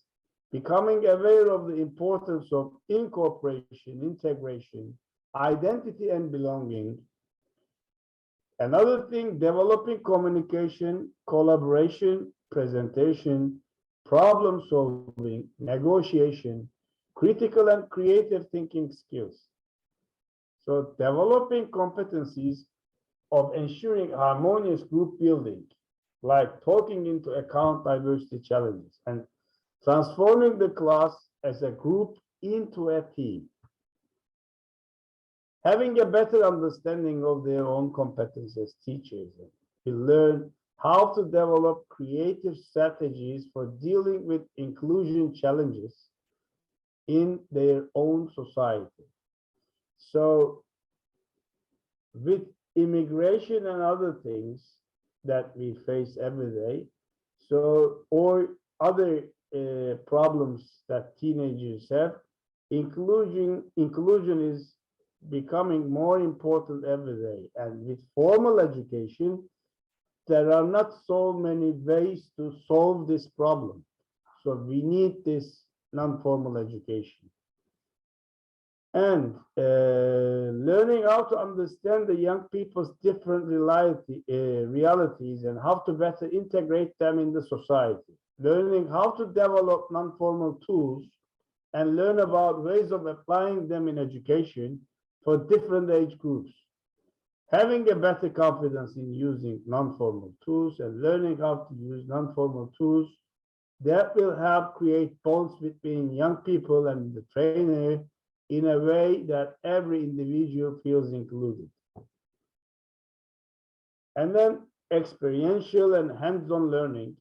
S19: becoming aware of the importance of incorporation, integration, identity, and belonging. Another thing, developing communication, collaboration, presentation, problem solving, negotiation, critical and creative thinking skills. So developing competencies of ensuring harmonious group building, like taking into account diversity challenges and transforming the class as a group into a team. Having a better understanding of their own competence as teachers, will learn how to develop creative strategies for dealing with inclusion challenges in their own society. So with immigration and other things that we face every day, so or other problems that teenagers have, inclusion is becoming more important every day. And with formal education, there are not so many ways to solve this problem. So we need this non-formal education. And learning how to understand the young people's different realities and how to better integrate them in the society. Learning how to develop non-formal tools and learn about ways of applying them in education for different age groups. Having a better confidence in using non-formal tools and learning how to use non-formal tools, that will help create bonds between young people and the trainer in a way that every individual feels included. And then experiential and hands-on learning.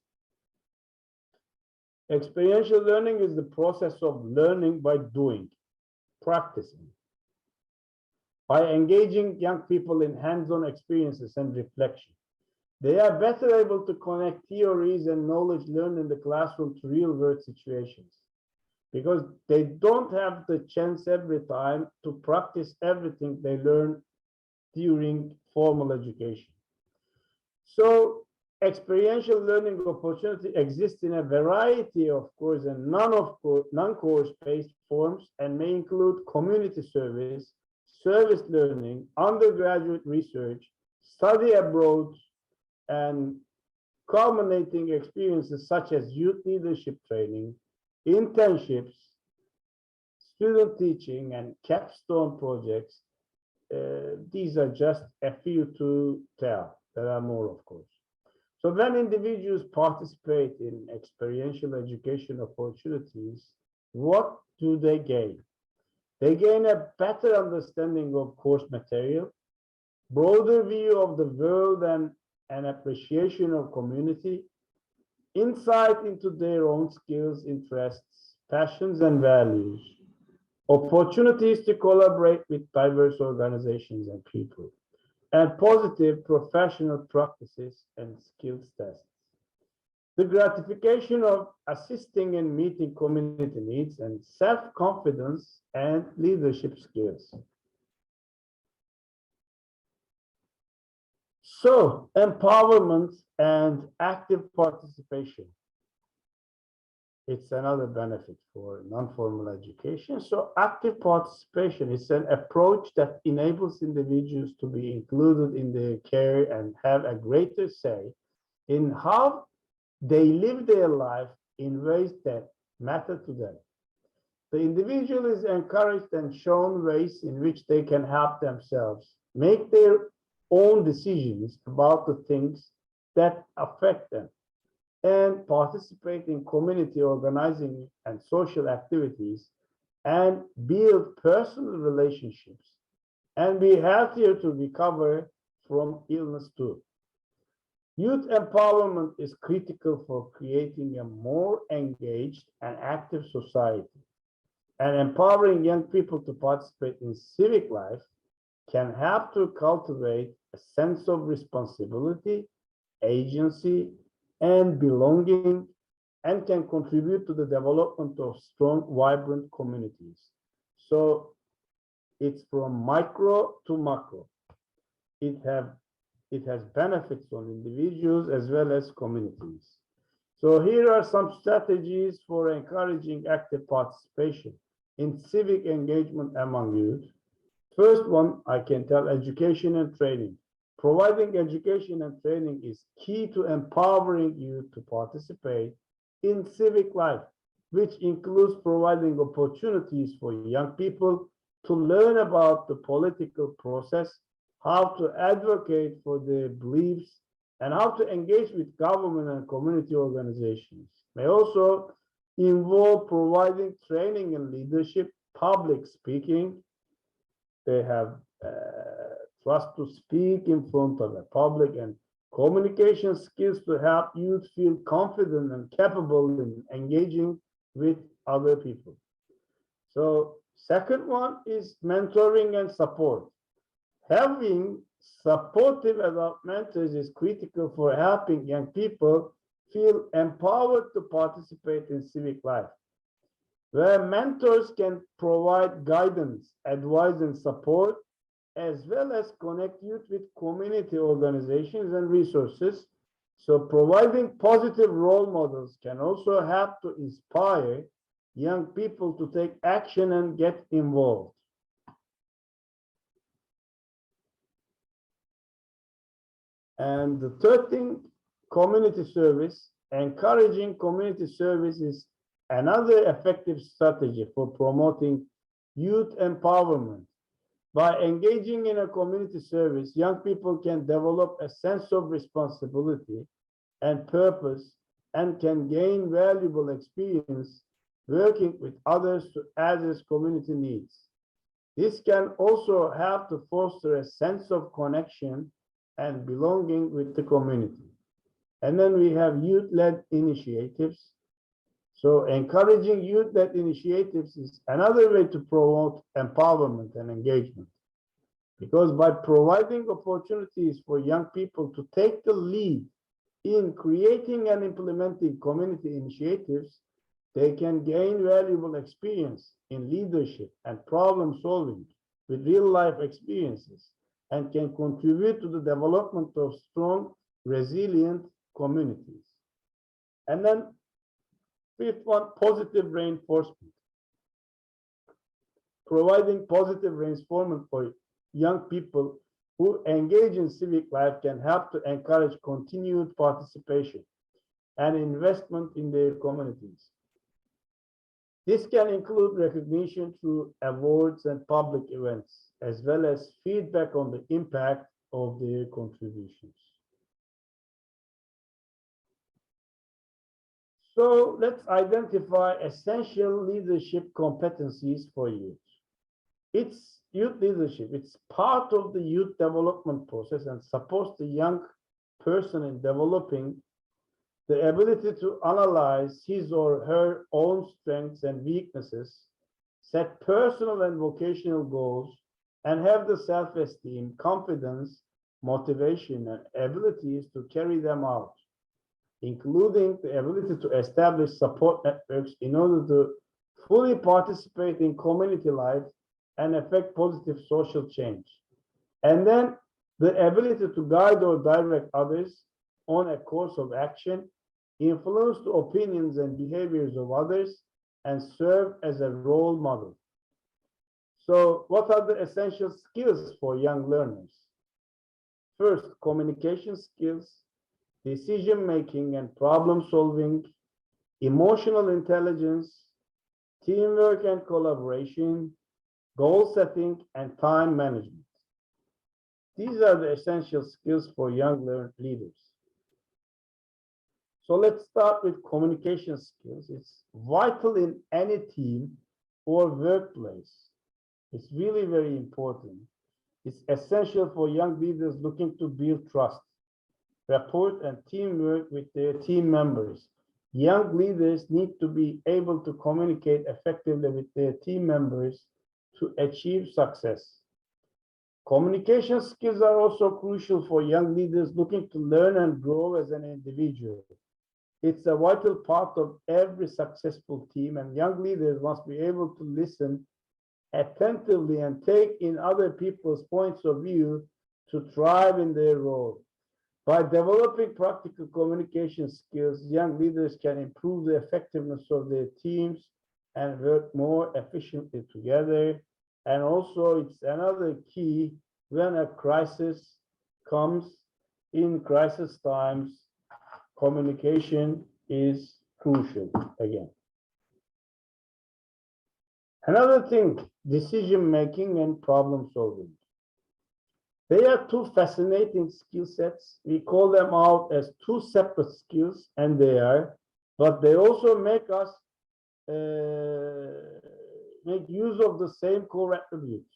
S19: Experiential learning is the process of learning by doing, practicing, by engaging young people in hands-on experiences and reflection. They are better able to connect theories and knowledge learned in the classroom to real-world situations, because they don't have the chance every time to practice everything they learn during formal education. So experiential learning opportunity exists in a variety of course and non-course based forms and may include community service, service learning, undergraduate research, study abroad, and culminating experiences such as youth leadership training, internships, student teaching, and capstone projects. These are just a few to tell. There are more, of course. So when individuals participate in experiential education opportunities, what do they gain? They gain a better understanding of course material, broader view of the world and an appreciation of community, insight into their own skills, interests, passions, and values, opportunities to collaborate with diverse organizations and people, and positive professional practices and skills tests. The gratification of assisting and meeting community needs and self-confidence and leadership skills. So, empowerment and active participation. It's another benefit for non-formal education. So active participation is an approach that enables individuals to be included in their care and have a greater say in how they live their life in ways that matter to them. The individual is encouraged and shown ways in which they can help themselves make their own decisions about the things that affect them and participate in community organizing and social activities and build personal relationships and be healthier to recover from illness too. Youth empowerment is critical for creating a more engaged and active society, and empowering young people to participate in civic life can help to cultivate a sense of responsibility, agency, and belonging, and can contribute to the development of strong, vibrant communities. So it's from micro to macro. It has benefits on individuals as well as communities. So here are some strategies for encouraging active participation in civic engagement among youth. First one, I can tell, education and training. Providing education and training is key to empowering youth to participate in civic life, which includes providing opportunities for young people to learn about the political process, how to advocate for their beliefs, and how to engage with government and community organizations. May also involve providing training in leadership, public speaking. They have trust to speak in front of the public, and communication skills to help youth feel confident and capable in engaging with other people. So second one is mentoring and support. Having supportive adult mentors is critical for helping young people feel empowered to participate in civic life, where mentors can provide guidance, advice, and support, as well as connect youth with community organizations and resources. So providing positive role models can also help to inspire young people to take action and get involved. And the third thing, community service. Encouraging community service is another effective strategy for promoting youth empowerment. By engaging in a community service, young people can develop a sense of responsibility and purpose and can gain valuable experience working with others to address community needs. This can also help to foster a sense of connection and belonging with the community. And then we have youth-led initiatives. So encouraging youth-led initiatives is another way to promote empowerment and engagement. Because by providing opportunities for young people to take the lead in creating and implementing community initiatives, they can gain valuable experience in leadership and problem solving with real-life experiences, and can contribute to the development of strong, resilient communities. And then fifth one, positive reinforcement. Providing positive reinforcement for young people who engage in civic life can help to encourage continued participation and investment in their communities. This can include recognition through awards and public events, as well as feedback on the impact of their contributions. So let's identify essential leadership competencies for youth. It's youth leadership. It's part of the youth development process and supports the young person in developing the ability to analyze his or her own strengths and weaknesses, set personal and vocational goals, and have the self-esteem, confidence, motivation, and abilities to carry them out, including the ability to establish support networks in order to fully participate in community life and affect positive social change. And then the ability to guide or direct others on a course of action, influence the opinions and behaviors of others, and serve as a role model. So what are the essential skills for young learners? First, communication skills, decision-making and problem-solving, emotional intelligence, teamwork and collaboration, goal setting, and time management. These are the essential skills for young leaders. So let's start with communication skills. It's vital in any team or workplace. It's really very important. It's essential for young leaders looking to build trust, rapport, and teamwork with their team members. Young leaders need to be able to communicate effectively with their team members to achieve success. Communication skills are also crucial for young leaders looking to learn and grow as an individual. It's a vital part of every successful team, and young leaders must be able to listen attentively and take in other people's points of view to thrive in their role. By developing practical communication skills, young leaders can improve the effectiveness of their teams and work more efficiently together. And also, it's another key when a crisis comes. In crisis times, communication is crucial again. Another thing, decision-making and problem-solving. They are two fascinating skill sets. We call them out as two separate skills, and they are, but they also make us make use of the same core attributes.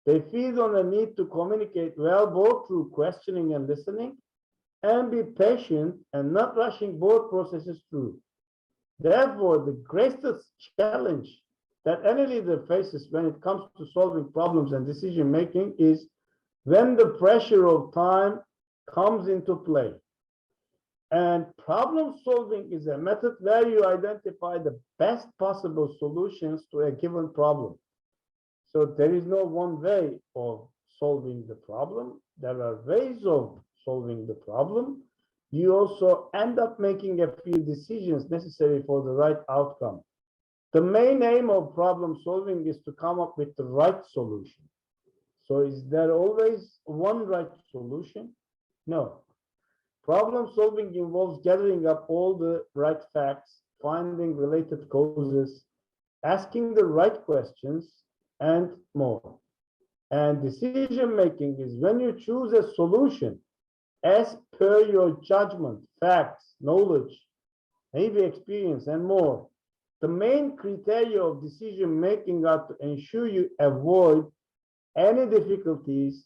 S19: They feed on the need to communicate well, both through questioning and listening, and be patient and not rushing both processes through. Therefore, the greatest challenge that any leader faces when it comes to solving problems and decision making is when the pressure of time comes into play. And problem solving is a method where you identify the best possible solutions to a given problem. So there is no one way of solving the problem. There are ways of solving the problem. You also end up making a few decisions necessary for the right outcome. The main aim of problem solving is to come up with the right solution. So is there always one right solution? No. Problem solving involves gathering up all the right facts, finding related causes, asking the right questions, and more. And decision making is when you choose a solution as per your judgment, facts, knowledge, maybe experience, and more. The main criteria of decision making are to ensure you avoid any difficulties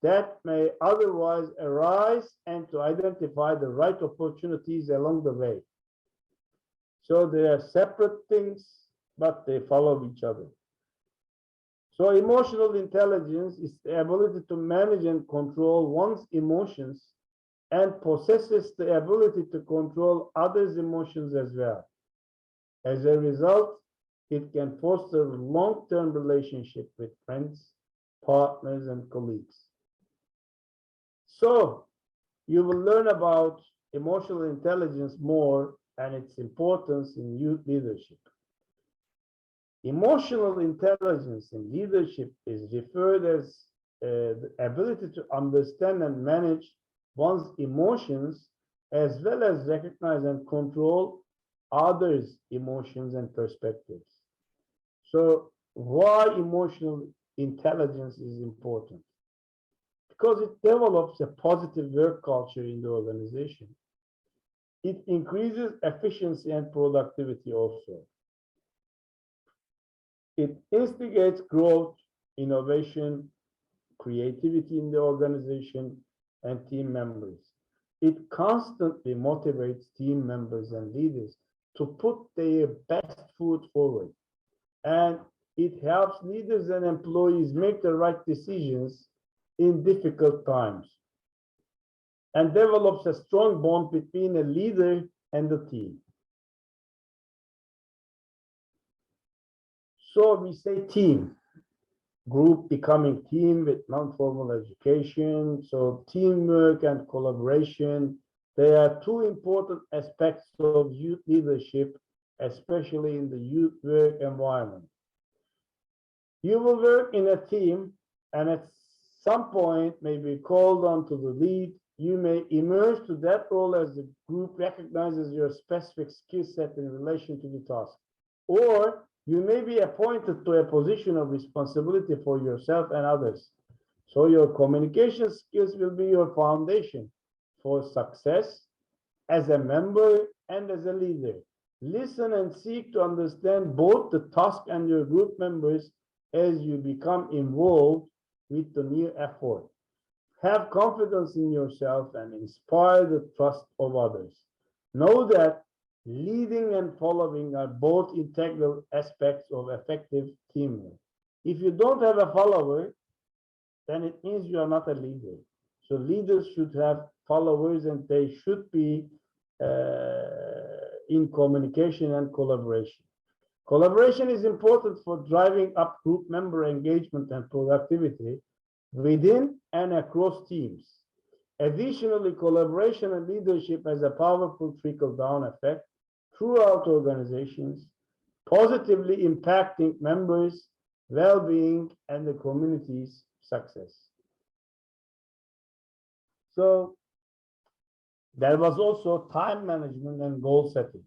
S19: that may otherwise arise and to identify the right opportunities along the way. So they are separate things, but they follow each other. So emotional intelligence is the ability to manage and control one's emotions and possesses the ability to control others' emotions as well. As a result, it can foster long-term relationship with friends, partners, and colleagues. So you will learn about emotional intelligence more and its importance in youth leadership. Emotional intelligence in leadership is referred as the ability to understand and manage one's emotions, as well as recognize and control others' emotions and perspectives. So why emotional intelligence is important? Because it develops a positive work culture in the organization. It increases efficiency and productivity also. It instigates growth, innovation, creativity in the organization and team members. It constantly motivates team members and leaders to put their best foot forward. And it helps leaders and employees make the right decisions in difficult times and develops a strong bond between a leader and the team. So we say team, group becoming team with non-formal education. So teamwork and collaboration, they are two important aspects of youth leadership, especially in the youth work environment. You will work in a team and at some point may be called on to the lead. You may emerge to that role as the group recognizes your specific skill set in relation to the task. Or you may be appointed to a position of responsibility for yourself and others. So your communication skills will be your foundation for success as a member and as a leader. Listen and seek to understand both the task and your group members as you become involved with the new effort. Have confidence in yourself and inspire the trust of others. Know that leading and following are both integral aspects of effective teamwork. If you don't have a follower, then it means you are not a leader. So leaders should have followers and they should be in communication and collaboration. Collaboration is important for driving up group member engagement and productivity within and across teams. Additionally, collaboration and leadership has a powerful trickle-down effect throughout organizations, positively impacting members' well-being and the community's success. So there was also time management and goal setting.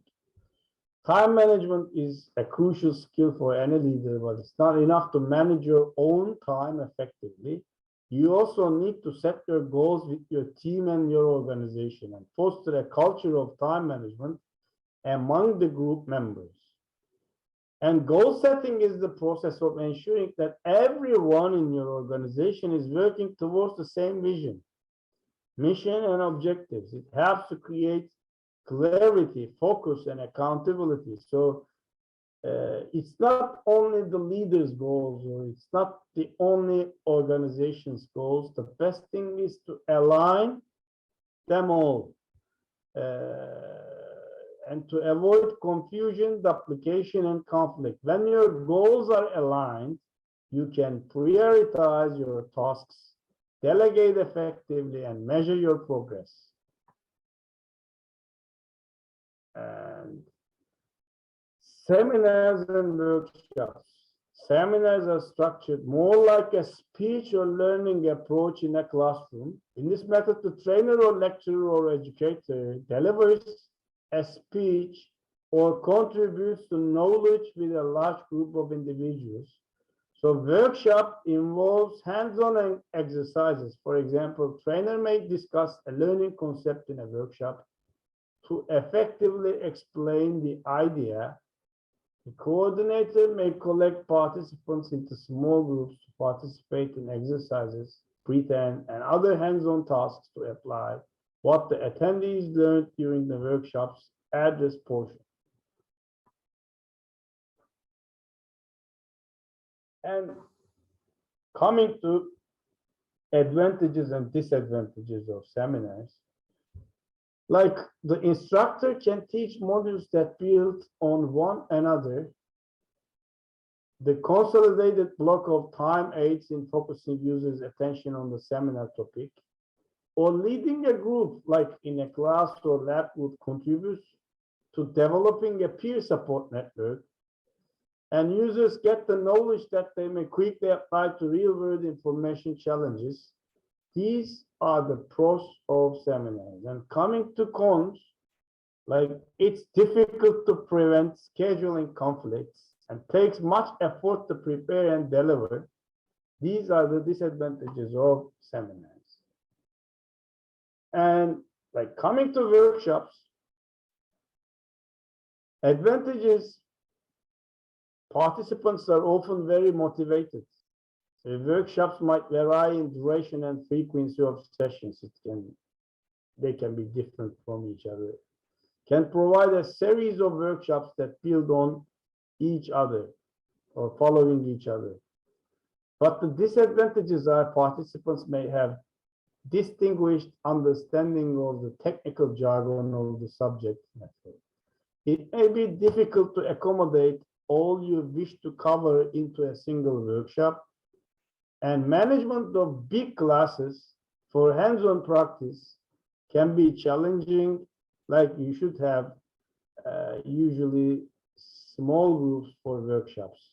S19: Time management is a crucial skill for any leader, but it's not enough to manage your own time effectively. You also need to set your goals with your team and your organization and foster a culture of time management among the group members. And goal setting is the process of ensuring that everyone in your organization is working towards the same vision, mission, and objectives. It helps to create clarity, focus, and accountability. So it's not only the leader's goals, or it's not the only organization's goals. The best thing is to align them all. And to avoid confusion, duplication, and conflict. When your goals are aligned, you can prioritize your tasks, delegate effectively, and measure your progress. And seminars and workshops. Seminars are structured more like a speech or learning approach in a classroom. In this method, the trainer or lecturer or educator delivers a speech or contributes to knowledge with a large group of individuals. So workshop involves hands-on exercises. For example, trainer may discuss a learning concept in a workshop to effectively explain the idea. The coordinator may collect participants into small groups to participate in exercises, pretend, and other hands-on tasks to apply what the attendees learned during the workshop's address portion. And coming to advantages and disadvantages of seminars, like the instructor can teach modules that build on one another. The consolidated block of time aids in focusing users' attention on the seminar topic, or leading a group like in a class or lab would contribute to developing a peer support network, and users get the knowledge that they may quickly apply to real-world information challenges. These are the pros of seminars. And coming to cons, like it's difficult to prevent scheduling conflicts and takes much effort to prepare and deliver. These are the disadvantages of seminars. And like coming to workshops, advantages, participants are often very motivated. The workshops might vary in duration and frequency of sessions. They can be different from each other. Can provide a series of workshops that build on each other or following each other. But the disadvantages are participants may have distinguished understanding of the technical jargon of the subject matter. It may be difficult to accommodate all you wish to cover into a single workshop, and management of big classes for hands-on practice can be challenging, like you should have usually small groups for workshops.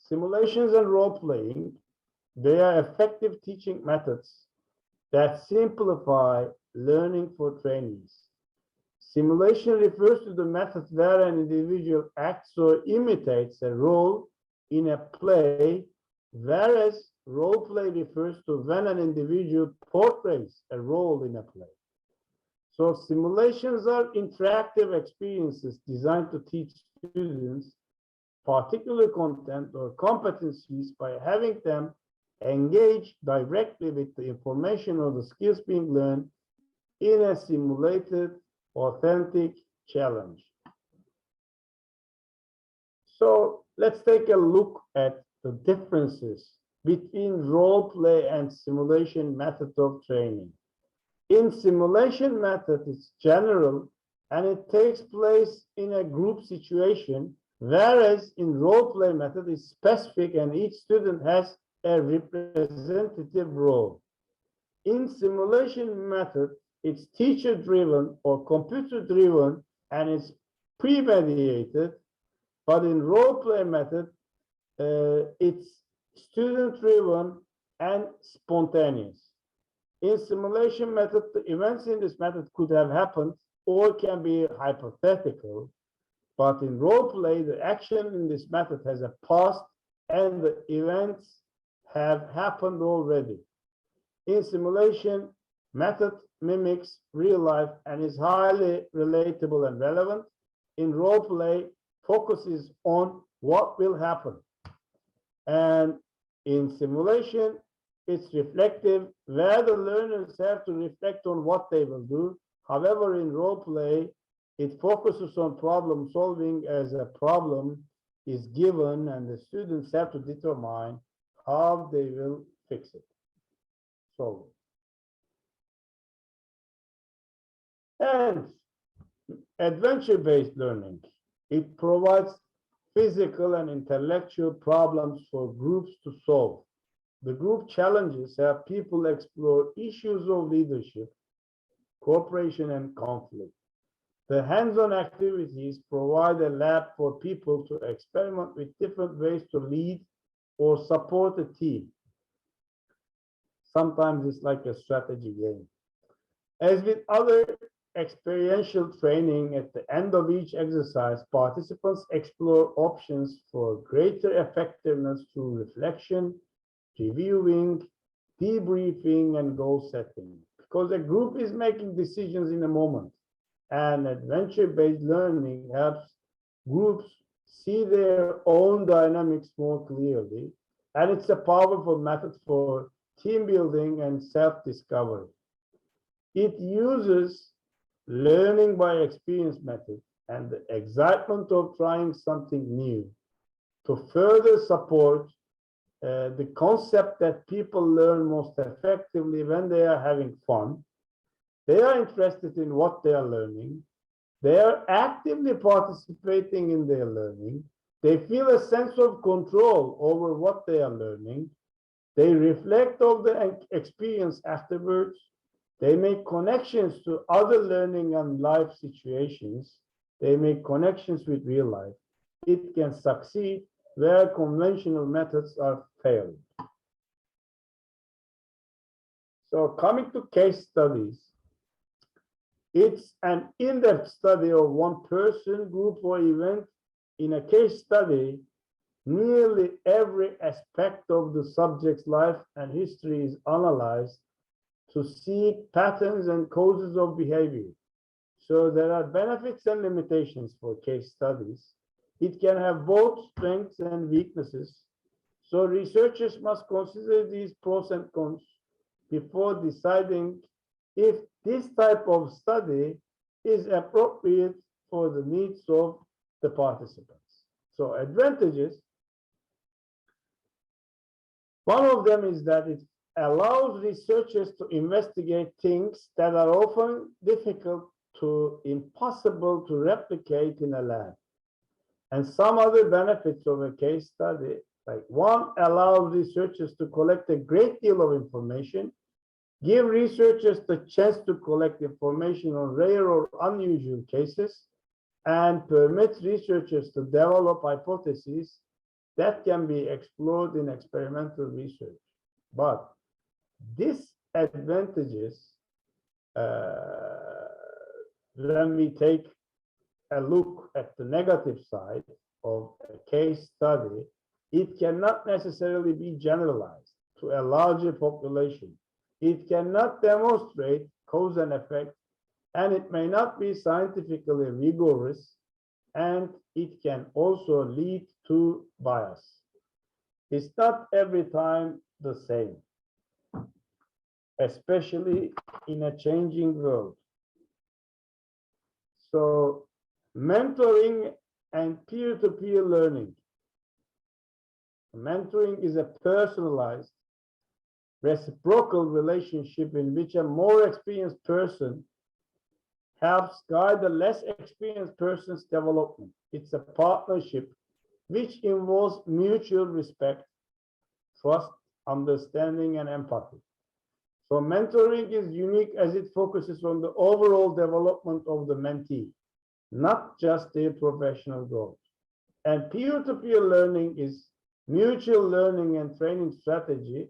S19: Simulations and role-playing, they are effective teaching methods that simplify learning for trainees. Simulation refers to the method where an individual acts or imitates a role in a play, whereas role play refers to when an individual portrays a role in a play. So simulations are interactive experiences designed to teach students particular content or competencies by having them engage directly with the information or the skills being learned in a simulated, authentic challenge. So let's take a look at the differences between role play and simulation method of training. In simulation method, it's general and it takes place in a group situation, whereas in role play method, it's specific and each student has a representative role. In simulation method, it's teacher-driven or computer-driven and it's premeditated, but in role-play method, it's student-driven and spontaneous. In simulation method, the events in this method could have happened or can be hypothetical, but in role-play, the action in this method has a past and the events have happened already. In simulation, method mimics real life and is highly relatable and relevant. in role play focuses on what will happen. And in simulation, it's reflective, where the learners have to reflect on what they will do. However, in role play, it focuses on problem solving, as a problem is given and the students have to determine how they will fix it. So, and adventure-based learning, it provides physical and intellectual problems for groups to solve. The group challenges have people explore issues of leadership, cooperation, and conflict. The hands-on activities provide a lab for people to experiment with different ways to lead or support a team. Sometimes it's like a strategy game. As with other experiential training, at the end of each exercise, participants explore options for greater effectiveness through reflection, reviewing, debriefing, and goal setting. Because a group is making decisions in a moment, and adventure-based learning helps groups see their own dynamics more clearly, and it's a powerful method for team building and self-discovery. It uses learning by experience method and the excitement of trying something new to further support the concept that people learn most effectively when they are having fun. They are interested in what they are learning. They are actively participating in their learning. They feel a sense of control over what they are learning. They reflect on the experience afterwards. They make connections to other learning and life situations. They make connections with real life. It can succeed where conventional methods are failed. So coming to case studies, it's an in-depth study of one person, group, or event. In a case study, nearly every aspect of the subject's life and history is analyzed to see patterns and causes of behavior. So there are benefits and limitations for case studies. It can have both strengths and weaknesses. So researchers must consider these pros and cons before deciding if this type of study is appropriate for the needs of the participants. So advantages, one of them is that it allows researchers to investigate things that are often difficult to impossible to replicate in a lab. And some other benefits of a case study, like one, allows researchers to collect a great deal of information, give researchers the chance to collect information on rare or unusual cases, and permits researchers to develop hypotheses that can be explored in experimental research. But disadvantages, when we take a look at the negative side of a case study, it cannot necessarily be generalized to a larger population. It cannot demonstrate cause and effect, and it may not be scientifically rigorous, and it can also lead to bias. It's not every time the same, especially in a changing world. So mentoring and peer-to-peer learning. Mentoring is a personalized, reciprocal relationship in which a more experienced person helps guide a less experienced person's development. It's a partnership which involves mutual respect, trust, understanding, and empathy. So mentoring is unique as it focuses on the overall development of the mentee, not just their professional goals. And peer-to-peer learning is mutual learning and training strategy,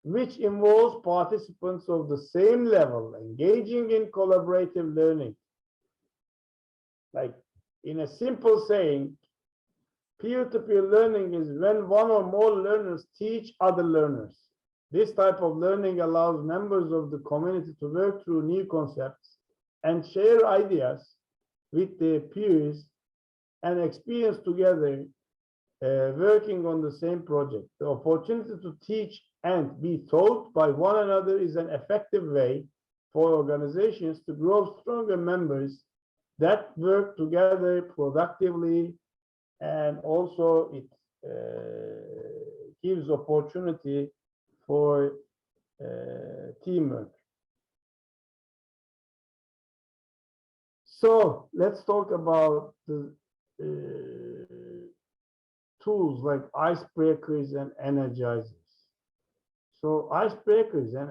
S19: which involves participants of the same level engaging in collaborative learning. Like in a simple saying, peer-to-peer learning is when one or more learners teach other learners. This type of learning allows members of the community to work through new concepts and share ideas with their peers and experience together working on the same project. The opportunity to teach and be taught by one another is an effective way for organizations to grow stronger members that work together productively, and also it gives opportunity for teamwork. So let's talk about the tools like icebreakers and energizers. So icebreakers and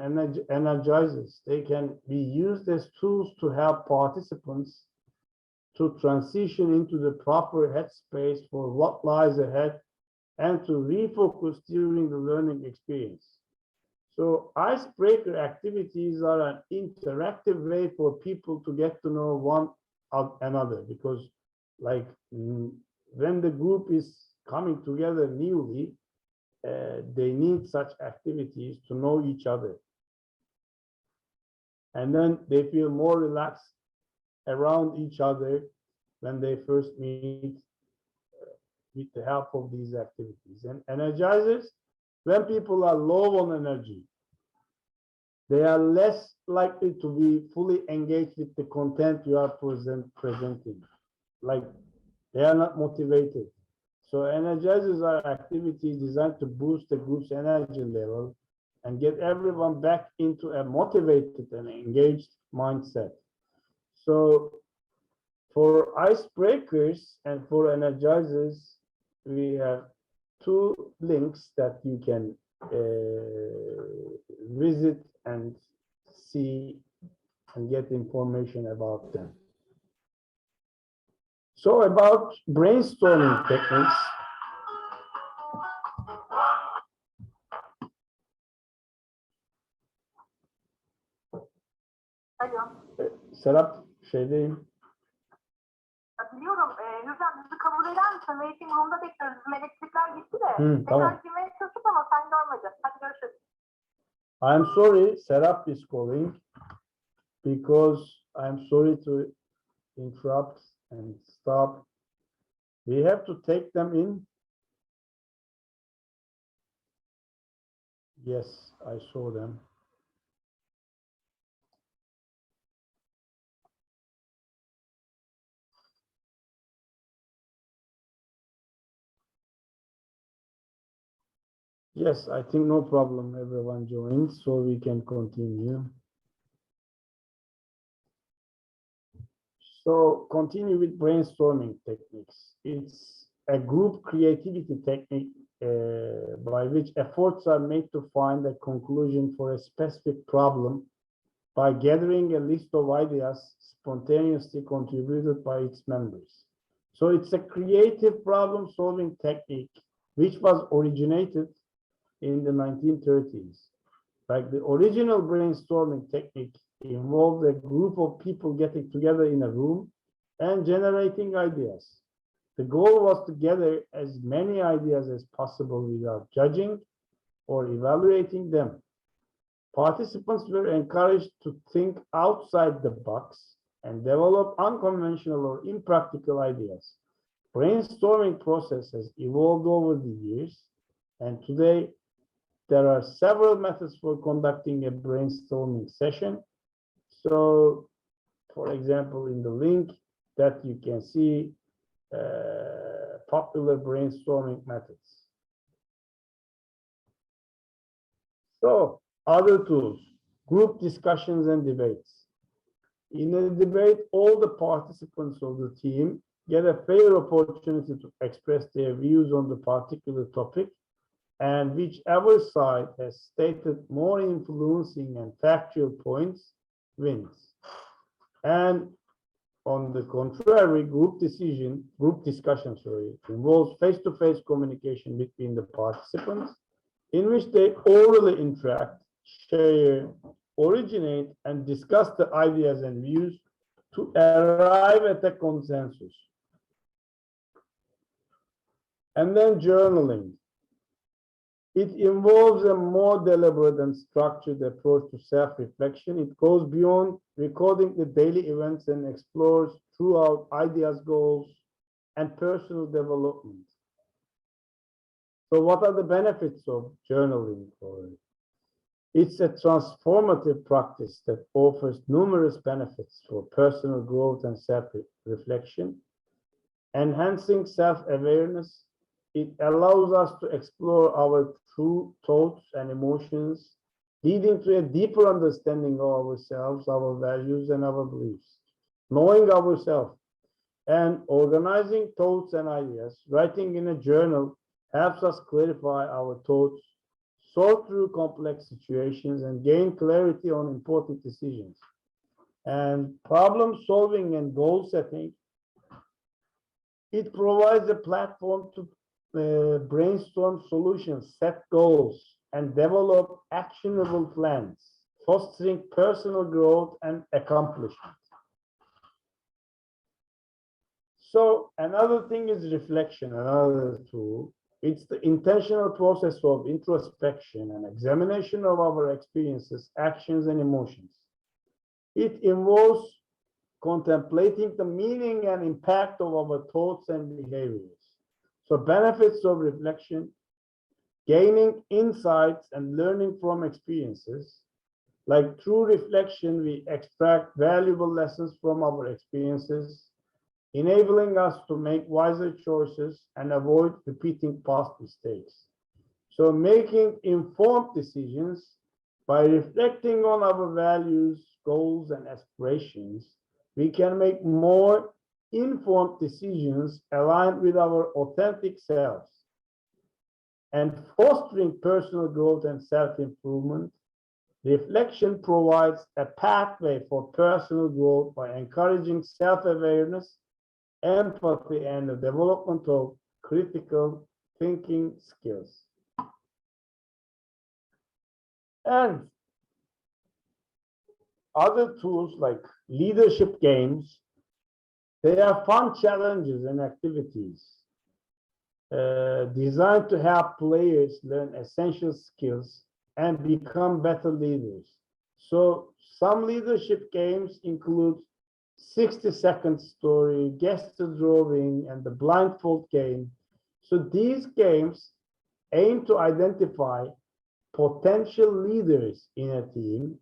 S19: energizers, they can be used as tools to help participants to transition into the proper headspace for what lies ahead and to refocus during the learning experience. So icebreaker activities are an interactive way for people to get to know one another, because like when the group is coming together newly, they need such activities to know each other. And then they feel more relaxed around each other when they first meet with the help of these activities. And energizers, when people are low on energy, they are less likely to be fully engaged with the content you are presenting. Like they are not motivated. So energizers are activities designed to boost the group's energy level and get everyone back into a motivated and engaged mindset. So for icebreakers and for energizers, we have two links that you can visit and see and get information about them. So about brainstorming techniques. Serap şeydeyim.
S20: Biliyorum. Hürrem bizi kabul eder misin? Waiting room'da bekliyoruz. Bizim elektrikler gitti de.
S19: Tamam.
S20: Tekrar girmeye çalıştık ama sen görmedin. Hadi görüşürüz.
S19: I'm sorry, Serap is calling because I'm sorry to interrupt and stop. We have to take them in. Yes, I saw them. Yes, I think no problem. Everyone joined, so we can continue. So continue with brainstorming techniques. It's a group creativity technique by which efforts are made to find a conclusion for a specific problem by gathering a list of ideas spontaneously contributed by its members. So it's a creative problem-solving technique which was originated in the 1930s. Like the original brainstorming technique involved a group of people getting together in a room and generating ideas. The goal was to gather as many ideas as possible without judging or evaluating them. Participants were encouraged to think outside the box and develop unconventional or impractical ideas. Brainstorming process has evolved over the years, and today there are several methods for conducting a brainstorming session. So, for example, in the link that you can see popular brainstorming methods. So, other tools, group discussions and debates. In a debate, all the participants of the team get a fair opportunity to express their views on the particular topic, and whichever side has stated more influencing and factual points wins. And on the contrary, group discussion, involves face-to-face communication between the participants, in which they orally interact, share, originate, and discuss the ideas and views to arrive at a consensus. And then journaling. It involves a more deliberate and structured approach to self-reflection. It goes beyond recording the daily events and explores throughout ideas, goals, and personal development. So what are the benefits of journaling? It's a transformative practice that offers numerous benefits for personal growth and self-reflection, enhancing self-awareness. It allows us to explore our true thoughts and emotions, leading to a deeper understanding of ourselves, our values, and our beliefs. Knowing ourselves and organizing thoughts and ideas, writing in a journal helps us clarify our thoughts, sort through complex situations, and gain clarity on important decisions. And problem solving and goal setting, it provides a platform to brainstorm solutions, set goals, and develop actionable plans, fostering personal growth and accomplishment. So another thing is reflection, another tool. It's the intentional process of introspection and examination of our experiences, actions, and emotions. It involves contemplating the meaning and impact of our thoughts and behaviors. So benefits of reflection, gaining insights and learning from experiences. Like through reflection, we extract valuable lessons from our experiences, enabling us to make wiser choices and avoid repeating past mistakes. So making informed decisions by reflecting on our values, goals, and aspirations, we can make more informed decisions aligned with our authentic selves. And fostering personal growth and self-improvement, reflection provides a pathway for personal growth by encouraging self-awareness, empathy, and the development of critical thinking skills. And other tools like leadership games, they are fun challenges and activities designed to help players learn essential skills and become better leaders. So some leadership games include 60-second story, guess the drawing, and the blindfold game. So these games aim to identify potential leaders in a team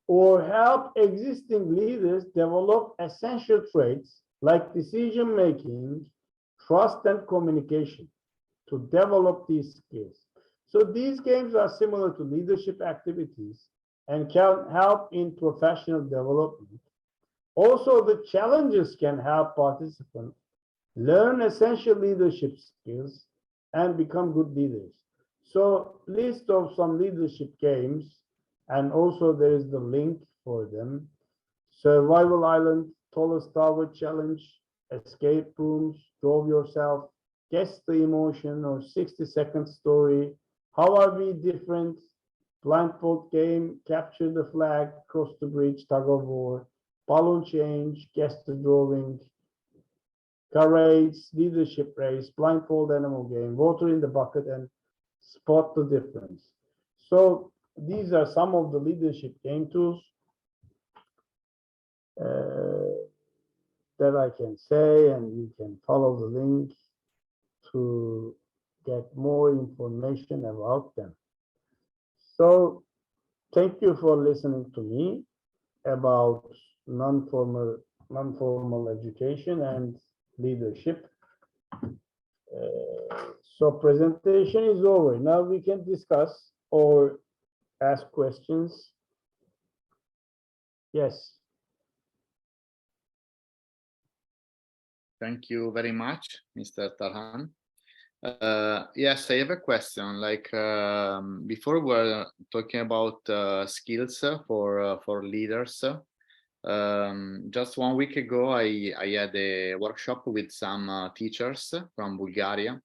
S19: or help existing leaders develop essential traits like decision making, trust, and communication to develop these skills. So these games are similar to leadership activities and can help in professional development. Also, the challenges can help participants learn essential leadership skills and become good leaders. So list of some leadership games, and also there is the link for them. Survival Island, Tallest Tower Challenge, Escape Rooms, Drove Yourself, Guess the Emotion, or 60-second story. How Are We Different? Blindfold Game, Capture the Flag, Cross the Bridge, Tug of War, Balloon Change, Guess the Drawing, Charades, Leadership Race, Blindfold Animal Game, Water in the Bucket, and Spot the Difference. So these are some of the leadership game tools that I can say, and you can follow the link to get more information about them. So thank you for listening to me about non-formal education and leadership. So presentation is over. Now we can discuss or ask questions. Yes.
S5: Thank you very much, Mr. Tarhan. Yes, I have a question. Like before, we were talking about skills for leaders. Just 1 week ago, I had a workshop with some teachers from Bulgaria,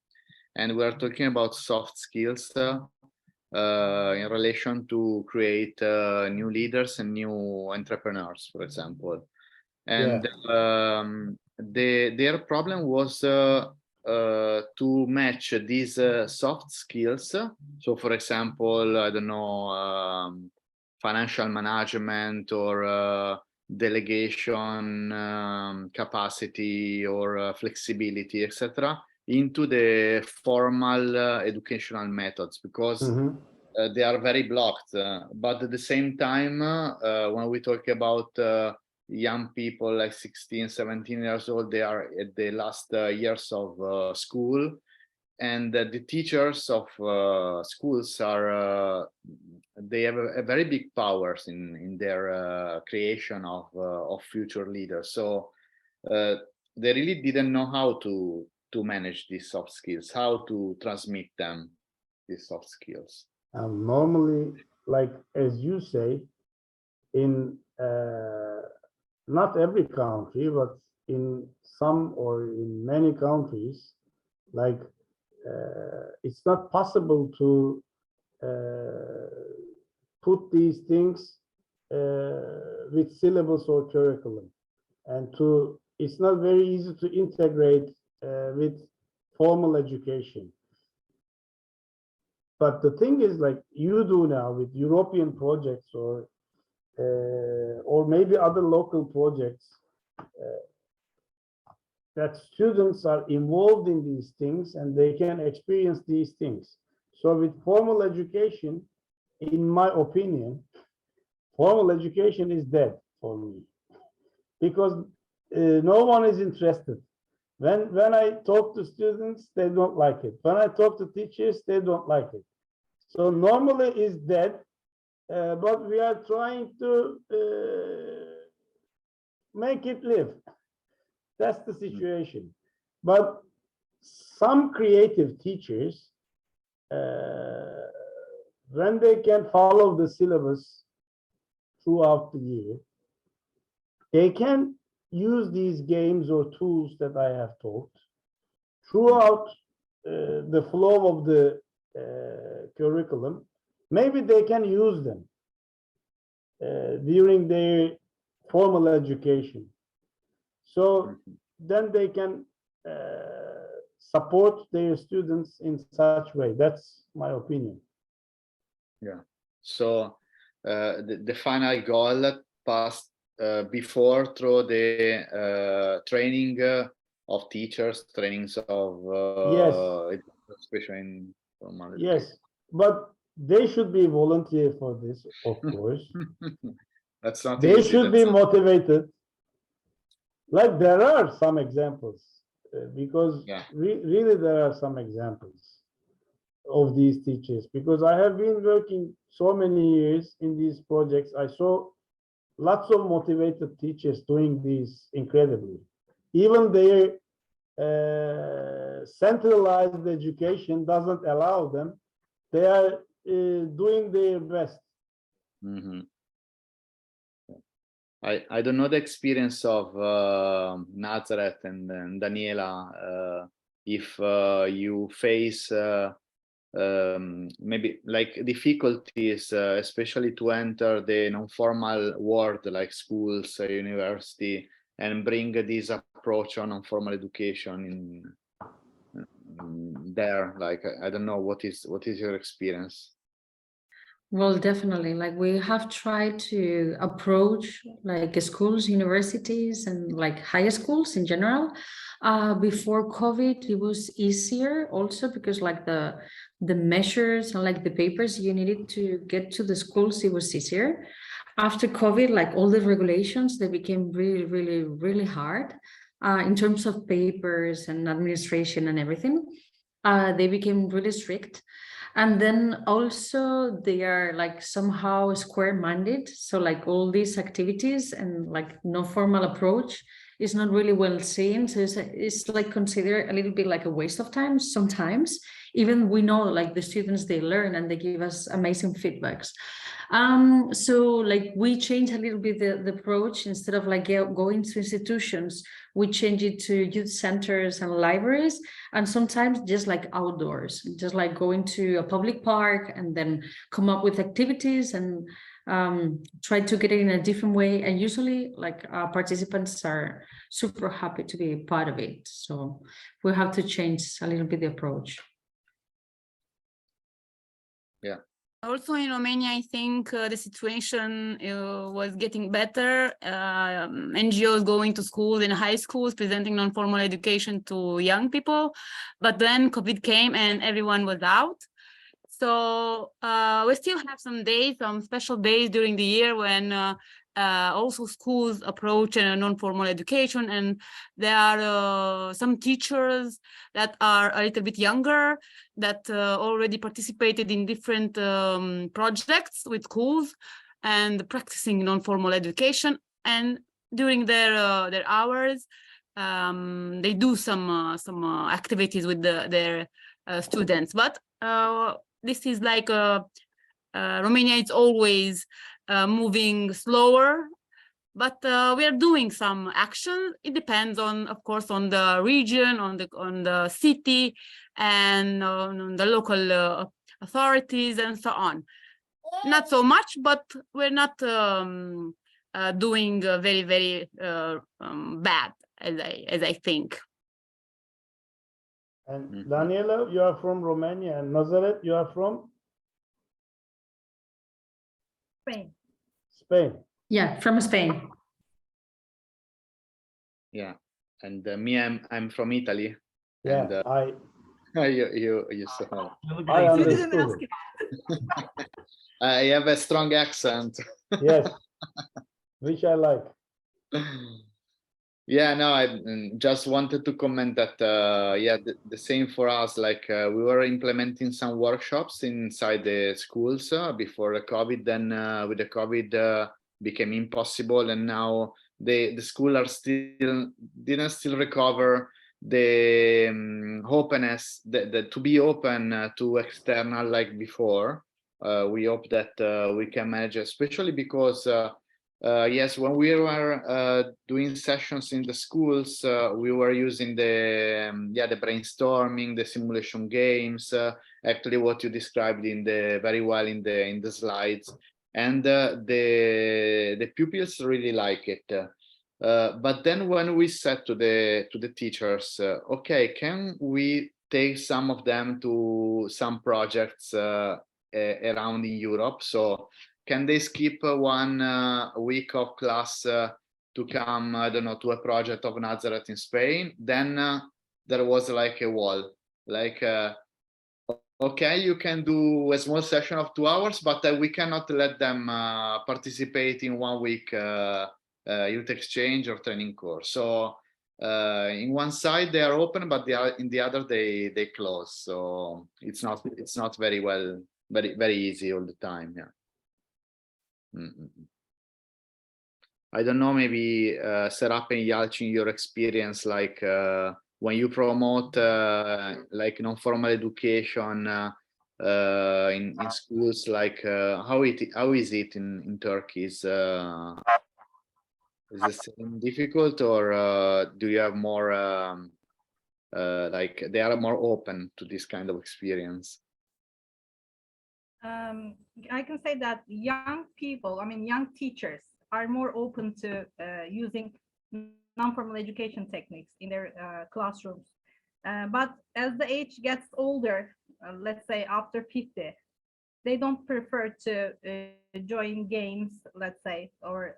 S5: and we are talking about soft skills in relation to create new leaders and new entrepreneurs, for example. And their problem was to match these soft skills. So, for example, I don't know, financial management or delegation capacity or flexibility, etc., into the formal educational methods, because they are very blocked. But at the same time, when we talk about young people like 16, 17 years old, they are at the last years of school, and the teachers of schools are they have a very big powers in their creation of future leaders. So they really didn't know how to manage these soft skills, how to transmit them, these soft skills.
S19: Normally, like as you say, in not every country, but in some or in many countries, like it's not possible to put these things with syllabus or curriculum, and it's not very easy to integrate with formal education. But the thing is, like you do now with European projects or maybe other local projects, that students are involved in these things and they can experience these things. So with formal education, in my opinion, formal education is dead for me, because no one is interested. When I talk to students, they don't like it. When I talk to teachers, they don't like it. So normally it's dead, but we are trying to make it live. That's the situation. But some creative teachers, when they can follow the syllabus throughout the year, they can use these games or tools that I have taught throughout the flow of the curriculum. Maybe they can use them during their formal education. So then they can support their students in such way. That's my opinion.
S5: Yeah. So the final goal passed before through the training of teachers, trainings of
S19: yes,
S5: especially in formal
S19: yes, but they should be volunteer for this, of course.
S5: That's not
S19: they
S5: easy.
S19: should be motivated. Like there are some examples, because really there are some examples of these teachers, because I have been working so many years in these projects. I saw lots of motivated teachers doing this incredibly. Even their centralized education doesn't allow them. They are doing their best.
S5: Mm-hmm. I don't know the experience of Nazareth and Daniela, if you face maybe like difficulties, especially to enter the non-formal world like schools, university, and bring this approach on non-formal education in there. Like I don't know, what is your experience?
S15: Well, definitely. Like we have tried to approach like schools, universities, and like high schools in general. Before COVID, it was easier also because like the measures and like the papers you needed to get to the schools, it was easier. After COVID, like all the regulations, they became really, really, really hard in terms of papers and administration and everything. They became really strict. And then also they are like somehow square-minded. So like all these activities and like no formal approach is not really well seen. So it's like considered a little bit like a waste of time sometimes. Even we know like the students, they learn and they give us amazing feedbacks. So like we change a little bit the approach. Instead of like going to institutions, we change it to youth centers and libraries, and sometimes just like outdoors, just like going to a public park and then come up with activities and try to get it in a different way. And usually like participants are super happy to be part of it. So we have to change a little bit the approach.
S5: Yeah.
S16: Also in Romania, I think the situation was getting better. NGOs going to schools and high schools, presenting non-formal education to young people. But then COVID came and everyone was out. So we still have some days, some special days during the year when also schools approach non-formal education, and there are some teachers that are a little bit younger that already participated in different projects with schools and practicing non-formal education. And during their hours, they do some activities with their students. But this is like Romania. It's always moving slower, but we are doing some action. It depends on, of course, on the region, on the city, and on the local authorities and so on. Not so much, but we're not doing very, very bad, as I think.
S19: And Daniela, you are from Romania, and Nazareth, you are from
S3: Spain.
S19: Spain.
S15: Yeah, from Spain.
S5: Yeah, and me, I'm from Italy.
S19: Yeah,
S5: and you saw.
S19: I understood.
S5: I have a strong accent.
S19: Yes, which I like.
S5: Yeah, no, I just wanted to comment that, yeah, the same for us. Like we were implementing some workshops inside the schools before the COVID. Then with the COVID became impossible, and now the school are didn't still recover the openness, to be open to external like before. We hope that we can manage, especially because. Yes, when we were doing sessions in the schools, we were using the brainstorming, the simulation games, actually what you described very well in the slides, and the pupils really like it. But then when we said to the teachers, okay, can we take some of them to some projects around in Europe? So can they skip 1 week of class to come, I don't know, to a project of Nazareth in Spain? Then there was like a wall, like, okay, you can do a small session of 2 hours, but we cannot let them participate in 1 week youth exchange or training course. So in one side they are open, but in the other they close. So it's not very easy all the time. Yeah. I don't know, maybe Serap and Yalcin, your experience, like when you promote like non-formal education in schools, like how is it in Turkey? Is it difficult, or do you have more like they are more open to this kind of experience?
S3: I can say that young people, I mean, young teachers are more open to using non-formal education techniques in their classrooms. But as the age gets older, let's say after 50, they don't prefer to join games, let's say, or,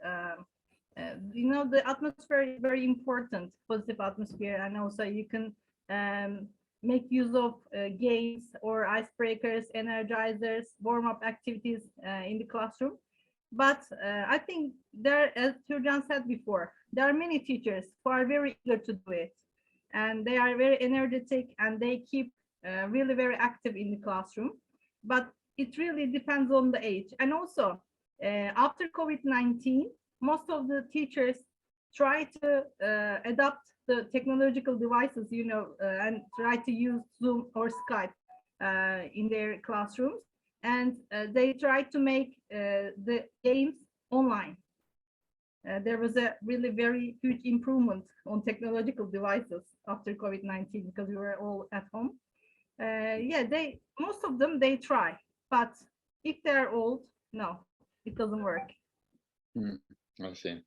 S3: you know, the atmosphere is very important, positive atmosphere. And also you can make use of games or icebreakers, energizers, warm-up activities in the classroom. But I think there, as Turcan said before, there are many teachers who are very eager to do it. And they are very energetic and they keep really very active in the classroom. But it really depends on the age. And also, after COVID-19, most of the teachers try to adapt the technological devices, you know, and try to use Zoom or Skype in their classrooms, and they try to make the games online. There was a really very huge improvement on technological devices after COVID-19 because we were all at home. Yeah, most of them, they try, but if they're old, no, it doesn't work.
S5: I see.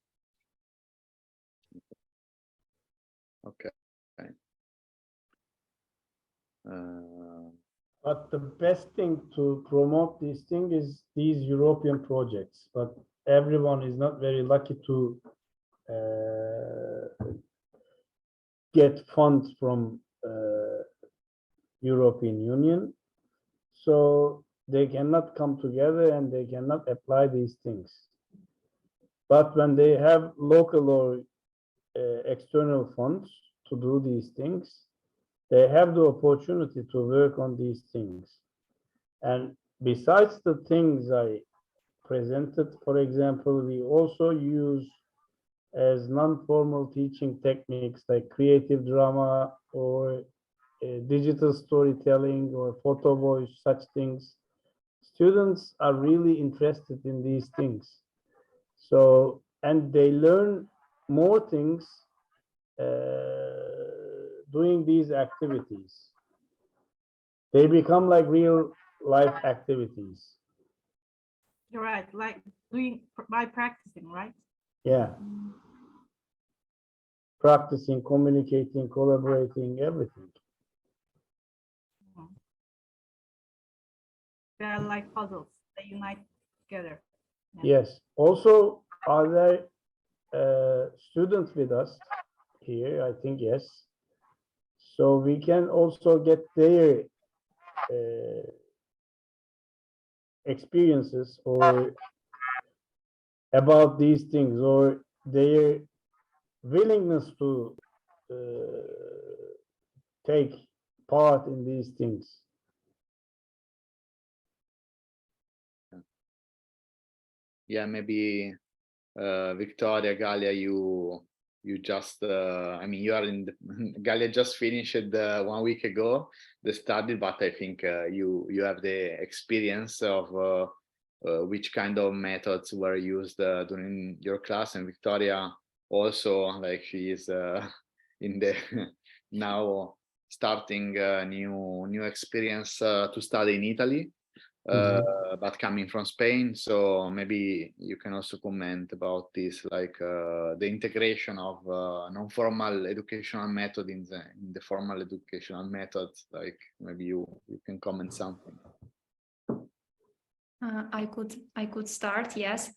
S5: Okay.
S19: But the best thing to promote this thing is these European projects. But everyone is not very lucky to get funds from European Union. So they cannot come together and they cannot apply these things. But when they have local or external funds to do these things, they have the opportunity to work on these things. And besides the things I presented, for example, we also use as non-formal teaching techniques like creative drama or digital storytelling or photo voice, such things. Students are really interested in these things. So, and they learn more things doing these activities. They become like real life activities.
S3: You're right, like doing by practicing, right?
S19: Yeah. Practicing, communicating, collaborating, everything.
S3: They're like puzzles, they unite together.
S19: Yes. Also, are there students with us here? I think yes. So we can also get their experiences or about these things or their willingness to take part in these things.
S5: Yeah, maybe Victoria, Galia, you just I mean you are in the, Galia just finished 1 week ago the study, but I think you have the experience of which kind of methods were used during your class, and Victoria also, like, she is in the now starting new experience to study in Italy. But coming from Spain, so maybe you can also comment about this, like the integration of non-formal educational method in the formal educational methods. Like maybe you can comment something.
S2: I could start. Yes,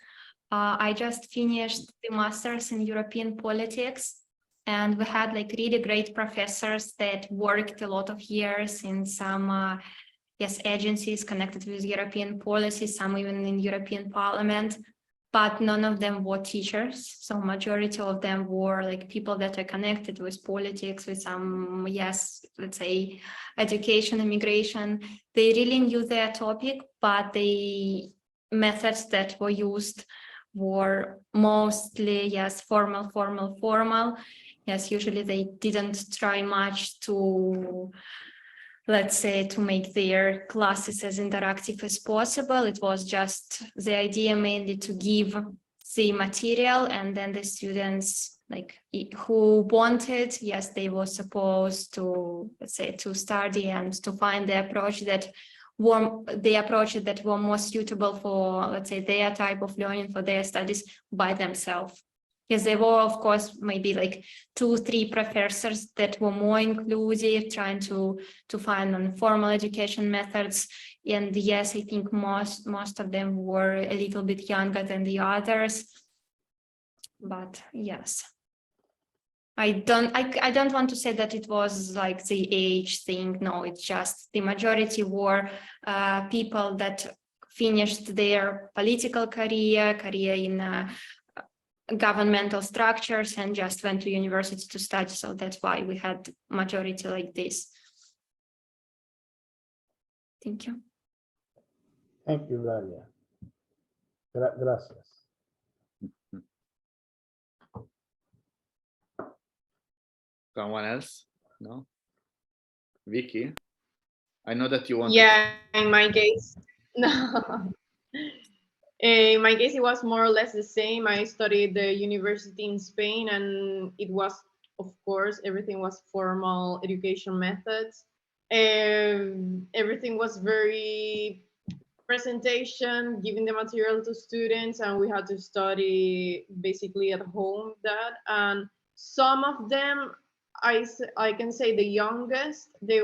S2: I just finished the master's in European politics, and we had like really great professors that worked a lot of years in some agencies connected with European policy, some even in European Parliament, but none of them were teachers. So majority of them were like people that are connected with politics, with some, let's say, education, immigration. They really knew their topic, but the methods that were used were mostly, formal. Yes, usually they didn't try much to, let's say, to make their classes as interactive as possible. It was just the idea mainly to give the material, and then the students, like who wanted, yes, they were supposed to, let's say, to study and to find the approach that were more suitable for, let's say, their type of learning, for their studies by themselves. Yes, there were, of course, maybe like 2-3 professors that were more inclusive, trying to find non-formal education methods. And yes, I think most of them were a little bit younger than the others. But yes, I don't want to say that it was like the age thing. No, it's just the majority were people that finished their political career in governmental structures and just went to university to study. So that's why we had majority like this. Thank you.
S19: Thank you, Galia. Gracias.
S5: Someone else? No? Vicky? I know that you want
S4: Yeah, in my case, no. In my case, it was more or less the same. I studied the university in Spain, and it was, of course, everything was formal education methods. Everything was very presentation, giving the material to students, and we had to study basically at home that. And some of them, I can say the youngest, they